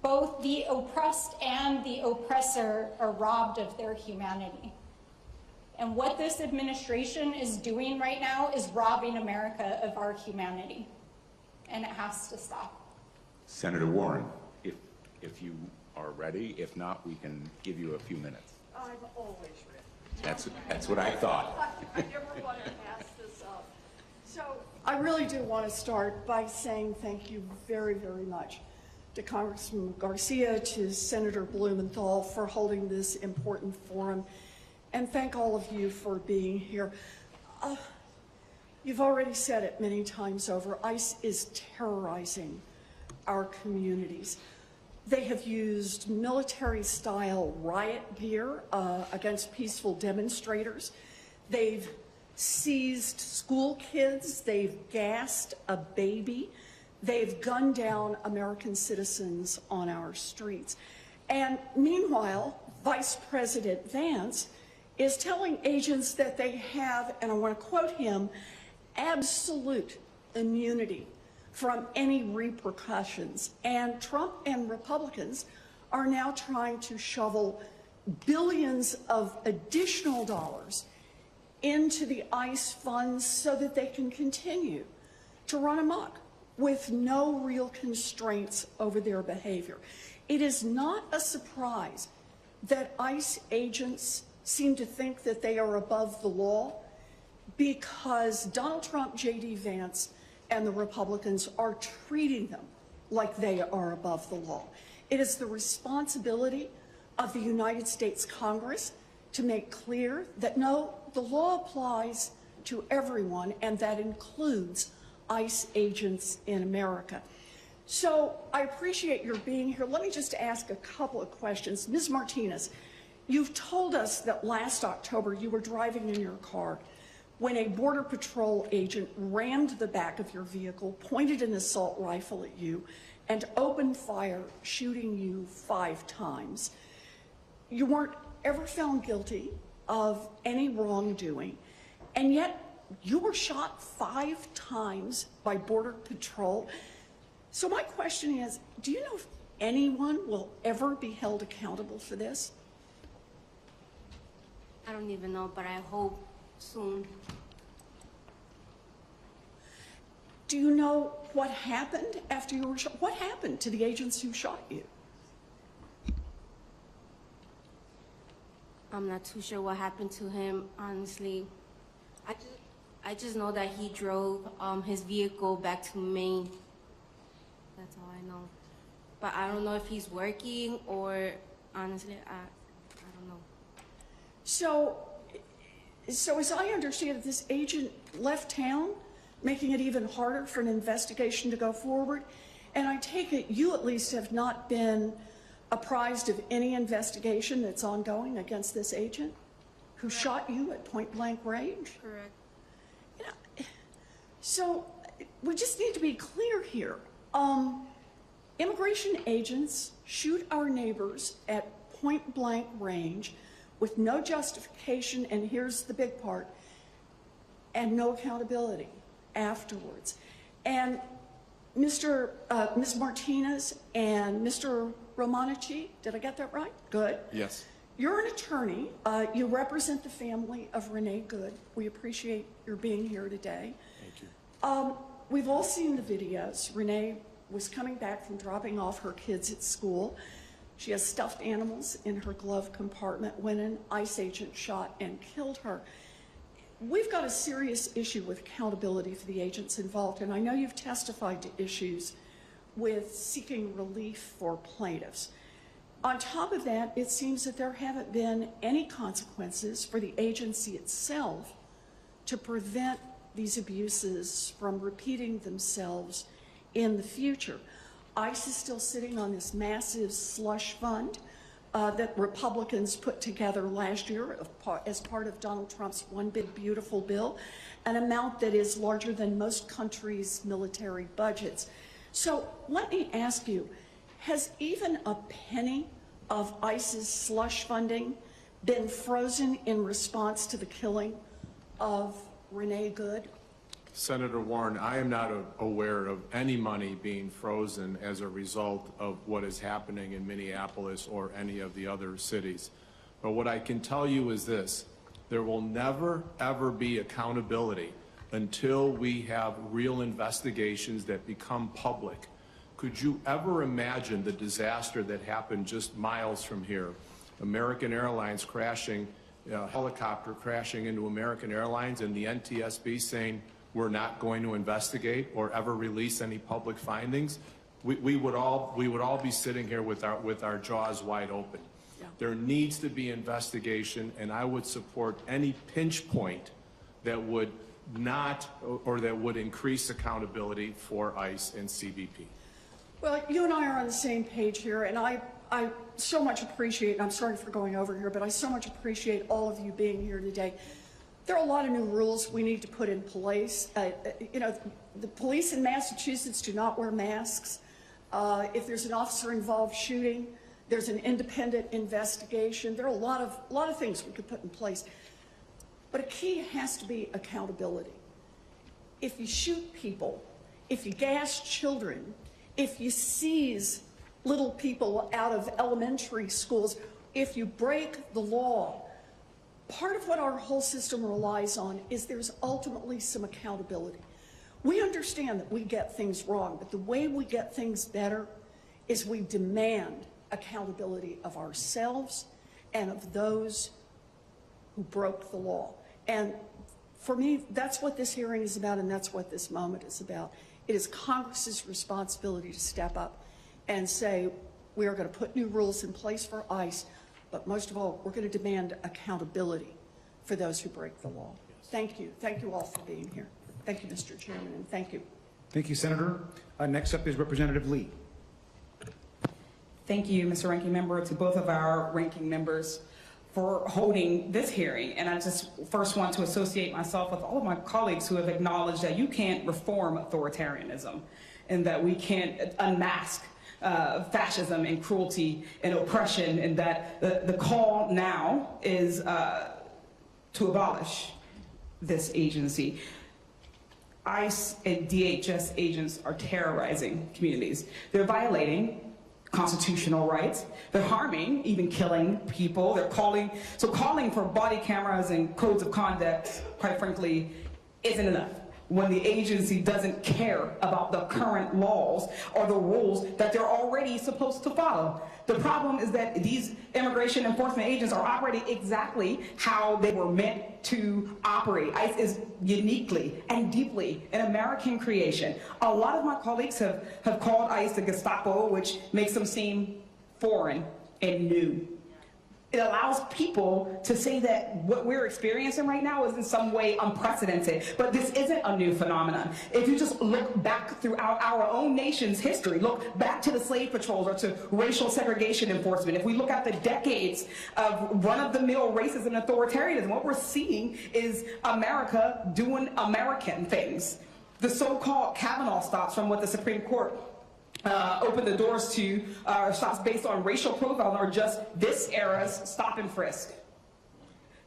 both the oppressed and the oppressor are robbed of their humanity. And what this administration is doing right now is robbing America of our humanity. And it has to stop. Senator Warren, if you are ready. If not, we can give you a few minutes. I'm always ready. That's what I thought. I never want to pass this up. So I really do want to start by saying thank you very, very much to Congressman Garcia, to Senator Blumenthal for holding this important forum, and thank all of you for being here. You've already said it many times over, ICE is terrorizing our communities. They have used military-style riot gear against peaceful demonstrators. They've seized school kids. They've gassed a baby. They've gunned down American citizens on our streets. And meanwhile, Vice President Vance is telling agents that they have, and I want to quote him, absolute immunity from any repercussions. And Trump and Republicans are now trying to shovel billions of additional dollars into the ICE funds so that they can continue to run amok with no real constraints over their behavior. It is not a surprise that ICE agents seem to think that they are above the law because Donald Trump, J.D. Vance, and the Republicans are treating them like they are above the law. It is the responsibility of the United States Congress to make clear that no, the law applies to everyone, and that includes ICE agents in America. So I appreciate your being here. Let me just ask a couple of questions. Ms. Martinez, you've told us that last October you were driving in your car when a Border Patrol agent rammed the back of your vehicle, pointed an assault rifle at you, and opened fire, shooting you 5 times. You weren't ever found guilty of any wrongdoing, and yet you were shot 5 times by Border Patrol. So my question is, do you know if anyone will ever be held accountable for this? I don't even know, but I hope soon. Do you know what happened after you were shot? What happened to the agents who shot you? I'm not too sure what happened to him, honestly. I just know that he drove his vehicle back to Maine. That's all I know. But I don't know if he's working or, honestly, I don't know. So as I understand it, this agent left town, making it even harder for an investigation to go forward. And I take it you at least have not been apprised of any investigation that's ongoing against this agent who shot you at point blank range? Correct. You know, so we just need to be clear here. Immigration agents shoot our neighbors at point blank range with no justification, and here's the big part, and no accountability afterwards. And Ms. Martinez and Mr. Romanici, did I get that right? Good. Yes. You're an attorney. You represent the family of Renee Good. We appreciate your being here today. Thank you. We've all seen the videos. Renee was coming back from dropping off her kids at school. She has stuffed animals in her glove compartment when an ICE agent shot and killed her. We've got a serious issue with accountability for the agents involved, and I know you've testified to issues with seeking relief for plaintiffs. On top of that, it seems that there haven't been any consequences for the agency itself to prevent these abuses from repeating themselves in the future. ICE is still sitting on this massive slush fund that Republicans put together last year as part of Donald Trump's One Big Beautiful Bill, an amount that is larger than most countries' military budgets. So let me ask you, has even a penny of ICE's slush funding been frozen in response to the killing of Renee Good? Senator Warren, I am not aware of any money being frozen as a result of what is happening in Minneapolis or any of the other cities. But what I can tell you is this: there will never, ever be accountability until we have real investigations that become public. Could you ever imagine the disaster that happened just miles from here? American Airlines crashing, a helicopter crashing into American Airlines, and the NTSB saying, we're not going to investigate or ever release any public findings. We would all be sitting here with our jaws wide open. Yeah. There needs to be investigation, and I would support any pinch point that would not or that would increase accountability for ICE and CBP. Well, you and I are on the same page here, and I so much appreciate, and I'm sorry for going over here, but I so much appreciate all of you being here today. There are a lot of new rules we need to put in place. You know, the police in Massachusetts do not wear masks. If there's an officer involved shooting, there's an independent investigation. There are a lot of things we could put in place. But a key has to be accountability. If you shoot people, if you gas children, if you seize little people out of elementary schools, if you break the law, part of what our whole system relies on is there's ultimately some accountability. We understand that we get things wrong, but the way we get things better is we demand accountability of ourselves and of those who broke the law. And for me, that's what this hearing is about, and that's what this moment is about. It is Congress's responsibility to step up and say, we are going to put new rules in place for ICE, but most of all, we're going to demand accountability for those who break the law. Thank you. Thank you all for being here. Thank you, Mr. Chairman, and thank you. Thank you, Senator. Next up is Representative Lee. Thank you, Mr. Ranking Member, to both of our ranking members for holding this hearing. And I just first want to associate myself with all of my colleagues who have acknowledged that you can't reform authoritarianism and that we can't unmask fascism and cruelty and oppression, and that the call now is to abolish this agency. ICE and DHS agents are terrorizing communities. They're violating constitutional rights. They're harming, even killing people. They're calling for body cameras and codes of conduct, quite frankly, isn't enough when the agency doesn't care about the current laws or the rules that they're already supposed to follow. The problem is that these immigration enforcement agents are operating exactly how they were meant to operate. ICE is uniquely and deeply an American creation. A lot of my colleagues have called ICE the Gestapo, which makes them seem foreign and new. It allows people to say that what we're experiencing right now is in some way unprecedented, but this isn't a new phenomenon. If you just look back throughout our own nation's history, look back to the slave patrols or to racial segregation enforcement, if we look at the decades of run-of-the-mill racism and authoritarianism, what we're seeing is America doing American things. The so-called Kavanaugh stops from what the Supreme Court open the doors to stops based on racial profiling or just this era's stop and frisk.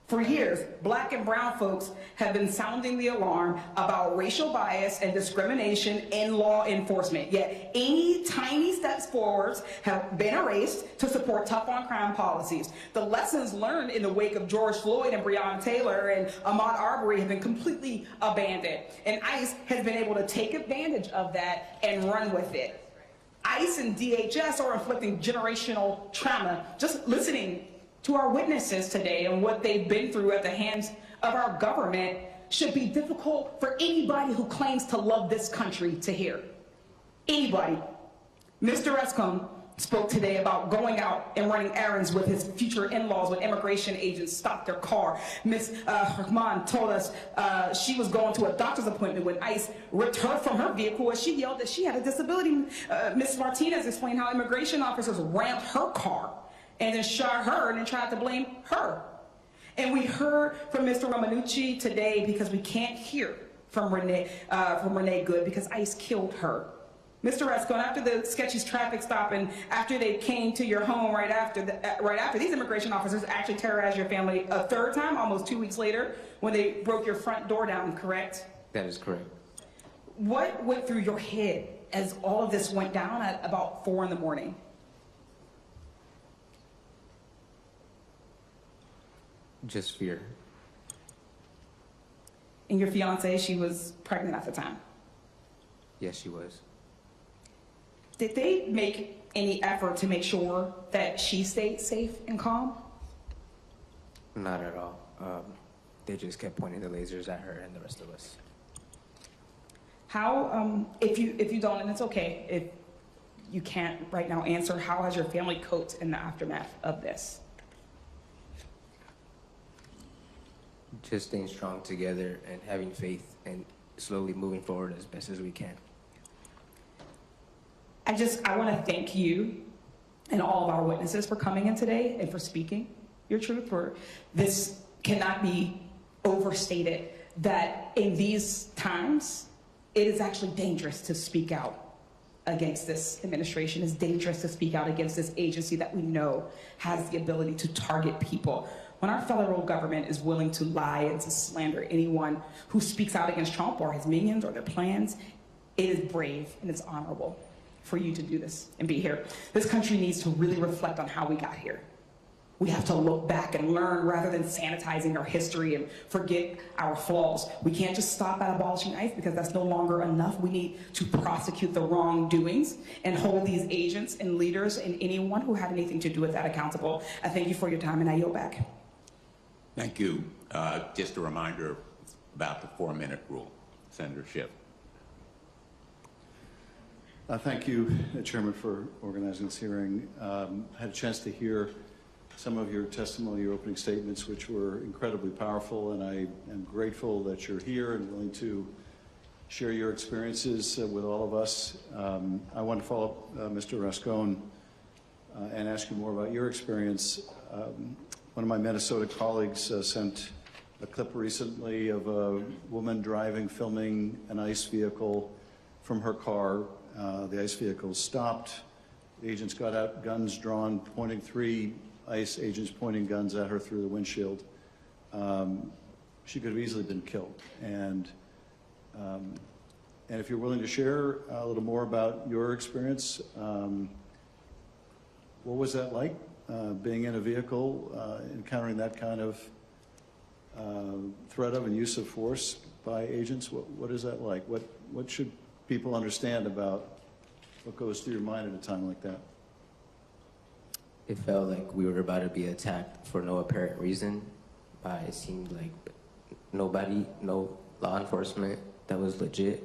For years, black and brown folks have been sounding the alarm about racial bias and discrimination in law enforcement, yet any tiny steps forwards have been erased to support tough on crime policies. The lessons learned in the wake of George Floyd and Breonna Taylor and Ahmaud Arbery have been completely abandoned, and ICE has been able to take advantage of that and run with it. ICE and DHS are inflicting generational trauma. Just listening to our witnesses today and what they've been through at the hands of our government should be difficult for anybody who claims to love this country to hear. Anybody. Mr. Escom spoke today about going out and running errands with his future in-laws when immigration agents stopped their car. Ms. Rahman told us she was going to a doctor's appointment when ICE ripped her from her vehicle as she yelled that she had a disability. Ms. Martinez explained how immigration officers rammed her car and then shot her and then tried to blame her. And we heard from Mr. Romanucci today because we can't hear from Renee Good because ICE killed her. Mr. Resco, after the sketchy traffic stop and after they came to your home right after, these immigration officers actually terrorized your family a third time, almost 2 weeks later, when they broke your front door down, correct? That is correct. What went through your head as all of this went down at about 4 in the morning? Just fear. And your fiance, she was pregnant at the time? Yes, she was. Did they make any effort to make sure that she stayed safe and calm? Not at all. They just kept pointing the lasers at her and the rest of us. How, if you don't, and it's okay if you can't right now answer, how has your family coped in the aftermath of this? Just staying strong together and having faith and slowly moving forward as best as we can. I want to thank you and all of our witnesses for coming in today and for speaking your truth. For this cannot be overstated, that in these times, it is actually dangerous to speak out against this administration. It's dangerous to speak out against this agency that we know has the ability to target people. When our federal government is willing to lie and to slander anyone who speaks out against Trump or his minions or their plans, it is brave and it's honorable for you to do this and be here. This country needs to really reflect on how we got here. We have to look back and learn rather than sanitizing our history and forget our flaws. We can't just stop at abolishing ICE because that's no longer enough. We need to prosecute the wrongdoings and hold these agents and leaders and anyone who had anything to do with that accountable. I thank you for your time, and I yield back. Thank you. Just a reminder about the 4-minute rule. Senator Schiff. Thank you, Chairman, for organizing this hearing. I had a chance to hear some of your testimony, your opening statements, which were incredibly powerful, and I am grateful that you're here and willing to share your experiences with all of us. I want to follow up, Mr. Rascon, and ask you more about your experience. One of my Minnesota colleagues sent a clip recently of a woman filming an ICE vehicle from her car. The ICE vehicle stopped. The agents got out, guns drawn, three ICE agents pointing guns at her through the windshield. She could have easily been killed. And if you're willing to share a little more about your experience, what was that like, being in a vehicle, encountering that kind of threat of and use of force by agents? What is that like? What should people understand about what goes through your mind at a time like that? It felt like we were about to be attacked for no apparent reason by, it seemed like, nobody, no law enforcement that was legit.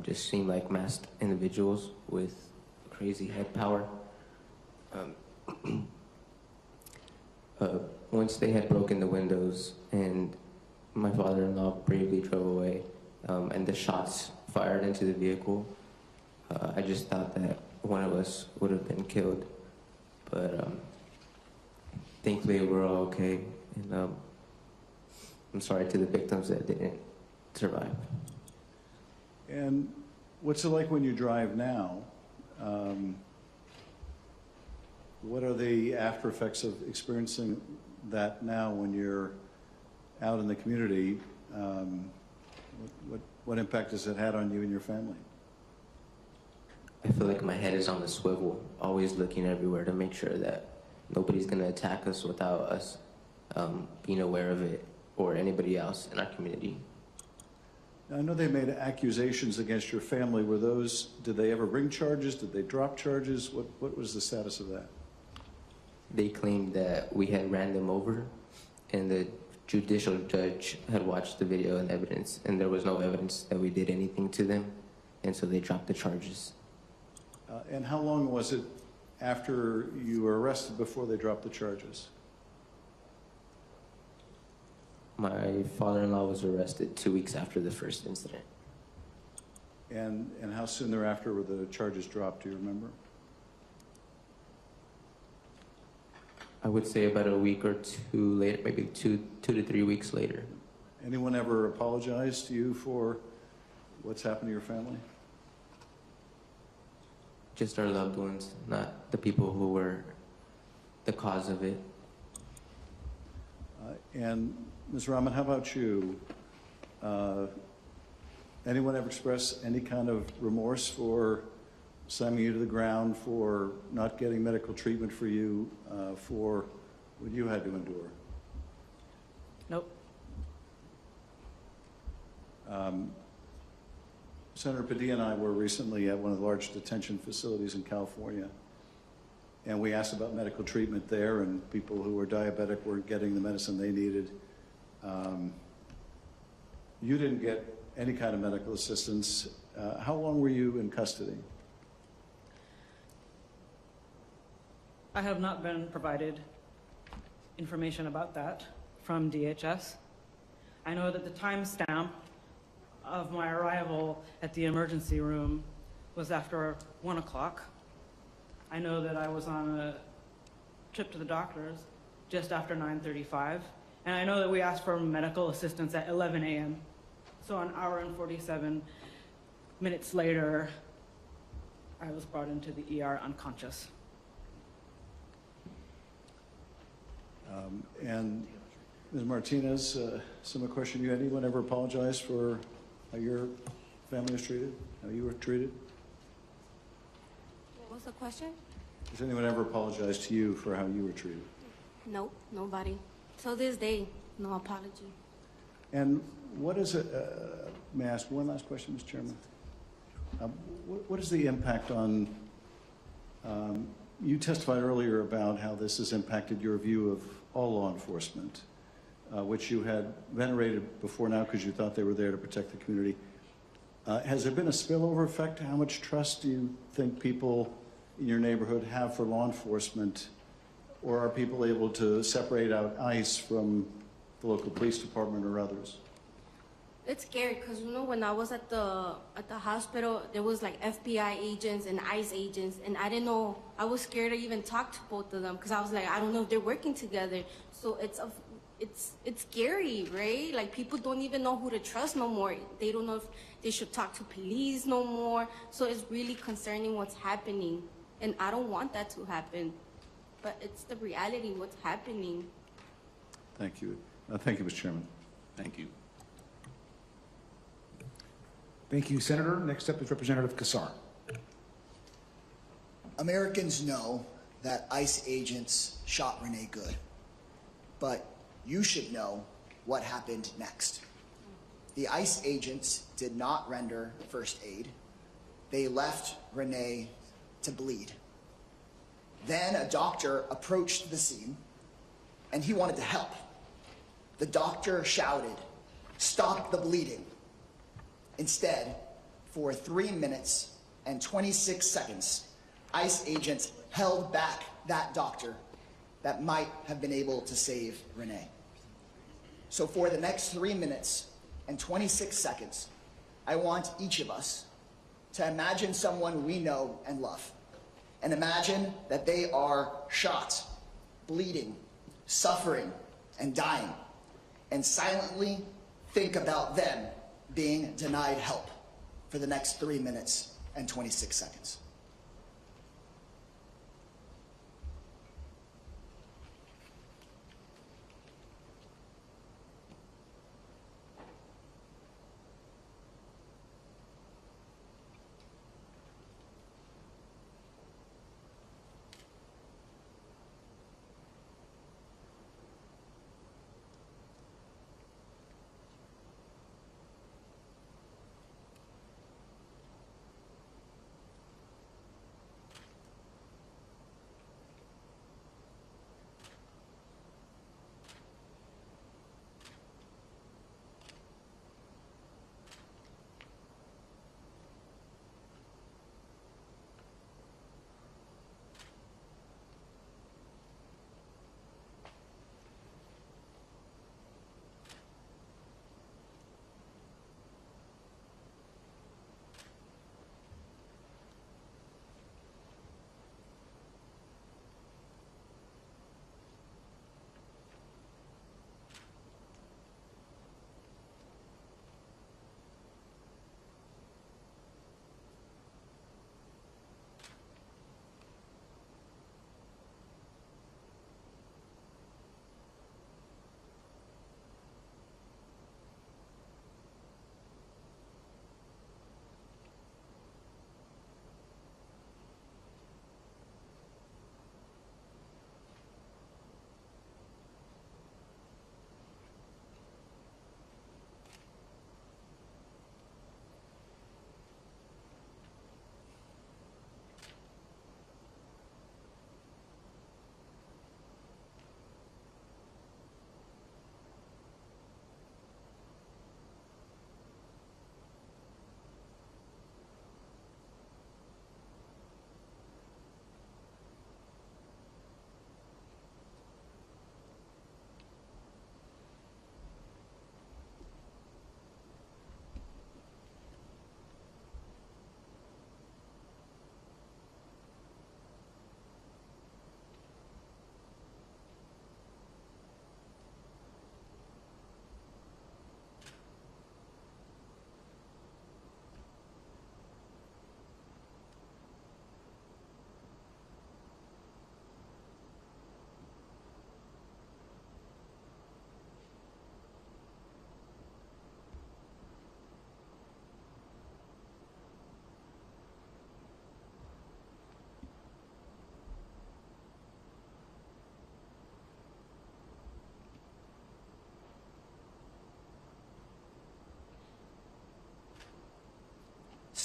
Just seemed like masked individuals with crazy head power. Once they had broken the windows and my father-in-law bravely drove away, and the shots fired into the vehicle, I just thought that one of us would have been killed. But thankfully we're all okay, and I'm sorry to the victims that didn't survive. And what's it like when you drive now? What are the after effects of experiencing that now when you're out in the community? What impact has it had on you and your family? I feel like my head is on the swivel, always looking everywhere to make sure that nobody's going to attack us without us being aware of it, or anybody else in our community. Now, I know they made accusations against your family. Did they ever bring charges? Did they drop charges? What was the status of that? They claimed that we had ran them over, and the judicial judge had watched the video and evidence, and there was no evidence that we did anything to them, and so they dropped the charges. And how long was it after you were arrested before they dropped the charges? My father-in-law was arrested 2 weeks after the first incident. And how soon thereafter were the charges dropped, do you remember? I would say about a week or two later, maybe two to 3 weeks later. Anyone ever apologize to you for what's happened to your family? Just our loved ones, not the people who were the cause of it. And Ms. Rahman, how about you? Anyone ever express any kind of remorse for slamming you to the ground, for not getting medical treatment for you, for what you had to endure? Nope. Senator Padilla and I were recently at one of the large detention facilities in California, and we asked about medical treatment there, and people who were diabetic weren't getting the medicine they needed. You didn't get any kind of medical assistance. How long were you in custody? I have not been provided information about that from DHS. I know that the timestamp of my arrival at the emergency room was after 1 o'clock. I know that I was on a trip to the doctors just after 9:35, and I know that we asked for medical assistance at 11 a.m. So an hour and 47 minutes later, I was brought into the ER unconscious. And Ms. Martinez, similar question. Anyone ever apologize for how your family was treated, how you were treated? What was the question? Has anyone ever apologized to you for how you were treated? Nope, nobody. Till this day, no apology. And what is it, may I ask one last question, Mr. Chairman? What is the impact on, you testified earlier about how this has impacted your view of all law enforcement, which you had venerated before now because you thought they were there to protect the community. Has there been a spillover effect? How much trust do you think people in your neighborhood have for law enforcement? Or are people able to separate out ICE from the local police department or others? It's scary because, you know, when I was at the hospital, there was like FBI agents and ICE agents, and I didn't know, I was scared to even talk to both of them because I was like, I don't know if they're working together. So it's scary, right? Like, people don't even know who to trust no more. They don't know if they should talk to police no more. So it's really concerning what's happening, and I don't want that to happen. But it's the reality, what's happening. Thank you. Thank you, Mr. Chairman. Thank you. Thank you, Senator. Next up is Representative Kassar. Americans know that ICE agents shot Renee Good, but you should know what happened next. The ICE agents did not render first aid. They left Renee to bleed. Then a doctor approached the scene, and he wanted to help. The doctor shouted, "Stop the bleeding." Instead, for 3 minutes and 26 seconds, ICE agents held back that doctor that might have been able to save Renee. So for the next 3 minutes and 26 seconds, I want each of us to imagine someone we know and love, and imagine that they are shot, bleeding, suffering, and dying, and silently think about them being denied help for the next 3 minutes and 26 seconds.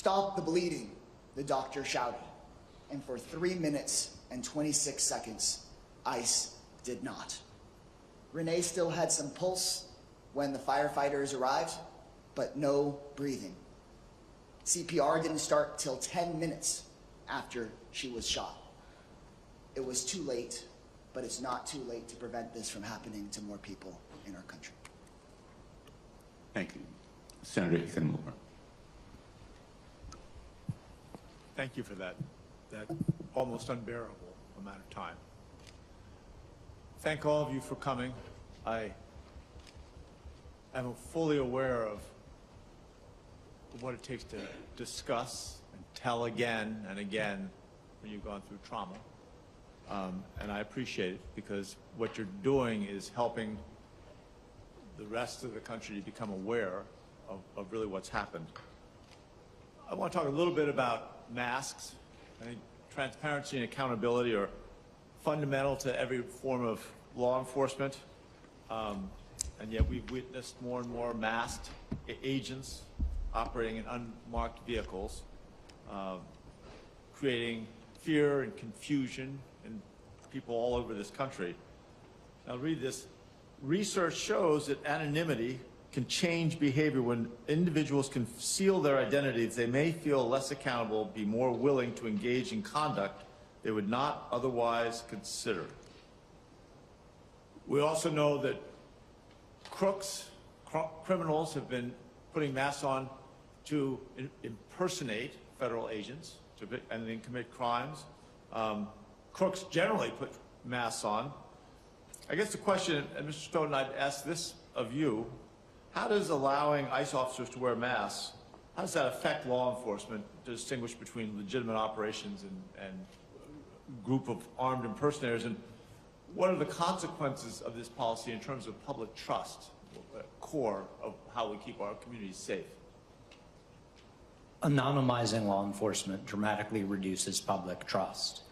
"Stop the bleeding," the doctor shouted. And for 3 minutes and 26 seconds, ICE did not. Renee still had some pulse when the firefighters arrived, but no breathing. CPR didn't start till 10 minutes after she was shot. It was too late, but it's not too late to prevent this from happening to more people in our country. Thank you. Senator Ethan Moore. Thank you for that almost unbearable amount of time. Thank all of you for coming. I am fully aware of what it takes to discuss and tell again and again when you've gone through trauma. And I appreciate it because what you're doing is helping the rest of the country to become aware of really what's happened. I want to talk a little bit about masks. I think transparency and accountability are fundamental to every form of law enforcement. And yet we've witnessed more and more masked agents operating in unmarked vehicles, creating fear and confusion in people all over this country. Now read this. Research shows that anonymity can change behavior. When individuals conceal their identities, they may feel less accountable, be more willing to engage in conduct they would not otherwise consider. We also know that criminals have been putting masks on to impersonate federal agents and then commit crimes. Crooks generally put masks on. I guess the question, and Mr. Stoughton, I'd ask this of you, how does allowing ICE officers to wear masks, how does that affect law enforcement to distinguish between legitimate operations and a group of armed impersonators? And what are the consequences of this policy in terms of public trust, the core of how we keep our communities safe? Anonymizing law enforcement dramatically reduces public trust.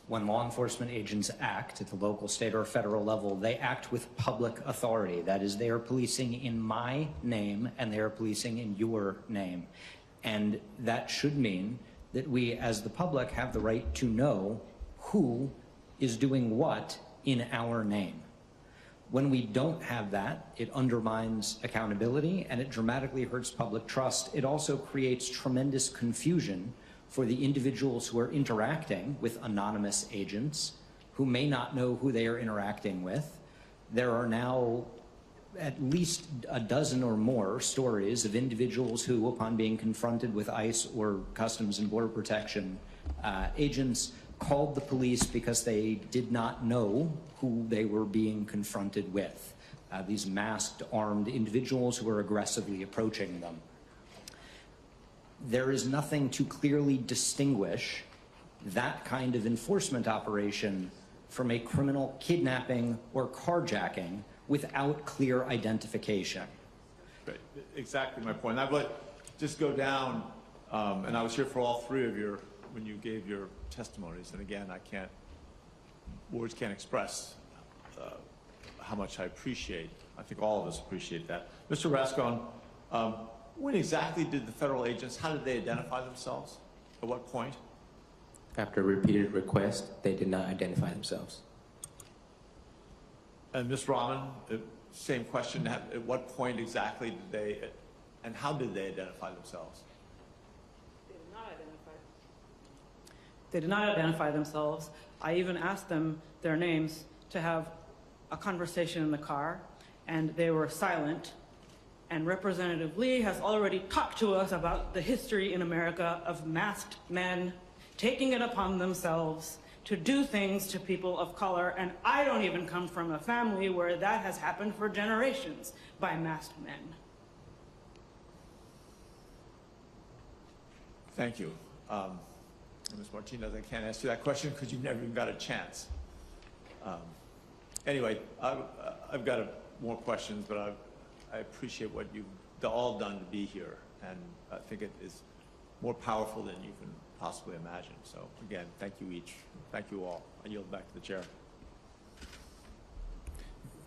When law enforcement agents act at the local, state, or federal level, they act with public authority. That is, they are policing in my name and they are policing in your name. And that should mean that we, as the public, have the right to know who is doing what in our name. When we don't have that, it undermines accountability and it dramatically hurts public trust. It also creates tremendous confusion for the individuals who are interacting with anonymous agents who may not know who they are interacting with. There are now at least a dozen or more stories of individuals who, upon being confronted with ICE or Customs and Border Protection agents, called the police because they did not know who they were being confronted with. These masked, armed individuals who are aggressively approaching them. There is nothing to clearly distinguish that kind of enforcement operation from a criminal kidnapping or carjacking without clear identification. Right. Exactly my point. I would just go down, and I was here for all three of your, when you gave your testimonies, and again, words can't express how much I appreciate. I think all of us appreciate that. Mr. Rascon, when exactly did the federal agents, how did they identify themselves? At what point? After repeated requests, they did not identify themselves. And Ms. Rahman, same question. At what point exactly did they, and how did they identify themselves? They did not identify themselves. I even asked them their names to have a conversation in the car, and they were silent. And Representative Lee has already talked to us about the history in America of masked men taking it upon themselves to do things to people of color. And I don't even come from a family where that has happened for generations by masked men. Thank you. Ms. Martinez, I can't ask you that question because you've never even got a chance. Anyway, I've got more questions, but I appreciate what you've all done to be here, and I think it is more powerful than you can possibly imagine. So again, thank you each. Thank you all. I yield back to the chair.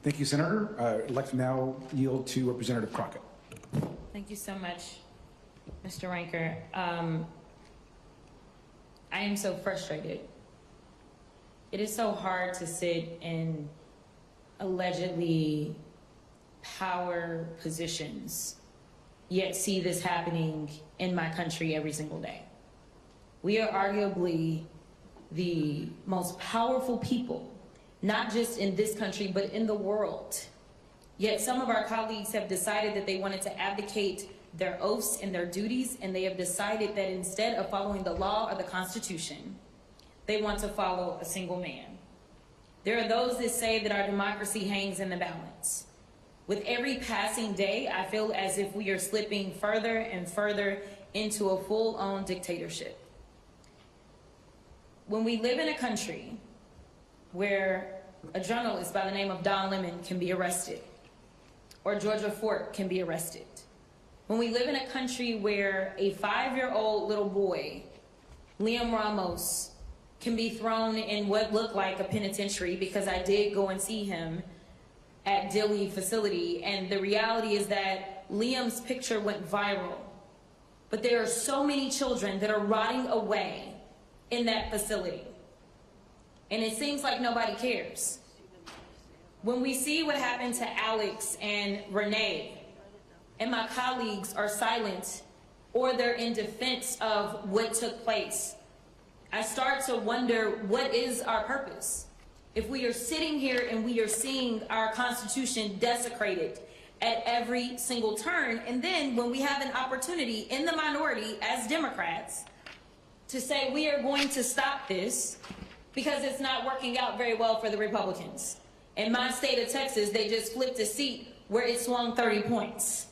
Thank you, Senator. I'd like to now yield to Representative Crockett. Thank you so much. Mr. Ranker, I am so frustrated. It is so hard to sit in allegedly power positions, yet see this happening in my country every single day. We are arguably the most powerful people, not just in this country, but in the world. Yet some of our colleagues have decided that they wanted to abdicate their oaths and their duties, and they have decided that instead of following the law or the Constitution, they want to follow a single man. There are those that say that our democracy hangs in the balance. With every passing day, I feel as if we are slipping further and further into a full-on dictatorship. When we live in a country where a journalist by the name of Don Lemon can be arrested, or Georgia Fort can be arrested, when we live in a country where a 5-year-old little boy, Liam Ramos, can be thrown in what looked like a penitentiary, because I did go and see him at Dilley facility, and the reality is that Liam's picture went viral. But there are so many children that are rotting away in that facility, and it seems like nobody cares. When we see what happened to Alex and Renee, and my colleagues are silent or they're in defense of what took place, I start to wonder, what is our purpose? If we are sitting here and we are seeing our Constitution desecrated at every single turn, and then when we have an opportunity in the minority as Democrats to say we are going to stop this because it's not working out very well for the Republicans. In my state of Texas, they just flipped a seat where it swung 30 points.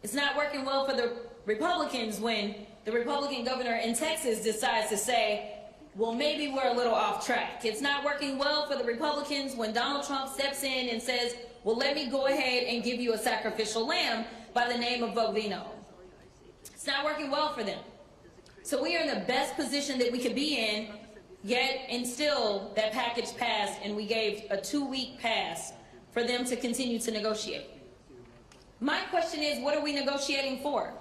It's not working well for the Republicans when the Republican governor in Texas decides to say, well, maybe we're a little off track. It's not working well for the Republicans when Donald Trump steps in and says, well, let me go ahead and give you a sacrificial lamb by the name of LiveNOW. It's not working well for them. So we are in the best position that we could be in, yet and still that package passed, and we gave a 2-week pass for them to continue to negotiate. My question is, what are we negotiating for?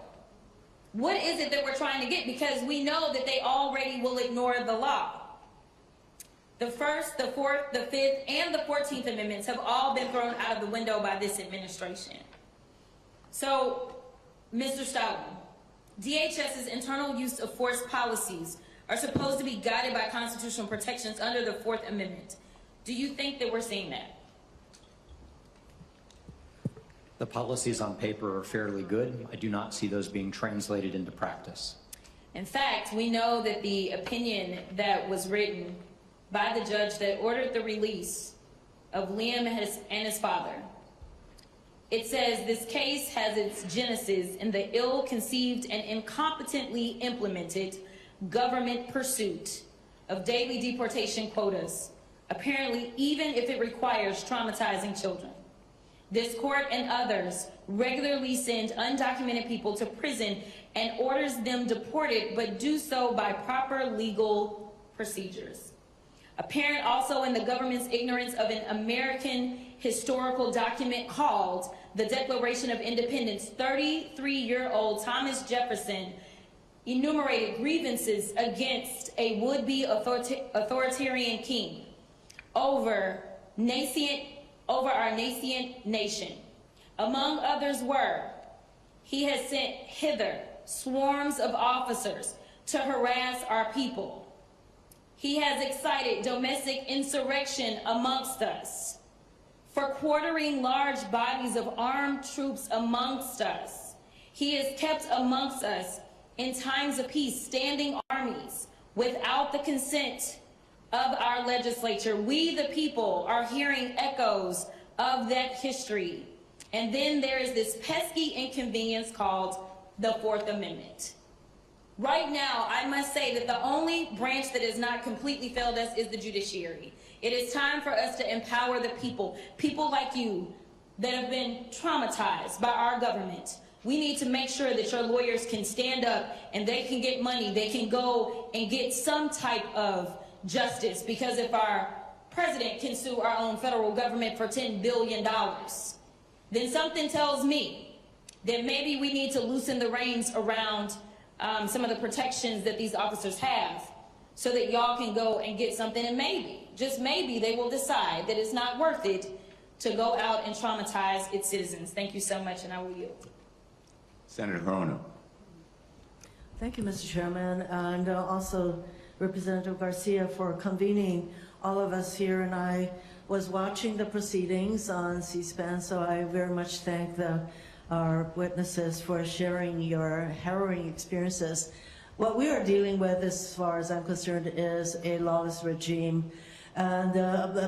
What is it that we're trying to get? Because we know that they already will ignore the law. The 1st, the 4th, the 5th, and the 14th Amendments have all been thrown out of the window by this administration. So, Mr. Stoughton, DHS's internal use of force policies are supposed to be guided by constitutional protections under the 4th Amendment. Do you think that we're seeing that? The policies on paper are fairly good. I do not see those being translated into practice. In fact, we know that the opinion that was written by the judge that ordered the release of Liam and his father, it says this case has its genesis in the ill-conceived and incompetently implemented government pursuit of daily deportation quotas, apparently even if it requires traumatizing children. This court and others regularly send undocumented people to prison and orders them deported, but do so by proper legal procedures. Apparent also in the government's ignorance of an American historical document called the Declaration of Independence, 33-year-old Thomas Jefferson enumerated grievances against a would-be authoritarian king over our nascent nation. Among others were, he has sent hither swarms of officers to harass our people. He has excited domestic insurrection amongst us, for quartering large bodies of armed troops amongst us. He has kept amongst us in times of peace standing armies without the consent of our legislature. We, the people, are hearing echoes of that history. And then there is this pesky inconvenience called the 4th Amendment. Right now, I must say that the only branch that has not completely failed us is the judiciary. It is time for us to empower the people like you that have been traumatized by our government. We need to make sure that your lawyers can stand up and they can get money. They can go and get some type of justice, because if our president can sue our own federal government for $10 billion, then something tells me then maybe we need to loosen the reins around some of the protections that these officers have so that y'all can go and get something, and maybe, just maybe, they will decide that it's not worth it to go out and traumatize its citizens. Thank you so much, and I will yield. Senator Corona. Thank you, Mr. Chairman, and also Representative Garcia for convening all of us here. And I was watching the proceedings on C-SPAN, so I very much thank our witnesses for sharing your harrowing experiences. What we are dealing with, as far as I'm concerned, is a lawless regime, and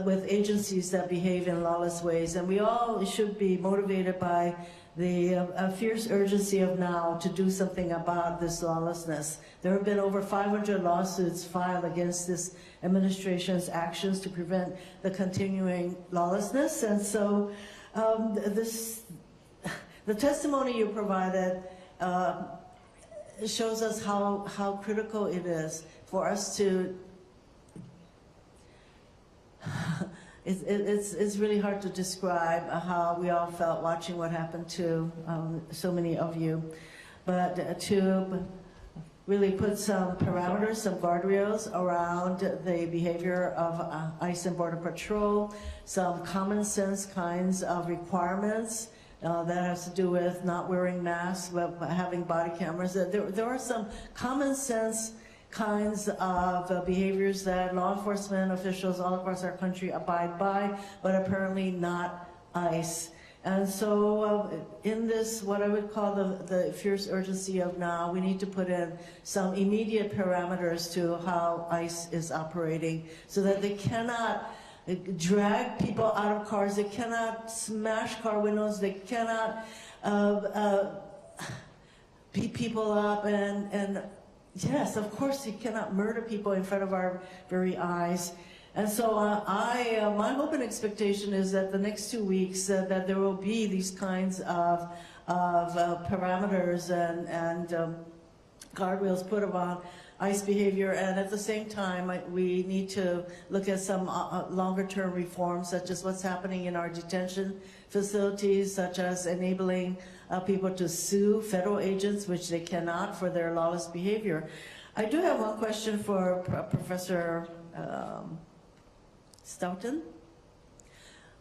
with agencies that behave in lawless ways. And we all should be motivated by the fierce urgency of now to do something about this lawlessness. There have been over 500 lawsuits filed against this administration's actions to prevent the continuing lawlessness. And so the testimony you provided shows us how critical it is for us to it's really hard to describe how we all felt watching what happened to so many of you, but to really put some parameters, some guardrails around the behavior of ICE and Border Patrol, some common sense kinds of requirements that has to do with not wearing masks, but having body cameras. There are some common sense kinds of behaviors that law enforcement officials all across our country abide by, but apparently not ICE. And so in this, what I would call the fierce urgency of now, we need to put in some immediate parameters to how ICE is operating so that they cannot drag people out of cars, they cannot smash car windows, they cannot beat people up, and yes, of course, you cannot murder people in front of our very eyes. And so my hope and expectation is that the next 2 weeks that there will be these kinds of parameters and guardrails put around ICE behavior, and at the same time, we need to look at some longer-term reforms, such as what's happening in our detention facilities, such as enabling people to sue federal agents, which they cannot for their lawless behavior. I do have one question for Professor Stoughton.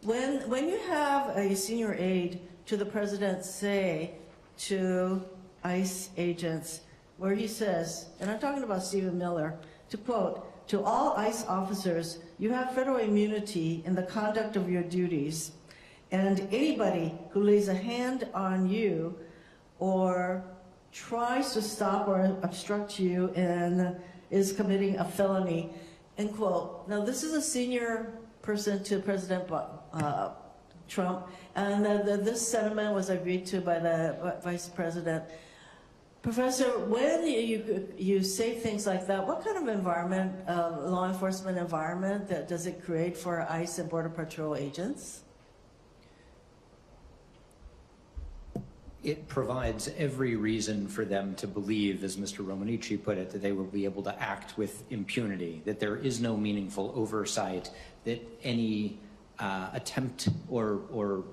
When you have a senior aide to the president say to ICE agents, where he says, and I'm talking about Stephen Miller, to quote, "To all ICE officers, you have federal immunity in the conduct of your duties, and anybody who lays a hand on you or tries to stop or obstruct you and is committing a felony," end quote. Now, this is a senior person to President Trump, and this sentiment was agreed to by the Vice President. Professor, when you say things like that, what kind of environment, law enforcement environment, does it create for ICE and Border Patrol agents? It provides every reason for them to believe, as Mr. Romanucci put it, that they will be able to act with impunity, that there is no meaningful oversight, that any attempt or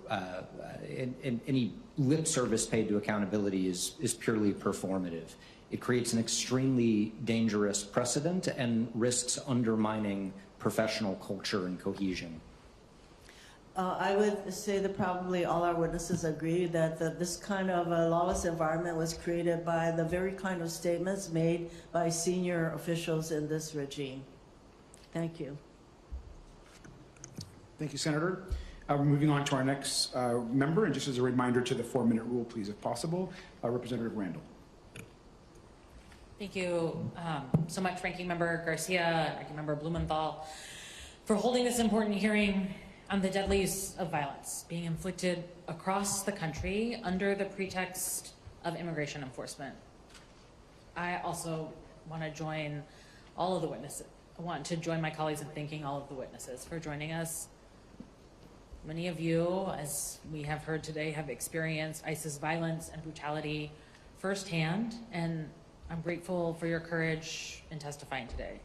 any lip service paid to accountability is purely performative. It creates an extremely dangerous precedent and risks undermining professional culture and cohesion. I would say that probably all our witnesses agree that this kind of a lawless environment was created by the very kind of statements made by senior officials in this regime. Thank you. Thank you, Senator. We're moving on to our next member, and just as a reminder to the 4-minute rule, please, if possible, Representative Randall. Thank you so much, Ranking Member Garcia, Ranking Member Blumenthal, for holding this important hearing on the deadly use of violence being inflicted across the country under the pretext of immigration enforcement. I also want to join all of the witnesses. I want to join my colleagues in thanking all of the witnesses for joining us. Many of you, as we have heard today, have experienced ICE's violence and brutality firsthand, and I'm grateful for your courage in testifying today,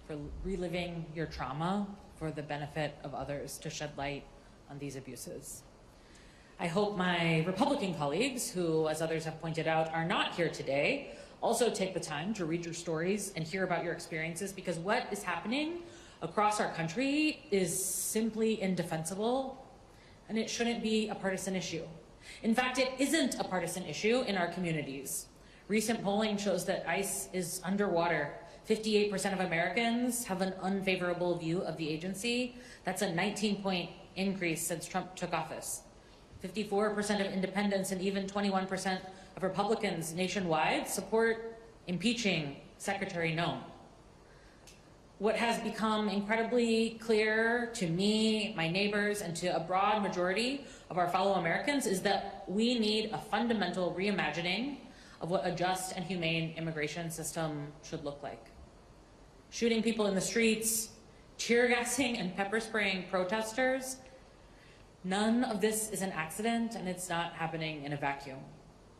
for reliving your trauma for the benefit of others, to shed light on these abuses. I hope my Republican colleagues, who, as others have pointed out, are not here today, also take the time to read your stories and hear about your experiences, because what is happening across our country is simply indefensible, and it shouldn't be a partisan issue. In fact, it isn't a partisan issue in our communities. Recent polling shows that ICE is underwater. 58% of Americans have an unfavorable view of the agency. That's a 19-point increase since Trump took office. 54% of independents and even 21% of Republicans nationwide support impeaching Secretary Noem. What has become incredibly clear to me, my neighbors, and to a broad majority of our fellow Americans is that we need a fundamental reimagining of what a just and humane immigration system should look like. Shooting people in the streets, tear gassing and pepper spraying protesters, none of this is an accident, and it's not happening in a vacuum.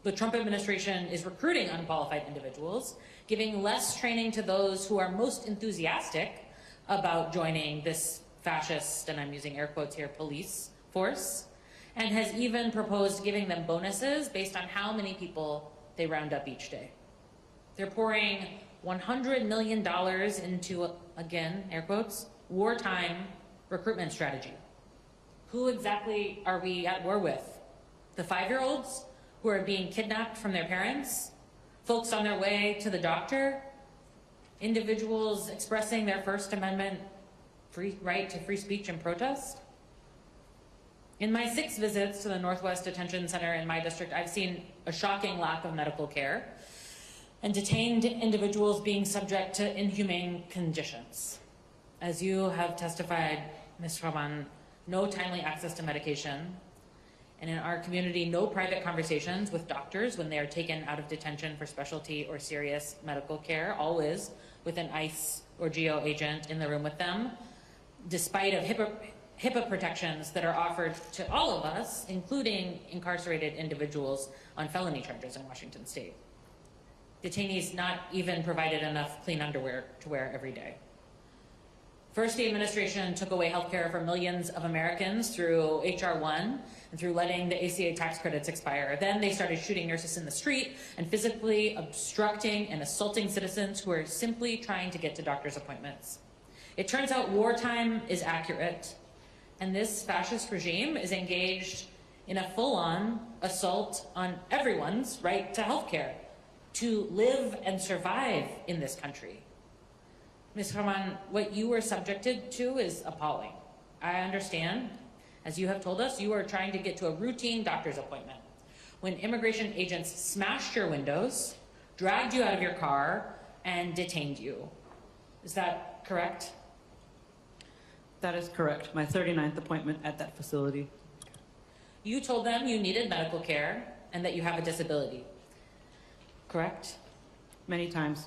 The Trump administration is recruiting unqualified individuals, giving less training to those who are most enthusiastic about joining this fascist, and I'm using air quotes here, police force, and has even proposed giving them bonuses based on how many people they round up each day. They're pouring $100 million into, again, air quotes, wartime recruitment strategy. Who exactly are we at war with? The 5-year-olds who are being kidnapped from their parents? Folks on their way to the doctor? Individuals expressing their First Amendment right to free speech and protest? In my 6 visits to the Northwest Detention Center in my district, I've seen a shocking lack of medical care and detained individuals being subject to inhumane conditions. As you have testified, Ms. Rahman, no timely access to medication, and in our community, no private conversations with doctors when they are taken out of detention for specialty or serious medical care, always with an ICE or GO agent in the room with them, despite of HIPAA protections that are offered to all of us, including incarcerated individuals on felony charges in Washington state. Detainees not even provided enough clean underwear to wear every day. First, the administration took away health care for millions of Americans through H.R. 1 and through letting the ACA tax credits expire. Then they started shooting nurses in the street and physically obstructing and assaulting citizens who are simply trying to get to doctor's appointments. It turns out wartime is accurate, and this fascist regime is engaged in a full-on assault on everyone's right to health care, to live and survive in this country. Ms. Rahman, what you were subjected to is appalling. I understand, as you have told us, you are trying to get to a routine doctor's appointment when immigration agents smashed your windows, dragged you out of your car, and detained you. Is that correct? That is correct. My 39th appointment at that facility. You told them you needed medical care and that you have a disability, correct? Many times.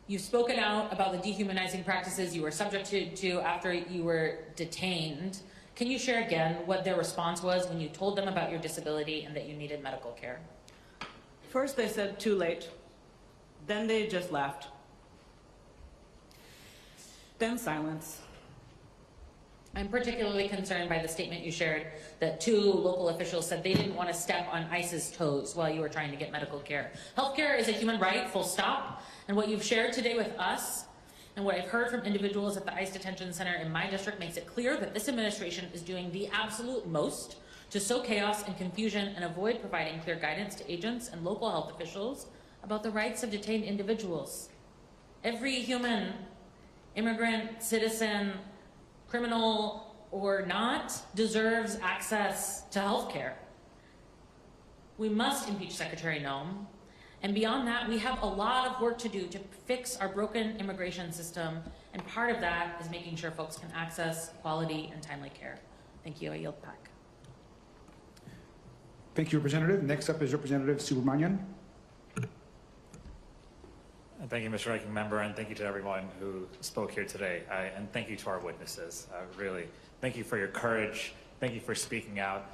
You've spoken out about the dehumanizing practices you were subjected to after you were detained. Can you share again what their response was when you told them about your disability and that you needed medical care? First they said too late. Then they just laughed. Then silence. I'm particularly concerned by the statement you shared that 2 local officials said they didn't want to step on ICE's toes while you were trying to get medical care. Healthcare is a human right, full stop. And what you've shared today with us and what I've heard from individuals at the ICE detention center in my district makes it clear that this administration is doing the absolute most to sow chaos and confusion and avoid providing clear guidance to agents and local health officials about the rights of detained individuals. Every human, immigrant, citizen, criminal or not, deserves access to health care. We must impeach Secretary Noem. And beyond that, we have a lot of work to do to fix our broken immigration system. And part of that is making sure folks can access quality and timely care. Thank you. I yield back. Thank you, Representative. Next up is Representative Subramanian. Thank you, Mr. Ranking Member, and thank you to everyone who spoke here today. And thank you to our witnesses. Really, thank you for your courage. Thank you for speaking out.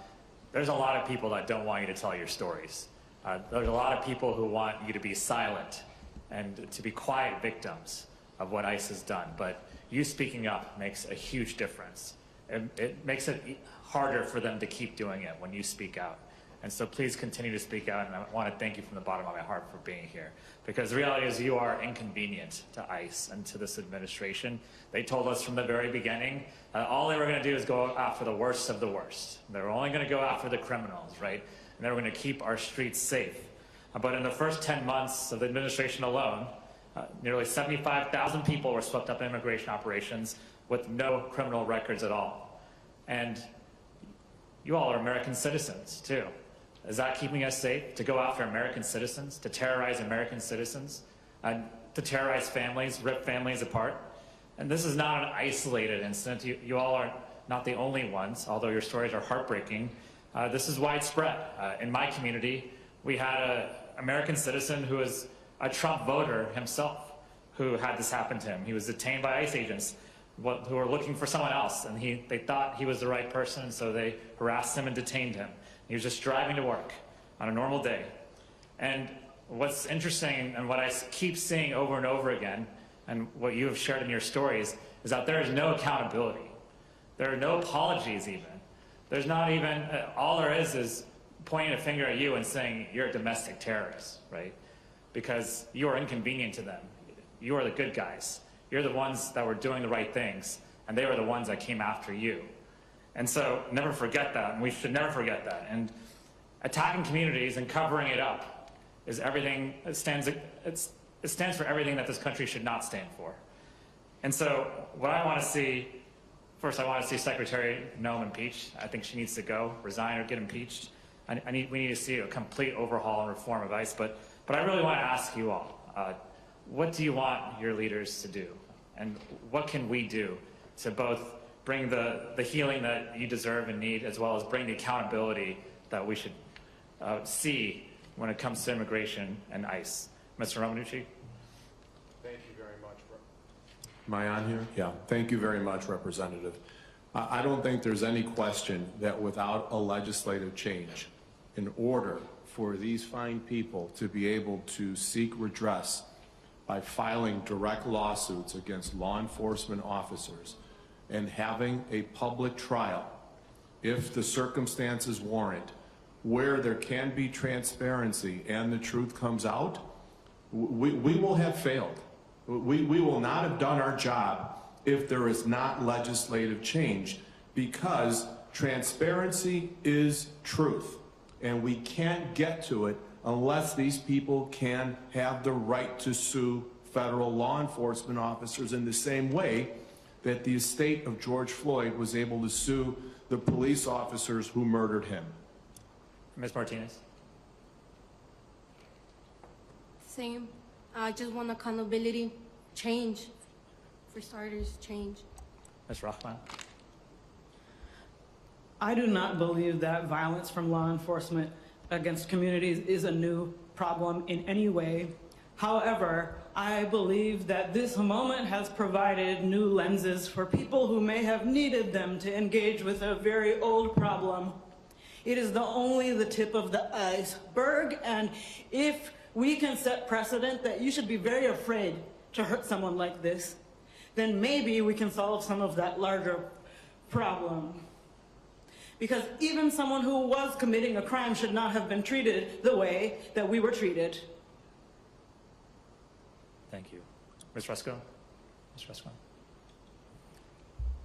There's a lot of people that don't want you to tell your stories. There's a lot of people who want you to be silent and to be quiet victims of what ICE has done. But you speaking up makes a huge difference. it makes it harder for them to keep doing it when you speak out. And so please continue to speak out, and I want to thank you from the bottom of my heart for being here. Because the reality is you are inconvenient to ICE and to this administration. They told us from the very beginning all they were going to do is go after the worst of the worst. They were only going to go after the criminals, right? And they were going to keep our streets safe. But in the first 10 months of the administration alone, nearly 75,000 people were swept up in immigration operations with no criminal records at all. And you all are American citizens, too. Is that keeping us safe? To go after American citizens, to terrorize American citizens, and to terrorize families, rip families apart? And this is not an isolated incident. You all are not the only ones, although your stories are heartbreaking. This is widespread. In my community, we had an American citizen who was a Trump voter himself who had this happen to him. He was detained by ICE agents who were looking for someone else, and they thought he was the right person, and so they harassed him and detained him. He was just driving to work on a normal day. And what's interesting, and what I keep seeing over and over again, and what you have shared in your stories, is that there is no accountability. There are no apologies even. There's not even, all there is pointing a finger at you and saying you're a domestic terrorist, right? Because you are inconvenient to them. You are the good guys. You're the ones that were doing the right things, and they were the ones that came after you. And so never forget that, and we should never forget that. And attacking communities and covering it up is everything, it stands for everything that this country should not stand for. And so what I want to see, first I want to see Secretary Noem impeached. I think she needs to go, resign, or get impeached. We need to see a complete overhaul and reform of ICE, but I really want to ask you all, what do you want your leaders to do? And what can we do to both bring the healing that you deserve and need, as well as bring the accountability that we should see when it comes to immigration and ICE? Mr. Romanucci? Thank you very much. Am I on here? Yeah. Thank you very much, Representative. I don't think there's any question that without a legislative change, in order for these fine people to be able to seek redress by filing direct lawsuits against law enforcement officers and having a public trial, if the circumstances warrant, where there can be transparency and the truth comes out, we will have failed. We will not have done our job if there is not legislative change, because transparency is truth, and we can't get to it unless these people can have the right to sue federal law enforcement officers in the same way that the estate of George Floyd was able to sue the police officers who murdered him. Ms. Martinez? Same. I just want accountability, change. For starters, change. Ms. Rothman? I do not believe that violence from law enforcement against communities is a new problem in any way. However, I believe that this moment has provided new lenses for people who may have needed them to engage with a very old problem. It is only the tip of the iceberg, and if we can set precedent that you should be very afraid to hurt someone like this, then maybe we can solve some of that larger problem. Because even someone who was committing a crime should not have been treated the way that we were treated. Thank you. Ms. Rusko? Ms. Rusko?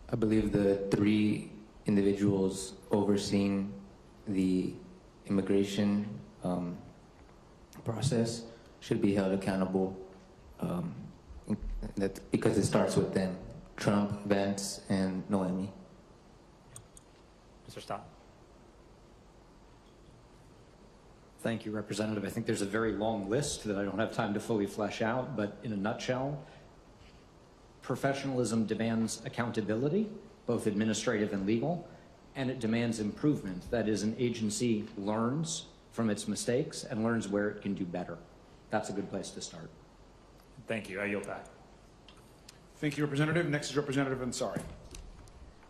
I believe the 3 individuals overseeing the immigration process should be held accountable because it starts with them, Trump, Vance, and Noemi. Mr. Stott? Thank you, Representative. I think there's a very long list that I don't have time to fully flesh out, but in a nutshell, professionalism demands accountability, both administrative and legal, and it demands improvement. That is, an agency learns from its mistakes and learns where it can do better. That's a good place to start. Thank you. I yield back. Thank you, Representative. Next is Representative Ansari.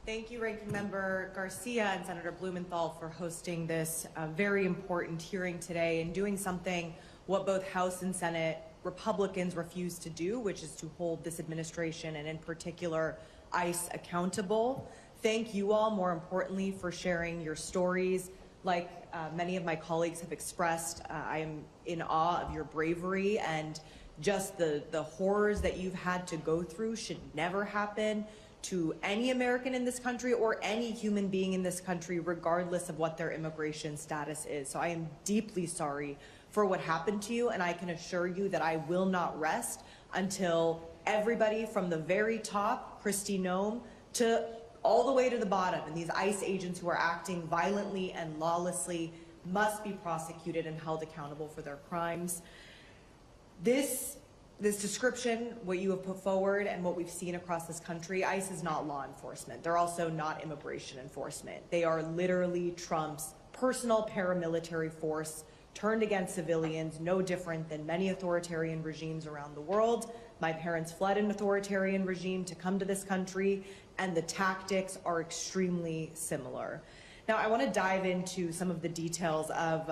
Thank you, Ranking Member Garcia and Senator Blumenthal, for hosting this very important hearing today and doing something what both House and Senate Republicans refuse to do, which is to hold this administration and in particular ICE accountable. thank you all, more importantly, for sharing your stories. Like many of my colleagues have expressed, I am in awe of your bravery, and just the horrors that you've had to go through should never happen to any American in this country or any human being in this country, regardless of what their immigration status is. So I am deeply sorry for what happened to you, and I can assure you that I will not rest until everybody from the very top, Kristi Noem, to all the way to the bottom, and these ICE agents who are acting violently and lawlessly must be prosecuted and held accountable for their crimes. This description, what you have put forward and what we've seen across this country, ICE is not law enforcement. They're also not immigration enforcement. They are literally Trump's personal paramilitary force turned against civilians, no different than many authoritarian regimes around the world. My parents fled an authoritarian regime to come to this country, and the tactics are extremely similar. Now, I want to dive into some of the details of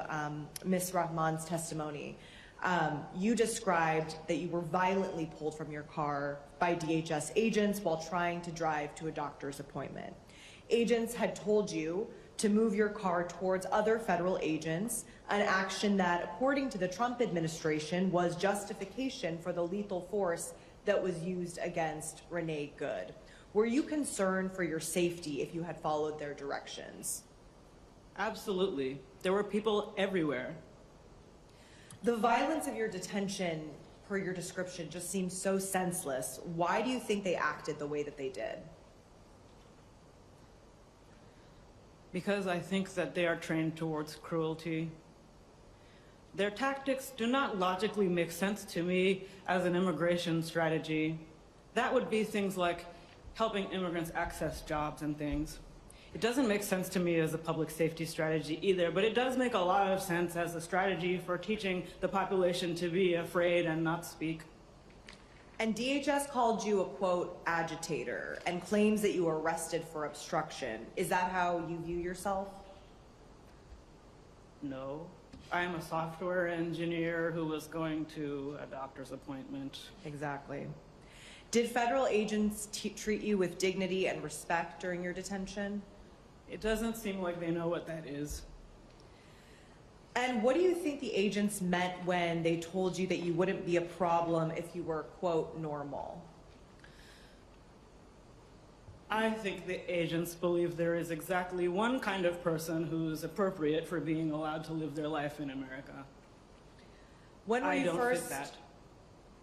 Ms. Rahman's testimony. You described that you were violently pulled from your car by DHS agents while trying to drive to a doctor's appointment. Agents had told you to move your car towards other federal agents, an action that, according to the Trump administration, was justification for the lethal force that was used against Renee Good. Were you concerned for your safety if you had followed their directions? Absolutely. There were people everywhere. The violence of your detention, per your description, just seems so senseless. Why do you think they acted the way that they did? Because I think that they are trained towards cruelty. Their tactics do not logically make sense to me as an immigration strategy. That would be things like helping immigrants access jobs and things. It doesn't make sense to me as a public safety strategy either, but it does make a lot of sense as a strategy for teaching the population to be afraid and not speak. And DHS called you a, quote, agitator, and claims that you were arrested for obstruction. Is that how you view yourself? No. I am a software engineer who was going to a doctor's appointment. Exactly. Did federal agents treat you with dignity and respect during your detention? It doesn't seem like they know what that is. And what do you think the agents meant when they told you that you wouldn't be a problem if you were, quote, normal? I think the agents believe there is exactly one kind of person who's appropriate for being allowed to live their life in America. When were I you don't first? fit that.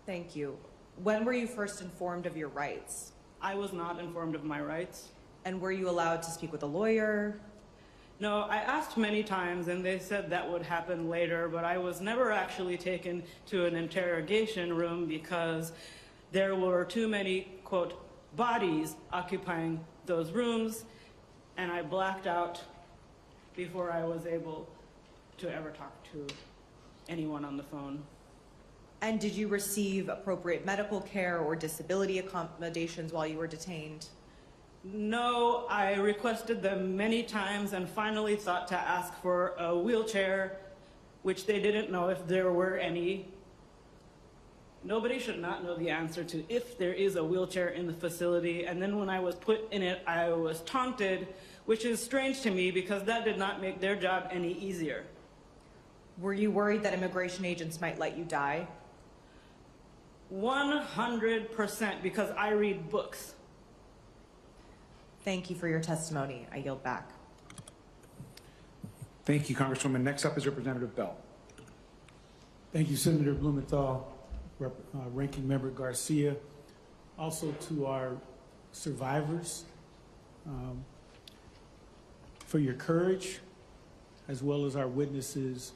Thank you. When were you first informed of your rights? I was not informed of my rights. And were you allowed to speak with a lawyer? No, I asked many times and they said that would happen later, but I was never actually taken to an interrogation room because there were too many, quote, bodies occupying those rooms, and I blacked out before I was able to ever talk to anyone on the phone. And did you receive appropriate medical care or disability accommodations while you were detained? No, I requested them many times and finally thought to ask for a wheelchair, which they didn't know if there were any. Nobody should not know the answer to if there is a wheelchair in the facility, and then when I was put in it, I was taunted, which is strange to me because that did not make their job any easier. Were you worried that immigration agents might let you die? 100%, because I read books. Thank you for your testimony. I yield back. Thank you, Congresswoman. Next up is Representative Bell. Thank you, Senator Blumenthal, Ranking Member Garcia. Also to our survivors, for your courage, as well as our witnesses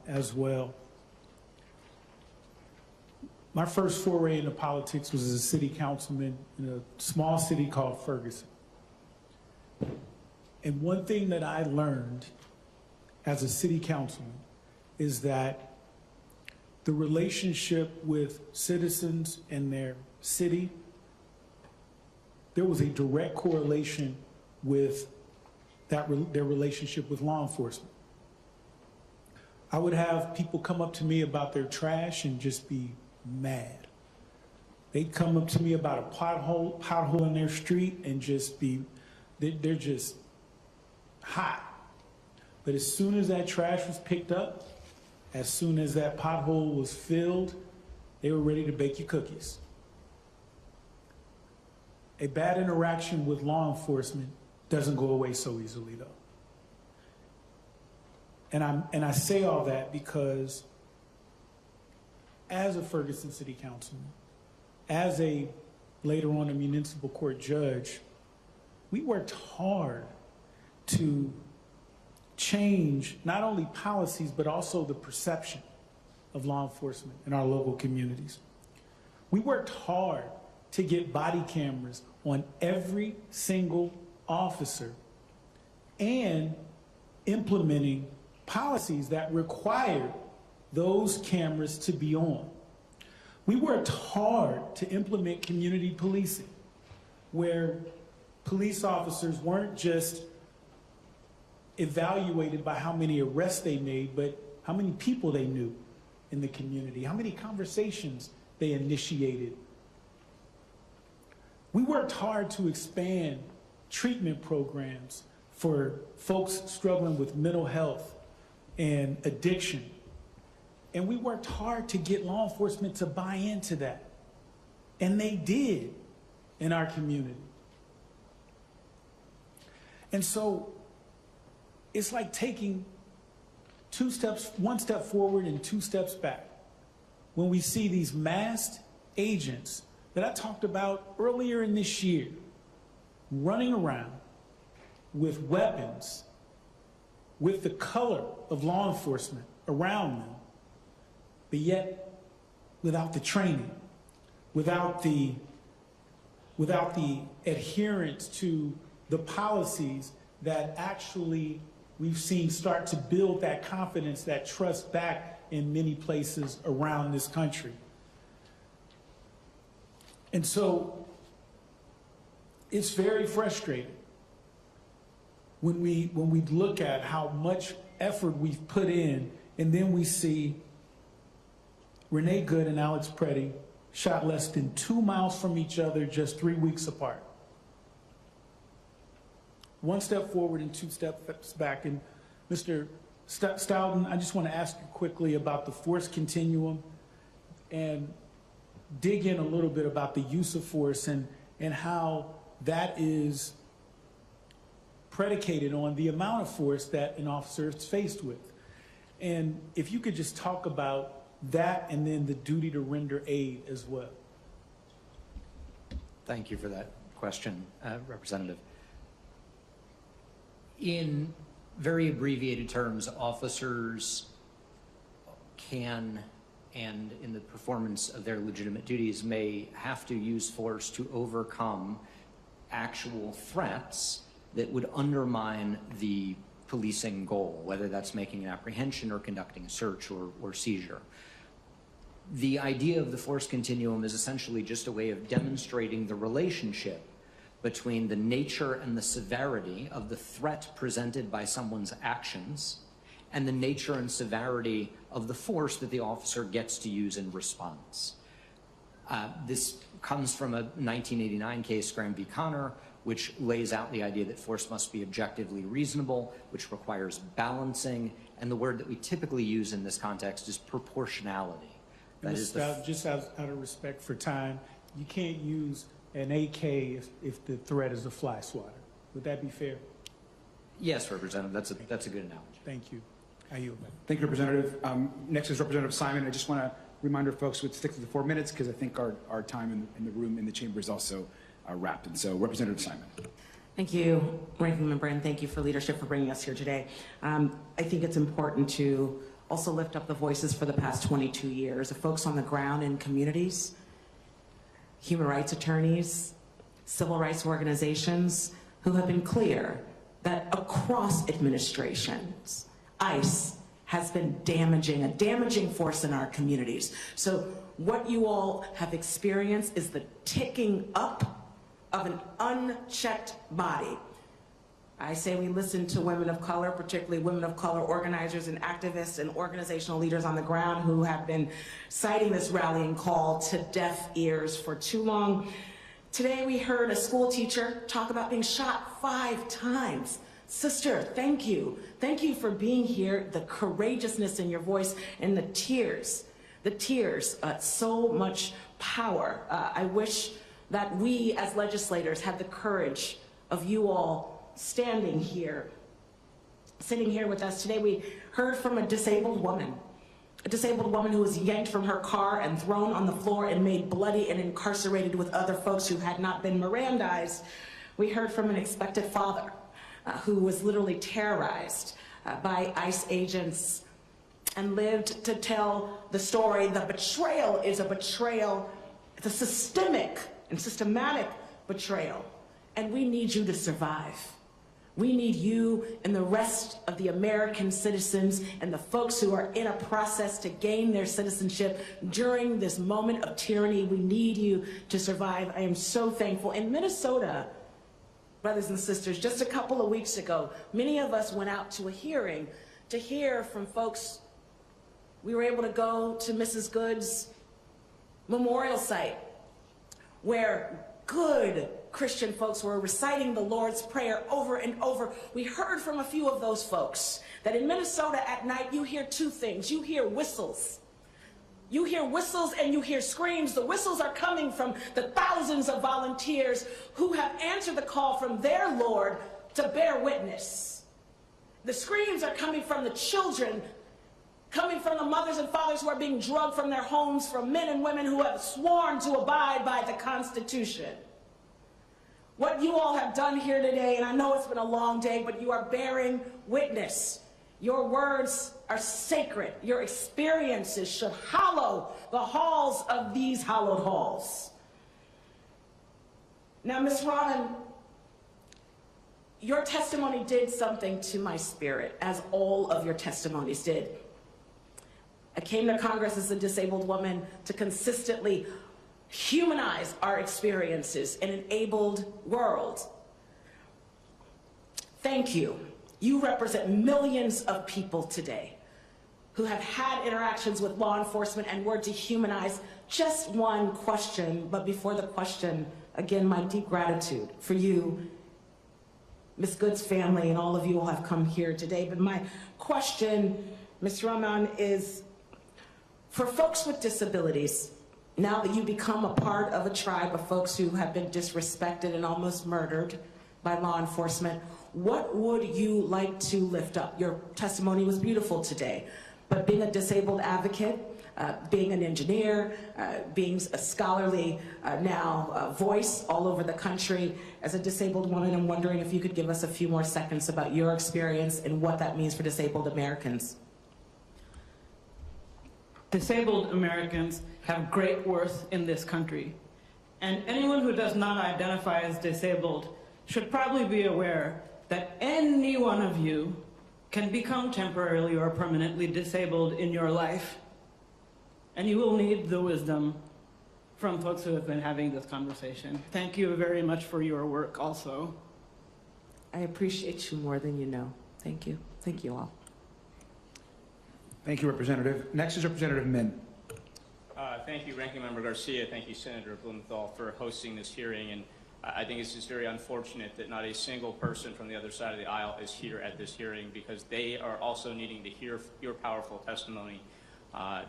as well. My first foray into politics was as a city councilman in a small city called Ferguson. And one thing that I learned as a city councilman is that the relationship with citizens and their city, there was a direct correlation with their relationship with law enforcement. I would have people come up to me about their trash and just be mad. They'd come up to me about a pothole in their street and just they're just hot. But as soon as that trash was picked up, as soon as that pothole was filled, they were ready to bake you cookies. A bad interaction with law enforcement doesn't go away so easily, though. And I say all that because as a Ferguson City Councilman, as later on a municipal court judge, we worked hard to change not only policies, but also the perception of law enforcement in our local communities. We worked hard to get body cameras on every single officer and implementing policies that required those cameras to be on. We worked hard to implement community policing, where police officers weren't just evaluated by how many arrests they made, but how many people they knew in the community, how many conversations they initiated. We worked hard to expand treatment programs for folks struggling with mental health and addiction. And we worked hard to get law enforcement to buy into that. And they did in our community. And so it's like taking one step forward and 2 steps back when we see these masked agents that I talked about earlier in this year running around with weapons, with the color of law enforcement around them, but yet without the training, without the adherence to the policies that actually we've seen start to build that confidence, that trust back in many places around this country. And so it's very frustrating when we look at how much effort we've put in, and then we see Renee Good and Alex Preddy shot less than 2 miles from each other, just 3 weeks apart. 1 step forward and 2 steps back. And Mr. Stoughton, I just want to ask you quickly about the force continuum and dig in a little bit about the use of force and how that is predicated on the amount of force that an officer is faced with. And if you could just talk about that and then the duty to render aid as well. Thank you for that question, Representative. In very abbreviated terms, officers can, and in the performance of their legitimate duties, may have to use force to overcome actual threats that would undermine the policing goal, whether that's making an apprehension or conducting a search or seizure. The idea of the force continuum is essentially just a way of demonstrating the relationship between the nature and the severity of the threat presented by someone's actions and the nature and severity of the force that the officer gets to use in response. This comes from a 1989 case, Graham v. Connor, which lays out the idea that force must be objectively reasonable, which requires balancing, and the word that we typically use in this context is proportionality. That is just out of respect for time, you can't use an AK if the threat is a fly swatter. Would that be fair? Yes, Representative, that's a good analogy. Thank you. I yield back. Thank you, Representative. Next is Representative Simon. I just want to remind our folks to stick to the 4 minutes because I think our time in the room, in the chamber is also wrapped. And so, Representative Simon. Thank you, Ranking Member, and thank you for leadership for bringing us here today. I think it's important to also lift up the voices for the past 22 years of folks on the ground in communities, human rights attorneys, civil rights organizations who have been clear that across administrations, ICE has been a damaging force in our communities. So what you all have experienced is the ticking up of an unchecked body. I say we listen to women of color, particularly women of color organizers and activists and organizational leaders on the ground who have been citing this rallying call to deaf ears for too long. Today we heard a school teacher talk about being shot 5 times. Sister, thank you. Thank you for being here, the courageousness in your voice and the tears, so much power. I wish that we as legislators had the courage of you all standing here, sitting here with us. Today we heard from a disabled woman who was yanked from her car and thrown on the floor and made bloody and incarcerated with other folks who had not been Mirandized. We heard from an expected father who was literally terrorized by ICE agents and lived to tell the story. The betrayal is a betrayal. It's a systemic and systematic betrayal. And we need you to survive. We need you and the rest of the American citizens and the folks who are in a process to gain their citizenship during this moment of tyranny. We need you to survive. I am so thankful. In Minnesota, brothers and sisters, just a couple of weeks ago, many of us went out to a hearing to hear from folks. We were able to go to Mrs. Good's memorial site where good Christian folks were reciting the Lord's Prayer over and over. We heard from a few of those folks that in Minnesota at night you hear 2 things. You hear whistles. You hear whistles and you hear screams. The whistles are coming from the thousands of volunteers who have answered the call from their Lord to bear witness. The screams are coming from the children, coming from the mothers and fathers who are being drugged from their homes, from men and women who have sworn to abide by the Constitution. What you all have done here today, and I know it's been a long day, but you are bearing witness. Your words are sacred. Your experiences should hallow the halls of these hallowed halls. Now, Ms. Ronan, your testimony did something to my spirit, as all of your testimonies did. I came to Congress as a disabled woman to consistently humanize our experiences in an abled world. Thank you. You represent millions of people today who have had interactions with law enforcement and were dehumanized. Just one question, but before the question, again, my deep gratitude for you, Ms. Good's family, and all of you who have come here today. But my question, Ms. Roman, is for folks with disabilities, now that you become a part of a tribe of folks who have been disrespected and almost murdered by law enforcement, what would you like to lift up? Your testimony was beautiful today, but being a disabled advocate, being an engineer, being a scholarly voice all over the country, as a disabled woman, I'm wondering if you could give us a few more seconds about your experience and what that means for disabled Americans. Disabled Americans have great worth in this country, and anyone who does not identify as disabled should probably be aware that any one of you can become temporarily or permanently disabled in your life, and you will need the wisdom from folks who have been having this conversation. Thank you very much for your work also. I appreciate you more than you know. Thank you. Thank you all. Thank you, Representative. Next is Representative Min. Thank you, Ranking Member Garcia. Thank you, Senator Blumenthal, for hosting this hearing. And I think it's just very unfortunate that not a single person from the other side of the aisle is here at this hearing, because they are also needing to hear your powerful testimony.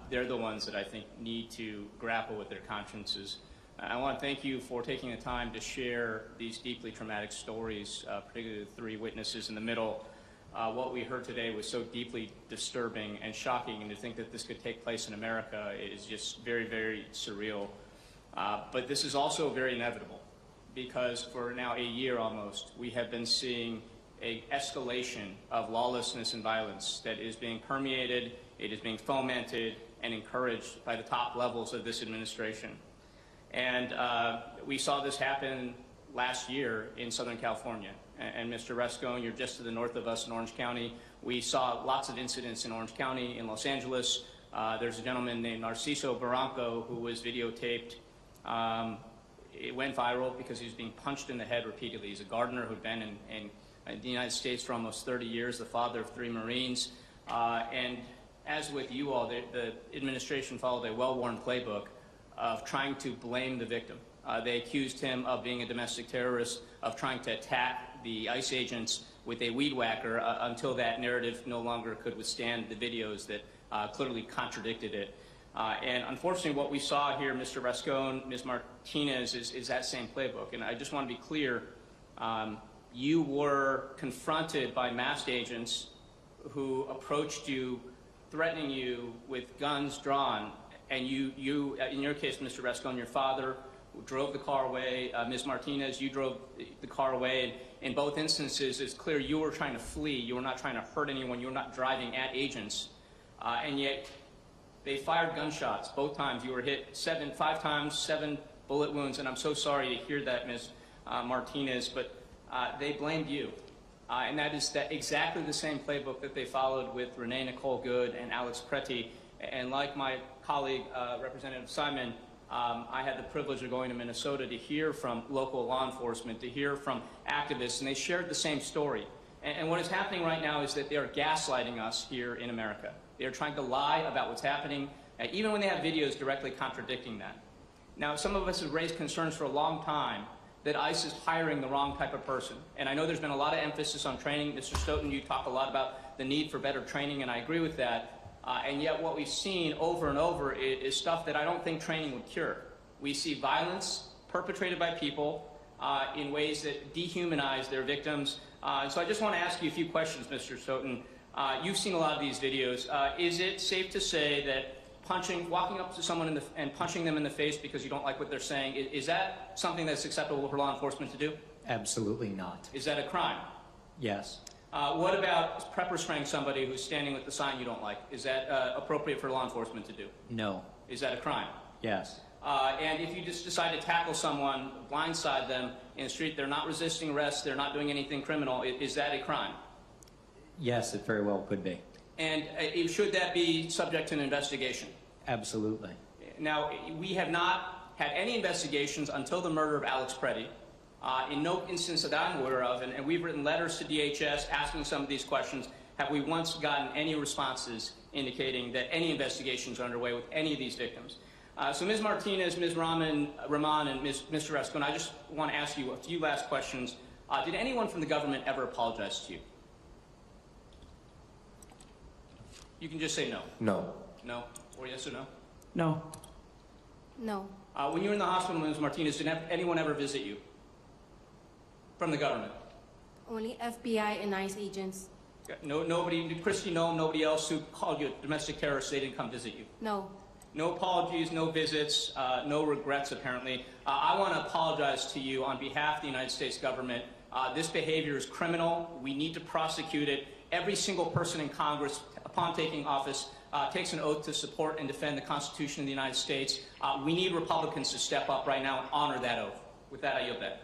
They're the ones that I think need to grapple with their consciences. I want to thank you for taking the time to share these deeply traumatic stories, particularly the 3 witnesses in the middle. What we heard today was so deeply disturbing and shocking, and to think that this could take place in America is just very, very surreal. But this is also very inevitable, because for now a year almost, we have been seeing an escalation of lawlessness and violence that is being permeated, it is being fomented and encouraged by the top levels of this administration. And we saw this happen last year in Southern California. And Mr. Rescone, you're just to the north of us in Orange County. We saw lots of incidents in Orange County, in Los Angeles. There's a gentleman named Narciso Barranco who was videotaped. It went viral because he was being punched in the head repeatedly. He's a gardener who'd been in in the United States for almost 30 years, the father of 3 Marines. And as with you all, the administration followed a well-worn playbook of trying to blame the victim. They accused him of being a domestic terrorist, of trying to attack the ICE agents with a weed whacker until that narrative no longer could withstand the videos that clearly contradicted it. And unfortunately, what we saw here, Mr. Rascon, Ms. Martinez, is that same playbook. And I just want to be clear, you were confronted by masked agents who approached you, threatening you with guns drawn, and you in your case, Mr. Rascon, your father drove the car away. Ms. Martinez, you drove the car away. And in both instances, it's clear you were trying to flee. You were not trying to hurt anyone. You were not driving at agents. And yet, they fired gunshots both times. You were hit 5 times, 7 bullet wounds. And I'm so sorry to hear that, Ms. Martinez, but they blamed you. And that is exactly the same playbook that they followed with Renee Nicole Good and Alex Preti. And like my colleague, Representative Simon, I had the privilege of going to Minnesota to hear from local law enforcement, to hear from activists, and they shared the same story. And what is happening right now is that they are gaslighting us here in America. They are trying to lie about what's happening, even when they have videos directly contradicting that. Now, some of us have raised concerns for a long time that ICE is hiring the wrong type of person. And I know there's been a lot of emphasis on training. Mr. Stoughton, you talk a lot about the need for better training, and I agree with that. And yet what we've seen over and over is stuff that I don't think training would cure. We see violence perpetrated by people in ways that dehumanize their victims. So I just want to ask you a few questions, Mr. Stoughton. You've seen a lot of these videos. Is it safe to say that walking up to someone and punching them in the face because you don't like what they're saying, is that something that's acceptable for law enforcement to do? Absolutely not. Is that a crime? Yes. What about pepper spraying somebody who's standing with the sign you don't like? Is that appropriate for law enforcement to do? No. Is that a crime? Yes. And if you just decide to tackle someone, blindside them in the street, they're not resisting arrest, they're not doing anything criminal, is that a crime? Yes, it very well could be. And should that be subject to an investigation? Absolutely. Now, we have not had any investigations until the murder of Alex Preti. In no instance that I'm aware of, and we've written letters to DHS asking some of these questions, have we once gotten any responses indicating that any investigations are underway with any of these victims? So Ms. Martinez, Ms. Rahman, and Mr. Rascon, I just want to ask you a few last questions. Did anyone from the government ever apologize to you? You can just say no. No. No? Or yes or no? No. No. When you were in the hospital, Ms. Martinez, did anyone ever visit you from the government? Only FBI and ICE agents. Nobody, Christy Noem, nobody else who called you a domestic terrorist, they didn't come visit you? No. No apologies, no visits, no regrets, apparently. I want to apologize to you on behalf of the United States government. This behavior is criminal. We need to prosecute it. Every single person in Congress, upon taking office, takes an oath to support and defend the Constitution of the United States. We need Republicans to step up right now and honor that oath. With that, I yield back.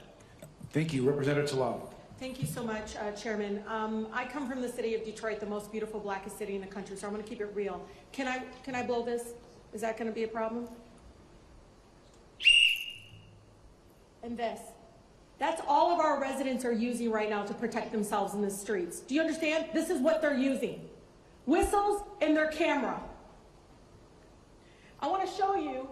Thank you. Representative Talal. Thank you so much, Chairman. I come from the city of Detroit, the most beautiful, blackest city in the country, so I'm going to keep it real. Can I blow this? Is that going to be a problem? And this. That's all of our residents are using right now to protect themselves in the streets. Do you understand? This is what they're using. Whistles and their camera. I want to show you.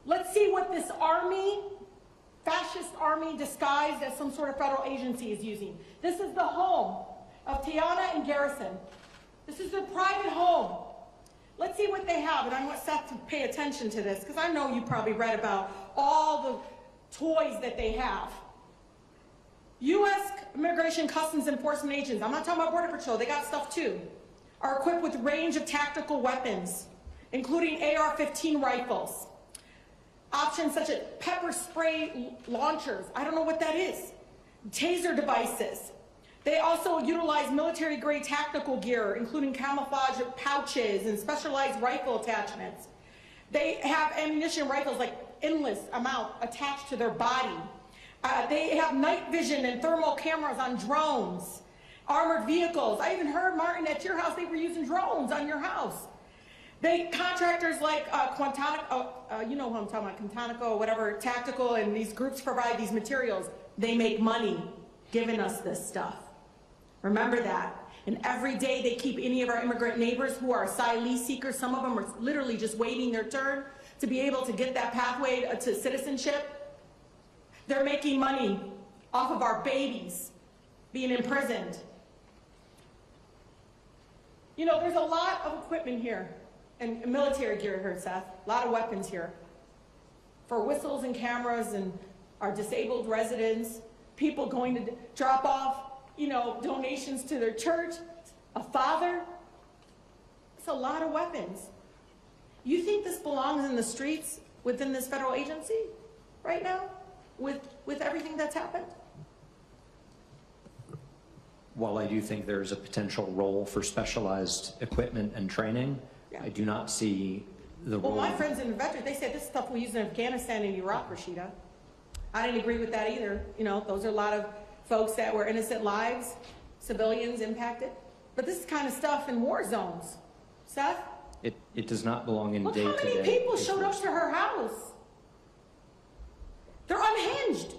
Let's see what this army, fascist army disguised as some sort of federal agency is using. This is the home of Tiana and Garrison. This is their private home. Let's see what they have, and I want Seth to pay attention to this, because I know you probably read about all the toys that they have. U.S. Immigration Customs Enforcement agents, I'm not talking about Border Patrol, they got stuff too, are equipped with a range of tactical weapons, including AR-15 rifles. Options such as pepper spray launchers, I don't know what that is, taser devices. They also utilize military-grade tactical gear, including camouflage pouches and specialized rifle attachments. They have ammunition rifles, like endless amount, attached to their body. They have night vision and thermal cameras on drones, armored vehicles. I even heard, Martin, at your house, they were using drones on your house. Contractors like Quantico, you know who I'm talking about, Quantico, whatever, Tactical, and these groups provide these materials. they make money giving us this stuff. Remember that. And every day they keep any of our immigrant neighbors who are asylee seekers, some of them are literally just waiting their turn to be able to get that pathway to citizenship. They're making money off of our babies being imprisoned. You know, there's a lot of equipment here, and military gear here, Seth, a lot of weapons here. For whistles and cameras and our disabled residents, people going to drop off, you know, donations to their church, a father. It's a lot of weapons. You think this belongs in the streets within this federal agency right now with everything that's happened? While I do think there's a potential role for specialized equipment and training, I do not see the role. Well, my friends in the veterans, they said this stuff we use in Afghanistan and Iraq, Rashida. I didn't agree with that either. You know, those are a lot of folks that were innocent lives, civilians impacted. But this is kind of stuff in war zones. Seth? It does not belong in day-to-day. Look how many people showed up to her house. They're unhinged.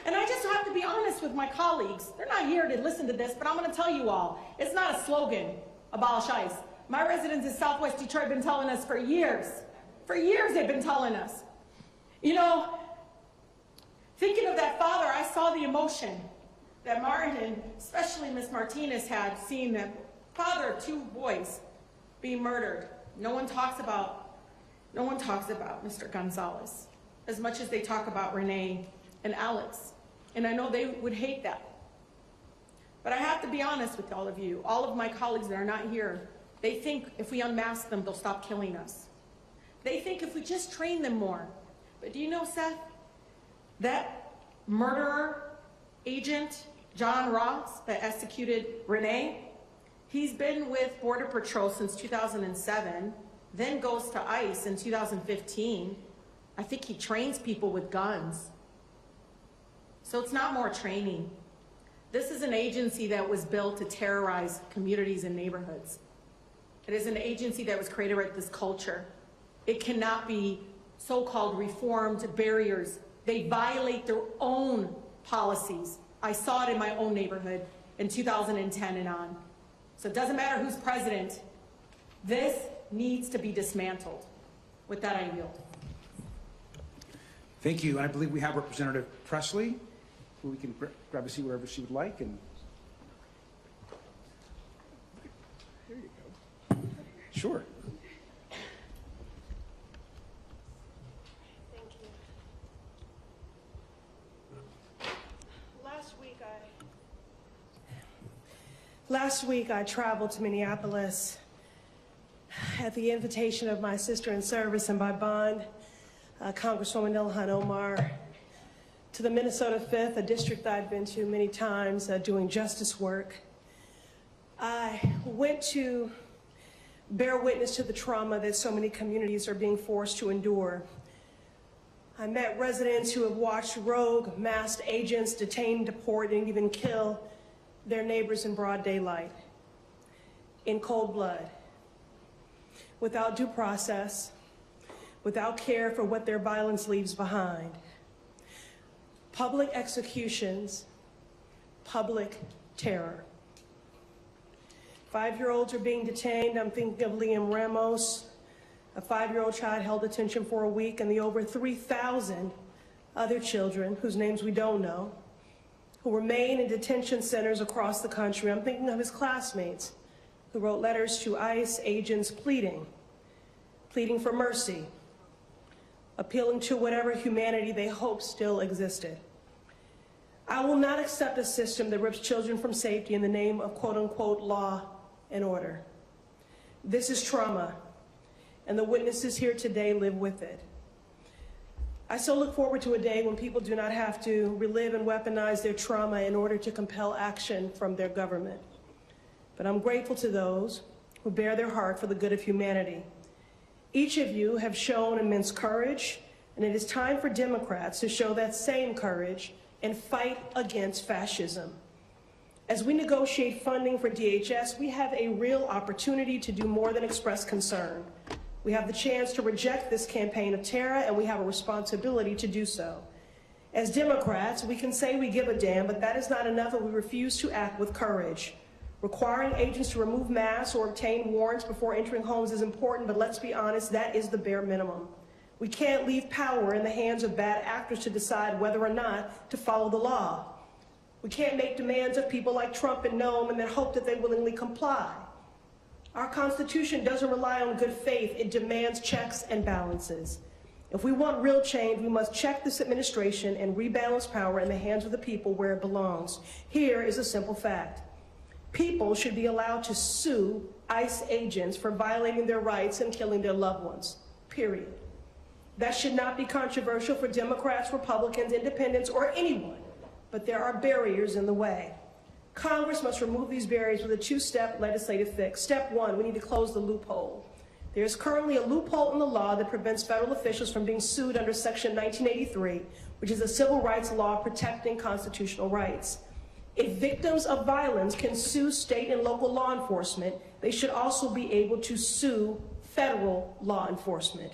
And I just have to be honest with my colleagues. They're not here to listen to this, but I'm going to tell you all, it's not a slogan, abolish ICE. My residents in Southwest Detroit have been telling us for years. For years they've been telling us. You know, thinking of that father, I saw the emotion that Martin and especially Miss Martinez had seeing that father of two boys being murdered. No one talks about Mr. Gonzalez as much as they talk about Renee and Alex. And I know they would hate that. But I have to be honest with all of you, all of my colleagues that are not here, they think if we unmask them, they'll stop killing us. They think if we just train them more. But do you know, Seth, that murderer agent, John Ross, that executed Renee, he's been with Border Patrol since 2007, then goes to ICE in 2015. I think he trains people with guns. So it's not more training. This is an agency that was built to terrorize communities and neighborhoods. It is an agency that was created with this culture. It cannot be so-called reformed barriers. They violate their own policies. I saw it in my own neighborhood in 2010 and on. So it doesn't matter who's president. This needs to be dismantled. With that, I yield. Thank you. And I believe we have Representative Presley, who we can grab a seat wherever she would like. And there you go. Sure. Thank you. Last week I traveled to Minneapolis at the invitation of my sister in service and by bond, Congresswoman Ilhan Omar, to the Minnesota 5th, a district I've been to many times doing justice work. I went to bear witness to the trauma that so many communities are being forced to endure. I met residents who have watched rogue, masked agents detain, deport, and even kill their neighbors in broad daylight, in cold blood, without due process, without care for what their violence leaves behind. Public executions, public terror. 5-year-olds are being detained. I'm thinking of Liam Ramos, a 5-year-old child held detention for a week, and the over 3,000 other children whose names we don't know, who remain in detention centers across the country. I'm thinking of his classmates who wrote letters to ICE agents pleading for mercy, appealing to whatever humanity they hope still existed. I will not accept a system that rips children from safety in the name of quote-unquote law and order. This is trauma, and the witnesses here today live with it. I so look forward to a day when people do not have to relive and weaponize their trauma in order to compel action from their government. But I'm grateful to those who bear their heart for the good of humanity. Each of you have shown immense courage, and it is time for Democrats to show that same courage and fight against fascism. As we negotiate funding for DHS, we have a real opportunity to do more than express concern. We have the chance to reject this campaign of terror, and we have a responsibility to do so. As Democrats, we can say we give a damn, but that is not enough, and we refuse to act with courage. Requiring agents to remove masks or obtain warrants before entering homes is important, but let's be honest, that is the bare minimum. We can't leave power in the hands of bad actors to decide whether or not to follow the law. We can't make demands of people like Trump and Noam and then hope that they willingly comply. Our Constitution doesn't rely on good faith. It demands checks and balances. If we want real change, we must check this administration and rebalance power in the hands of the people where it belongs. Here is a simple fact. People should be allowed to sue ICE agents for violating their rights and killing their loved ones, period. That should not be controversial for Democrats, Republicans, Independents, or anyone, but there are barriers in the way. Congress must remove these barriers with a two-step legislative fix. Step one, we need to close the loophole. There is currently a loophole in the law that prevents federal officials from being sued under Section 1983, which is a civil rights law protecting constitutional rights. If victims of violence can sue state and local law enforcement, they should also be able to sue federal law enforcement.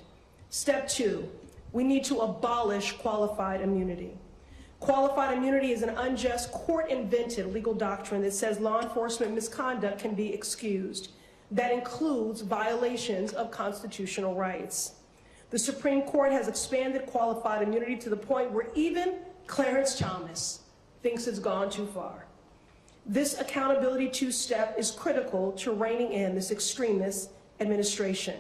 Step two, we need to abolish qualified immunity. Qualified immunity is an unjust, court-invented legal doctrine that says law enforcement misconduct can be excused. That includes violations of constitutional rights. The Supreme Court has expanded qualified immunity to the point where even Clarence Thomas thinks it's gone too far. This accountability two-step is critical to reining in this extremist administration.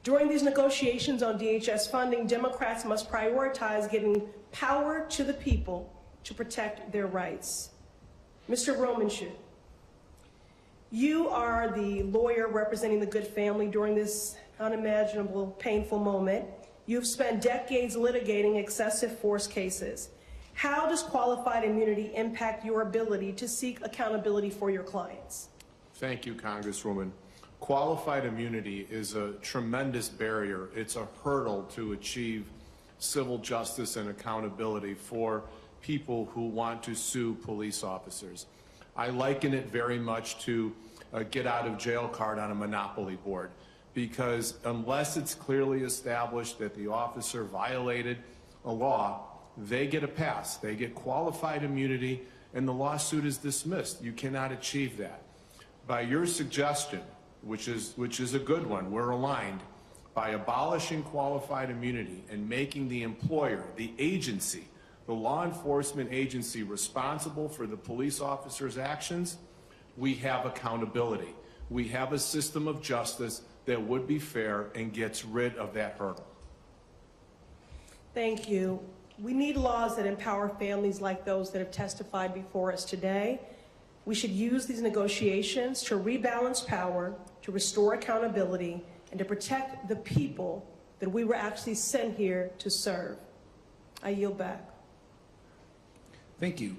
During these negotiations on DHS funding, Democrats must prioritize giving power to the people to protect their rights. Mr. Romanshu, you are the lawyer representing the Good family during this unimaginable, painful moment. You've spent decades litigating excessive force cases. How does qualified immunity impact your ability to seek accountability for your clients? Thank you, Congresswoman. Qualified immunity is a tremendous barrier. It's a hurdle to achieve civil justice and accountability for people who want to sue police officers. I liken it very much to a get out of jail card on a monopoly board, because unless it's clearly established that the officer violated a law, they get a pass. They get qualified immunity and the lawsuit is dismissed. You cannot achieve that. By your suggestion, which is a good one, we're aligned, by abolishing qualified immunity and making the employer, the agency, the law enforcement agency responsible for the police officer's actions, we have accountability. We have a system of justice that would be fair and gets rid of that hurdle. Thank you. We need laws that empower families like those that have testified before us today. We should use these negotiations to rebalance power, to restore accountability, and to protect the people that we were actually sent here to serve. I yield back. Thank you.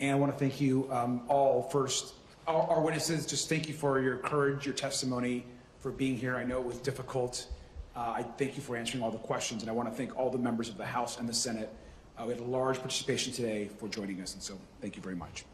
And I want to thank you all first. Our witnesses, just thank you for your courage, your testimony, for being here. I know it was difficult. I thank you for answering all the questions, and I want to thank all the members of the House and the Senate. We had a large participation today for joining us, and so thank you very much.